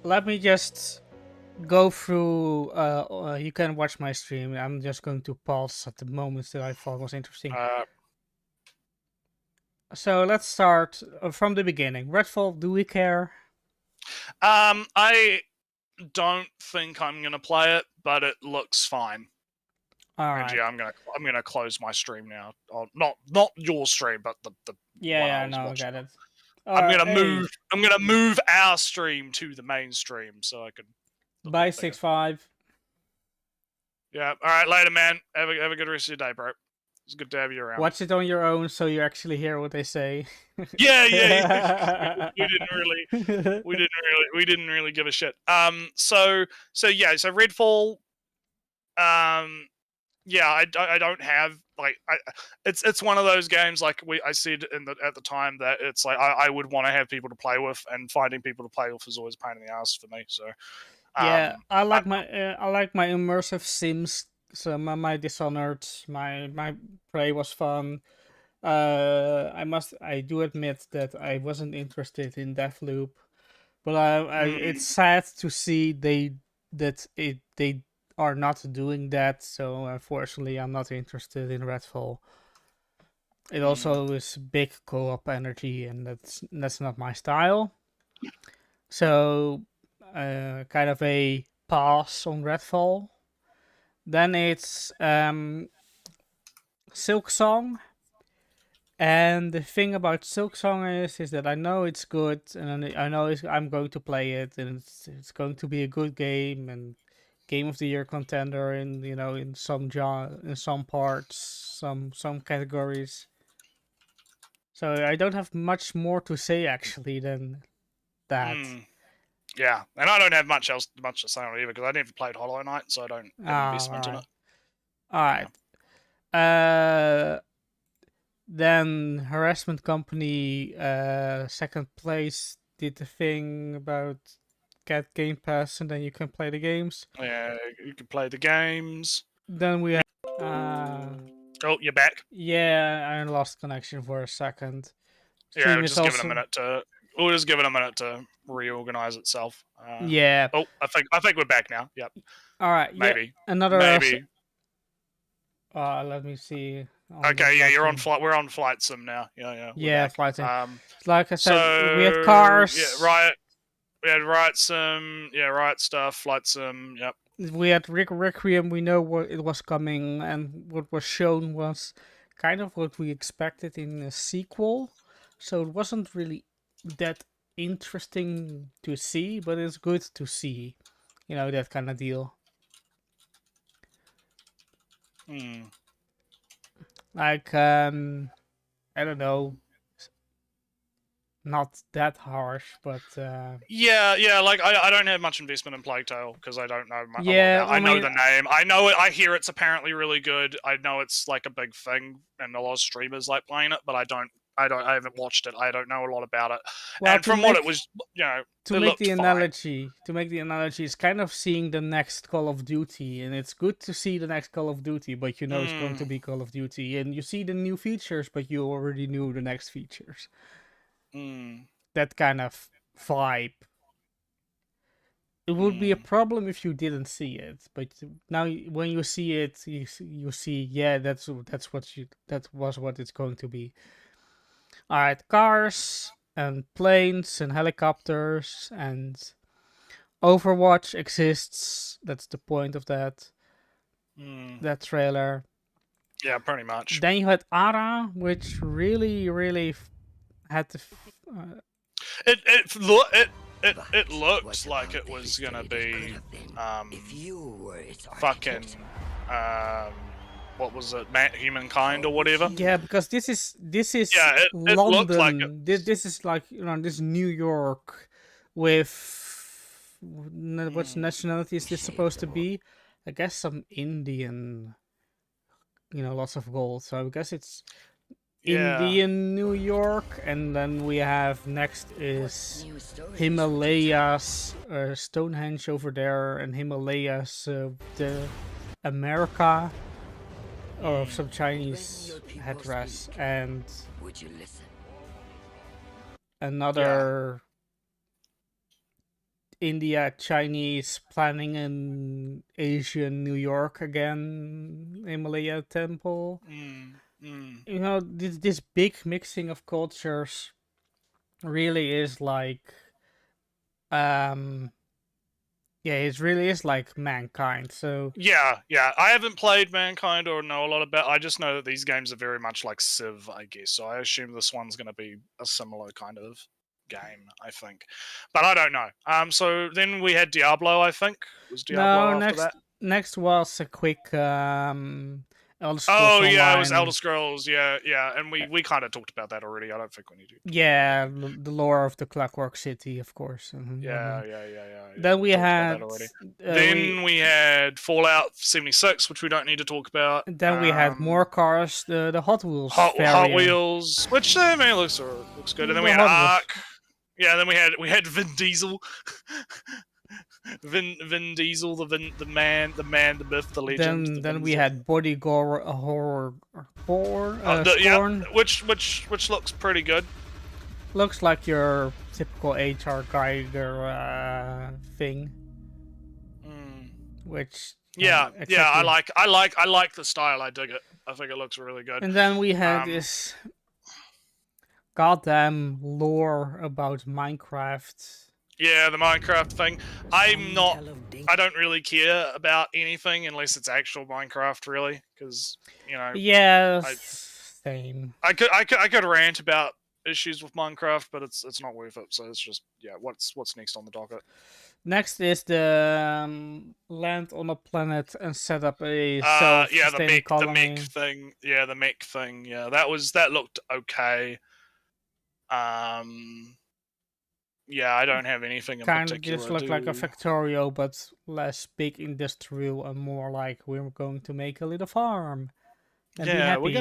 let me just go through. You can watch my stream. I'm just going to pause at the moments that I thought was interesting. So let's start from the beginning. Redfall, do we care? I don't think I'm gonna play it, but it looks fine. All right. And yeah, I'm gonna close my stream now. Not your stream, but the I get it. I'm gonna move our stream to the main stream so I can. Bye 6-5. Yeah. All right. Later, man. Have a good rest of your day, bro. It's good to have you around. Watch it on your own so you actually hear what they say. Yeah. we didn't really give a shit. So Redfall. I don't have like it's one of those games like I said at the time that it's like I would want to have people to play with, and finding people to play with is always a pain in the ass for me. So I like my immersive Sims. So my Dishonored, my Prey was fun. I do admit that I wasn't interested in Deathloop, but it's sad to see they are not doing that, so unfortunately I'm not interested in Redfall. It also is big co-op energy, and that's not my style. So, kind of a pass on Redfall. Then it's Silksong. And the thing about Silksong is that I know it's good, and I know I'm going to play it, and it's going to be a good game and Game of the Year contender in in some in some parts, some categories. So I don't have much more to say actually than that. Yeah, and I don't have much to say on it either because I never played Hollow Knight, so I don't have investment in it. All right. Yeah. Then Harassment Company, second place, did the thing about get Game Pass and then you can play the games. Yeah, you can play the games. Then we have. Oh, you're back. Yeah, I lost connection for a second. Yeah, we'll just give it a minute to. We'll just give it a minute to reorganize itself. Yeah. Oh, I think we're back now. Yep. All right. Maybe. Yeah, another. Maybe. Let me see. Okay. Yeah, you're on flight. We're on Flight Sim now. Yeah. Yeah, Flight Sim. Like I said, so, we had cars. Yeah, Riot. We had Riot Sim. Yeah, Riot stuff. Flight Sim. Yep. We had Requiem. We know what it was coming, and what was shown was kind of what we expected in a sequel. So it wasn't really that interesting to see, but it's good to see. That kind of deal. Like, I don't know. Not that harsh, but yeah. Like I don't have much investment in Plague Tale because I don't know much. Yeah, I know the name. I know it. I hear it's apparently really good. I know it's like a big thing, and a lot of streamers like playing it. But I haven't watched it. I don't know a lot about it. Well, and from what it was, to make the analogy, it's kind of seeing the next Call of Duty, and it's good to see the next Call of Duty, but it's going to be Call of Duty, and you see the new features, but you already knew the next features. That kind of vibe. It would be a problem if you didn't see it, but now when you see it, you see, yeah, that was what it's going to be. All right, cars and planes and helicopters and Overwatch exists. That's the point of that. That trailer. Yeah, pretty much. Then you had Ara, which really had to. It looked like it was gonna be fucking what was it, Humankind or whatever. Yeah, because this is yeah, it London. Looked like it. This is like this New York with what nationality is this supposed to be? I guess some Indian. Lots of gold. So I guess it's Indian New York, and then we have next is Himalayas, Stonehenge over there, and Himalayas, the America, or some Chinese headdress, and another India, Chinese, planning in Asian New York again, Himalaya temple. This big mixing of cultures really is like it really is like Mankind. So yeah, I haven't played Mankind or know a lot about. I just know that these games are very much like Civ, I guess. So I assume this one's going to be a similar kind of game, I think, but I don't know. So then we had Diablo. I think was Diablo after that. Next was a quick Elder Scrolls Online. Yeah, it was Elder Scrolls. Yeah, and we kind of talked about that already. I don't think we need to. Yeah, the lore of the Clockwork City, of course. Yeah. Then we had. We had Fallout 76, which we don't need to talk about. Then we had more cars, the Hot Wheels. Hot Wheels, which looks good. And then we had Ark. Yeah, then we had Vin Diesel. Vin Diesel, the man, the myth, the legend. Then we had Body Horror, which looks pretty good. Looks like your typical HR Geiger thing. Which Yeah, exactly. yeah, I like the style. I dig it. I think it looks really good. And then we had this goddamn lore about Minecraft. Yeah, the Minecraft thing. I don't really care about anything unless it's actual Minecraft, really, because Yeah, same. I could rant about issues with Minecraft, but it's not worth it. So it's just what's next on the docket? Next is the land on a planet and set up a self-sustaining colony. The mech thing. Yeah, the mech thing. Yeah, that looked okay. Yeah, I don't have anything in kind particular. Kind of just looked like a Factorio, but less big industrial and more like we're going to make a little farm. And yeah, we're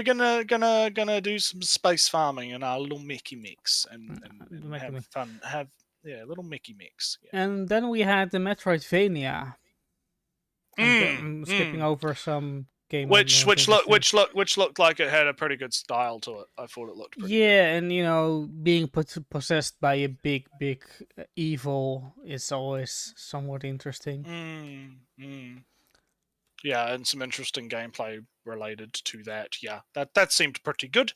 gonna do some space farming in our little Mickey mix and have fun. Have little Mickey mix. Yeah. And then we had the Metroidvania. I'm skipping over some game. Which looked like it had a pretty good style to it. I thought it looked pretty good. And being possessed by a big evil is always somewhat interesting. Yeah, and some interesting gameplay related to that. Yeah, that seemed pretty good.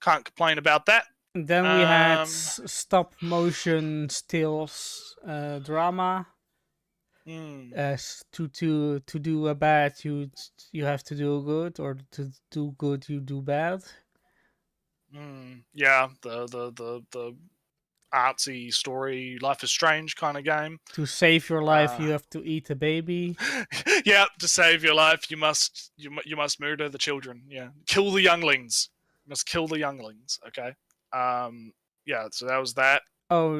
Can't complain about that. And then we had stop motion stills drama. As to do a bad, you have to do good, or to do good, you do bad. Yeah, the artsy story, Life is Strange kind of game. To save your life, you have to eat a baby. Yeah, to save your life, you must murder the children. Yeah, kill the younglings. You must kill the younglings. Okay. Yeah. So that was that. Oh,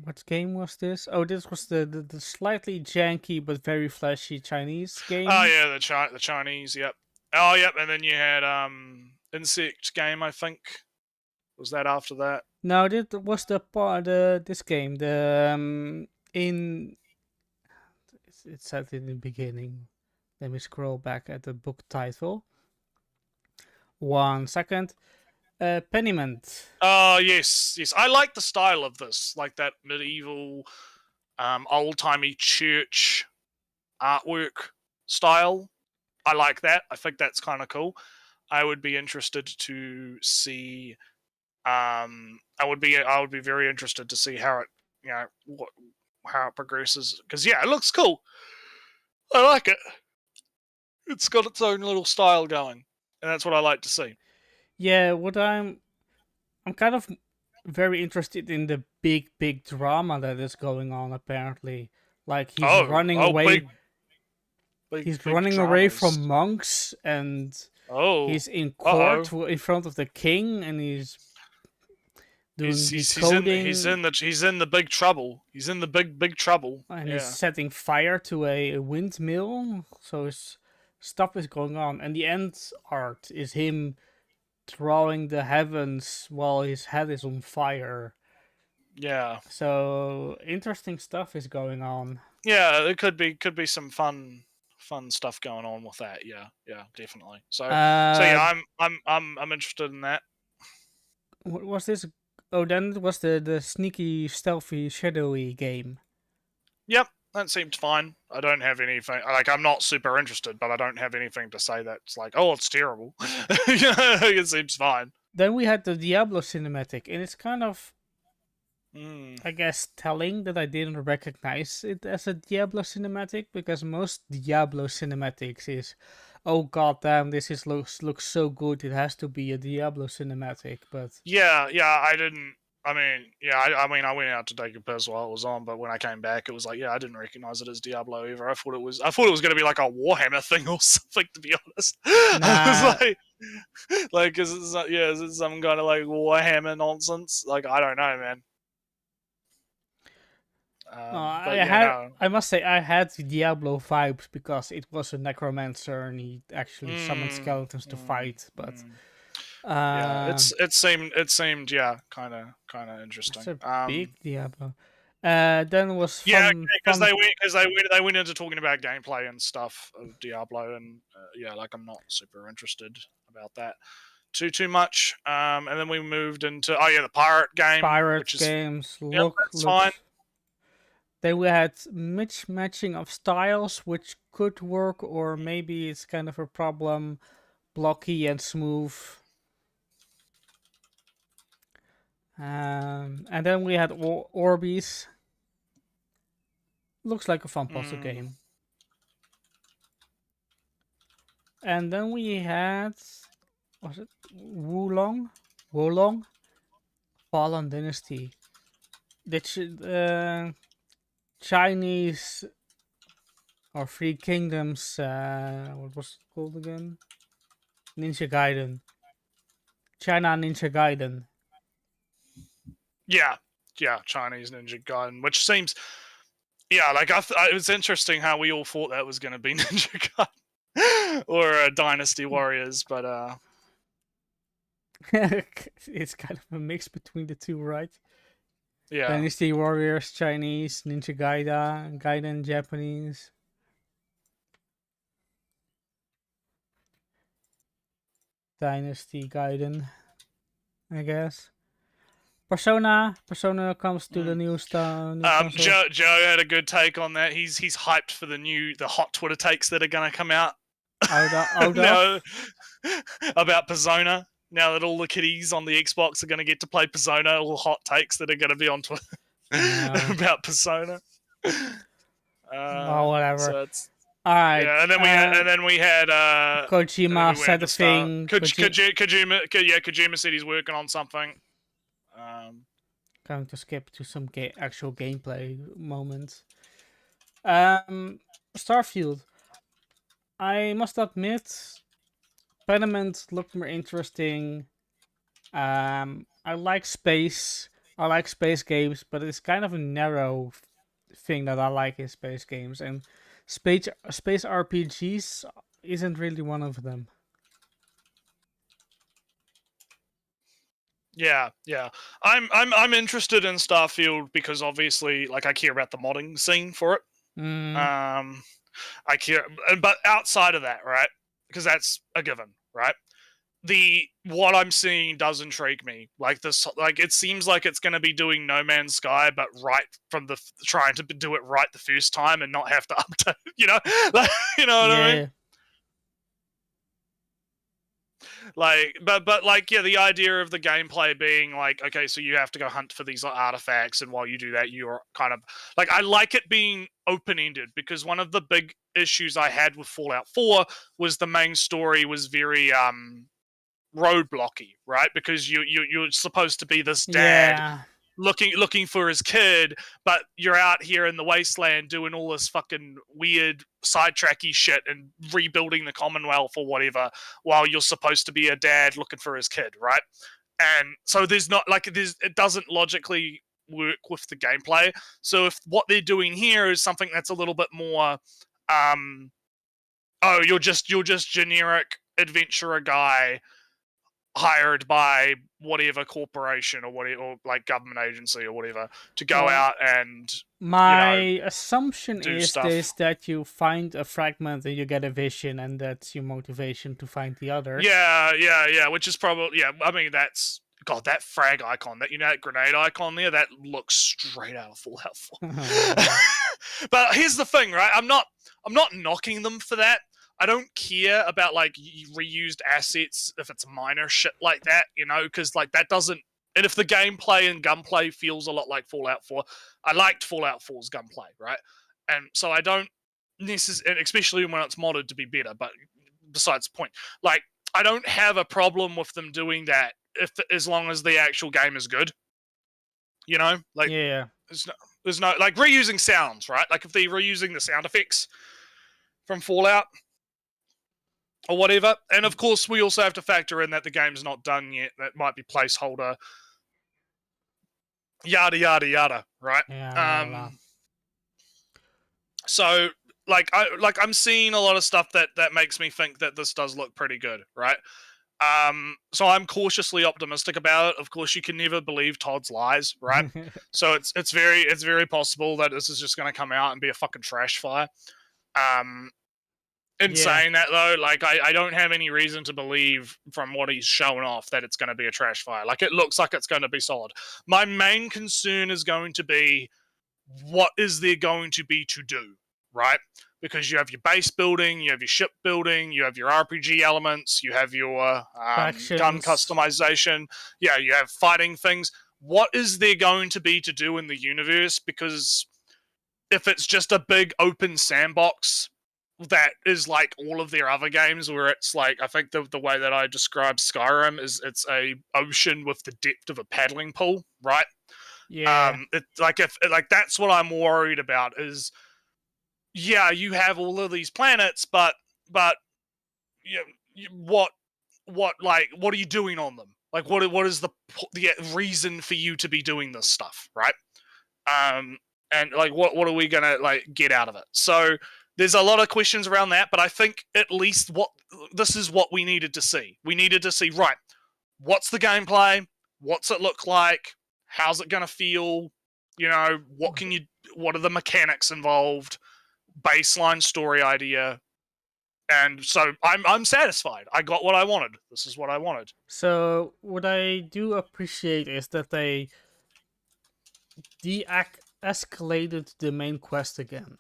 what game was this? Oh, this was the slightly janky but very flashy Chinese game. Oh yeah, the Chinese. Yep. Oh yep. And then you had Insect game. I think was that after that. No, this was this game. It said in the beginning. Let me scroll back at the book title. 1 second. Peniment. Oh yes. I like the style of this, like that medieval, old-timey church artwork style. I like that. I think that's kind of cool. I would be interested to see. I would be very interested to see how it, how it progresses. Because it looks cool. I like it. It's got its own little style going, and that's what I like to see. Yeah, I'm kind of very interested in the big drama that is going on. Apparently, like he's running away. He's running away from monks, and he's in court in front of the king, and he's doing decoding. He's in the big trouble. He's in the big trouble. And he's setting fire to a windmill. So stuff is going on, and the end art is him drawing the heavens while his head is on fire. Yeah. So interesting stuff is going on. Yeah, it could be some fun stuff going on with that. Yeah, definitely. So yeah, I'm interested in that. What was this? Oh, then it was the sneaky, stealthy, shadowy game. Yep, that seemed fine. I don't have anything. Like, I'm not super interested, but I don't have anything to say that's like, oh, it's terrible. It seems fine. Then we had the Diablo Cinematic, and it's kind of, I guess, telling that I didn't recognize it as a Diablo Cinematic, because most Diablo Cinematics is, oh goddamn, this looks so good, it has to be a Diablo Cinematic. But I didn't. I mean, I went out to take a piss while it was on, but when I came back, it was like, I didn't recognize it as Diablo either. I thought it was going to be like a Warhammer thing or something, to be honest. Nah. I was like, is it some kind of like Warhammer nonsense? Like, I don't know, man. I must say I had Diablo vibes because it was a necromancer and he actually summoned skeletons to fight. But it seemed kind of interesting. It's a big Diablo. Then was fun, because they went into talking about gameplay and stuff of Diablo, and like I'm not super interested about that too much. And then we moved into the pirate game. Pirate games that's fine. Then we had mismatching of styles, which could work, or maybe it's kind of a problem. Blocky and smooth. And then we had Orbeez. Looks like a fun puzzle game. And then we had, was it Wulong? Fallen Dynasty. The Chinese or Three Kingdoms, what was it called again? Ninja Gaiden. China Ninja Gaiden. Yeah, Chinese Ninja Gaiden, which seems, yeah, like it was interesting how we all thought that was going to be Ninja Gaiden or Dynasty Warriors, but it's kind of a mix between the two, right? Yeah. Dynasty Warriors, Chinese, Ninja Gaiden, Japanese. Dynasty Gaiden, I guess. Persona comes to the new stuff. Joe had a good take on that. He's hyped for the hot Twitter takes that are going to come out. No, about Persona. Now that all the kiddies on the Xbox are going to get to play Persona, all hot takes that are going to be on Twitter about Persona. Whatever. So it's, all right. Yeah, and then we had Kojima said a thing. Kojima said he's working on something. Going to skip to some actual gameplay moments. Starfield. I must admit, Pediment looked more interesting. I like space. I like space games, but it's kind of a narrow thing that I like in space games, and space RPGs isn't really one of them. Yeah. I'm interested in Starfield because obviously, like, I care about the modding scene for it. I care, but outside of that, right? Because that's a given, right? What I'm seeing does intrigue me. Like this, like it seems like it's going to be doing No Man's Sky, but right from trying to do it right the first time and not have to update. You know, like, you know what I mean? Like, but like, yeah, the idea of the gameplay being like, okay, so you have to go hunt for these artifacts, and while you do that, you're kind of like, I like it being open-ended, because one of the big issues I had with Fallout 4 was the main story was very roadblocky, right? Because you're supposed to be this dad looking for his kid, but you're out here in the wasteland doing all this fucking weird sidetracky shit and rebuilding the Commonwealth or whatever, while you're supposed to be a dad looking for his kid, right? And so there's not like it doesn't logically work with the gameplay. So if what they're doing here is something that's a little bit more you're just generic adventurer guy hired by whatever corporation or whatever, or like government agency or whatever, to go out and my assumption is stuff. that you find a fragment and you get a vision, and that's your motivation to find the other. Yeah, which is probably, I mean, that's, God, that frag icon, that grenade icon there, that looks straight out of Fallout 4. But here's the thing, right? I'm not knocking them for that. I don't care about like reused assets if it's minor shit like that, you know, because like that doesn't. And if the gameplay and gunplay feels a lot like Fallout 4, I liked Fallout 4's gunplay, right? And so I don't necessarily, especially when it's modded to be better. But besides the point, like I don't have a problem with them doing that as long as the actual game is good. You know, like there's no like reusing sounds, right? Like if they're reusing the sound effects from Fallout or whatever. And of course, we also have to factor in that the game's not done yet. That might be placeholder. Yada, yada, yada, right? So, I'm seeing a lot of stuff that makes me think that this does look pretty good, right? So I'm cautiously optimistic about it. Of course, you can never believe Todd's lies, right? So it's very possible that this is just going to come out and be a fucking trash fire. Saying that though, like I don't have any reason to believe from what he's shown off that it's going to be a trash fire. Like it looks like it's going to be solid. My main concern is going to be what is there going to be to do, right? Because you have your base building, you have your ship building, you have your RPG elements, you have your gun customization, yeah, you have fighting things. What is there going to be to do in the universe? Because if it's just a big open sandbox that is like all of their other games, where it's like, I think the way that I describe Skyrim is it's a ocean with the depth of a paddling pool, right? Yeah. If that's what I'm worried about is, yeah, you have all of these planets, but what are you doing on them? Like, what is the reason for you to be doing this stuff, right? And like, what are we gonna like get out of it? So there's a lot of questions around that, but I think at least this is what we needed to see. We needed to see, right, what's the gameplay? What's it look like? How's it gonna feel? You know, what are the mechanics involved? Baseline story idea. And so I'm satisfied. I got what I wanted. This is what I wanted. So what I do appreciate is that they de-escalated the main quest again.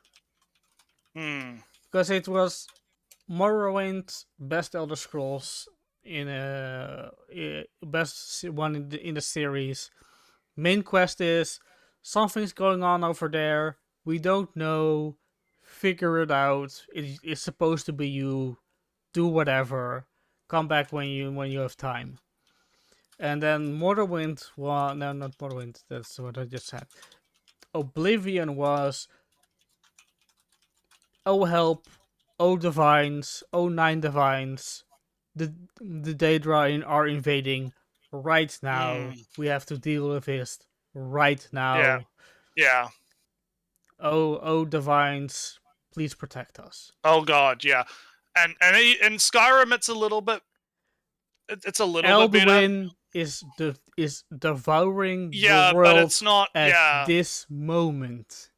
Because it was Morrowind, best Elder Scrolls in best one in the series. Main quest is something's going on over there. We don't know. Figure it out. It's supposed to be you. Do whatever. Come back when you have time. And then Morrowind was no, not Morrowind. That's what I just said. Oblivion was, oh help, oh divines, oh 9 divines, the Daedra are invading right now. We have to deal with this right now. Yeah. Oh divines, please protect us. Oh god, yeah. And in Skyrim, it's a little bit. It's a little bit better. Elduin is devouring the world, but it's not at this moment.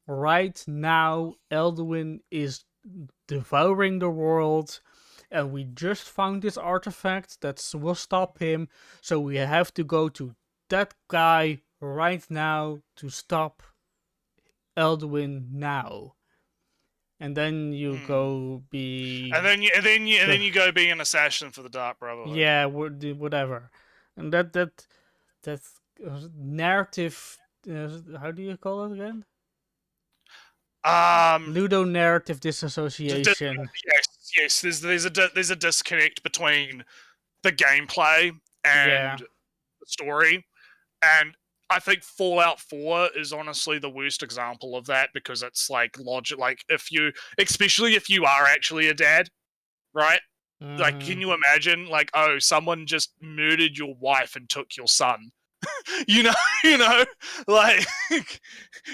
Right now, Elduin is devouring the world, and we just found this artifact that will stop him. So we have to go to that guy right now to stop Elduin now. And then you go be, and then you go be an assassin for the Dark Brotherhood. Yeah, whatever. And that narrative. How do you call it again? Ludo narrative disassociation. Yes. There's a disconnect between the gameplay and the story, and I think Fallout 4 is honestly the worst example of that, because it's like logic. Like, especially if you are actually a dad, right? Like, can you imagine, like, oh, someone just murdered your wife and took your son? you know, like,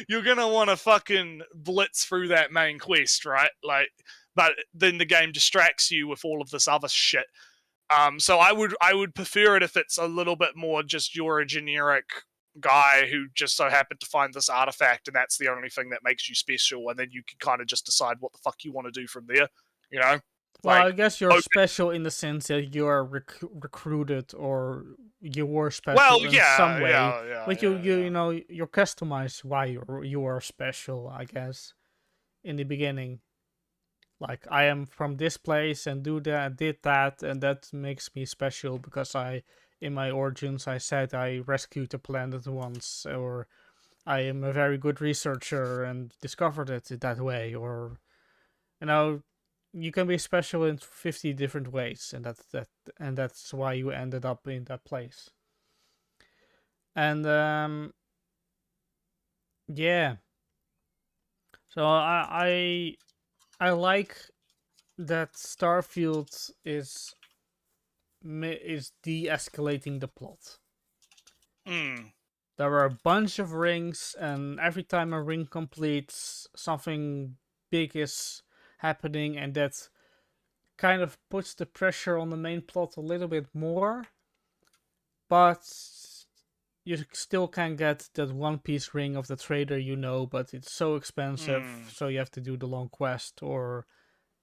you're gonna want to fucking blitz through that main quest, right? Like, but then the game distracts you with all of this other shit. So I would prefer it if it's a little bit more just you're a generic guy who just so happened to find this artifact, and that's the only thing that makes you special, and then you can kind of just decide what the fuck you want to do from there, you know? Well, I guess you're special in the sense that you are recruited, or you were special in some way. But you know, you're customized why you are special, I guess, in the beginning. Like, I am from this place and did that, and that makes me special because in my origins, I said I rescued the planet once, or I am a very good researcher and discovered it that way, or, you know, you can be special in 50 different ways, and that's why you ended up in that place. And yeah. So I like that Starfield is de-escalating the plot. There are a bunch of rings, and every time a ring completes, something big is happening, and that kind of puts the pressure on the main plot a little bit more. But you still can get that one-piece ring of the trader, you know, but it's so expensive, so you have to do the long quest or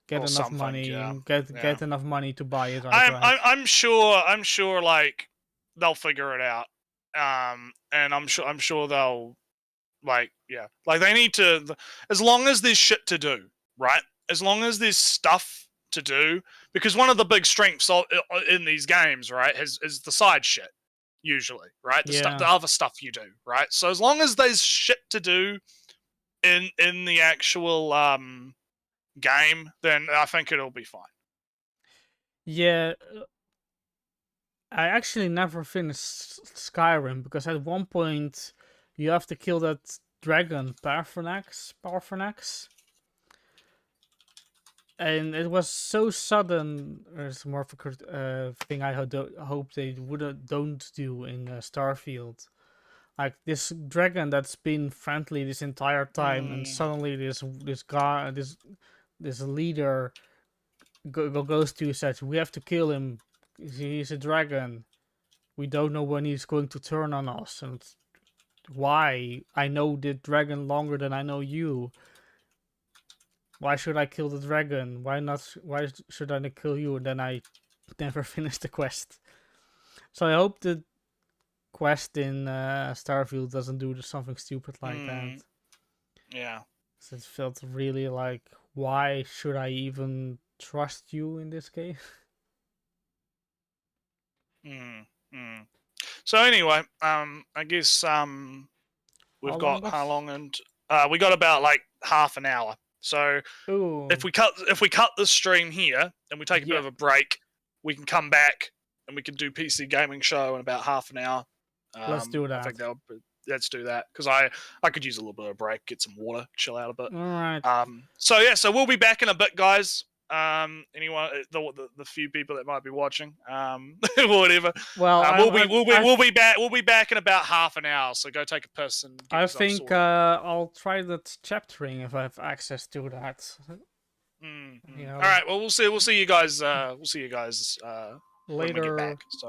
get enough money, get enough money to buy it. I'm sure, like, they'll figure it out, and I'm sure they'll Like, yeah, like they need to. As long as there's shit to do, right? As long as there's stuff to do, because one of the big strengths in these games, right, is the side shit. Usually, right? The other stuff you do, right? So as long as there's shit to do in the actual game, then I think it'll be fine. Yeah, I actually never finished Skyrim because at one point you have to kill that dragon Parthenax, and it was so sudden. There's more of a thing I hope they don't do in Starfield. Like this dragon that's been friendly this entire time, and suddenly this guy, this leader goes to says, "We have to kill him. He's a dragon. We don't know when he's going to turn on us, and why? I know the dragon longer than I know you. Why should I kill the dragon? Why not? Why should I not kill you?" And then I never finished the quest. So I hope the quest in Starfield doesn't do something stupid like that. Yeah. So it felt really like, why should I even trust you in this game? So anyway, I guess we've got how long, and we got about like half an hour. So if we cut the stream here and we take a bit of a break, we can come back and we can do PC gaming show in about half an hour. Let's do that. I think let's do that, because I could use a little bit of a break, get some water, chill out a bit. All right. So yeah, so we'll be back in a bit, guys. Anyone, the few people that might be watching, whatever. Well, we'll be back. We'll be back in about half an hour. So go take a piss and get I think I'll try that chaptering if I have access to that. You know. All right. Well, we'll see you guys. We'll see you guys when we later. get back. So.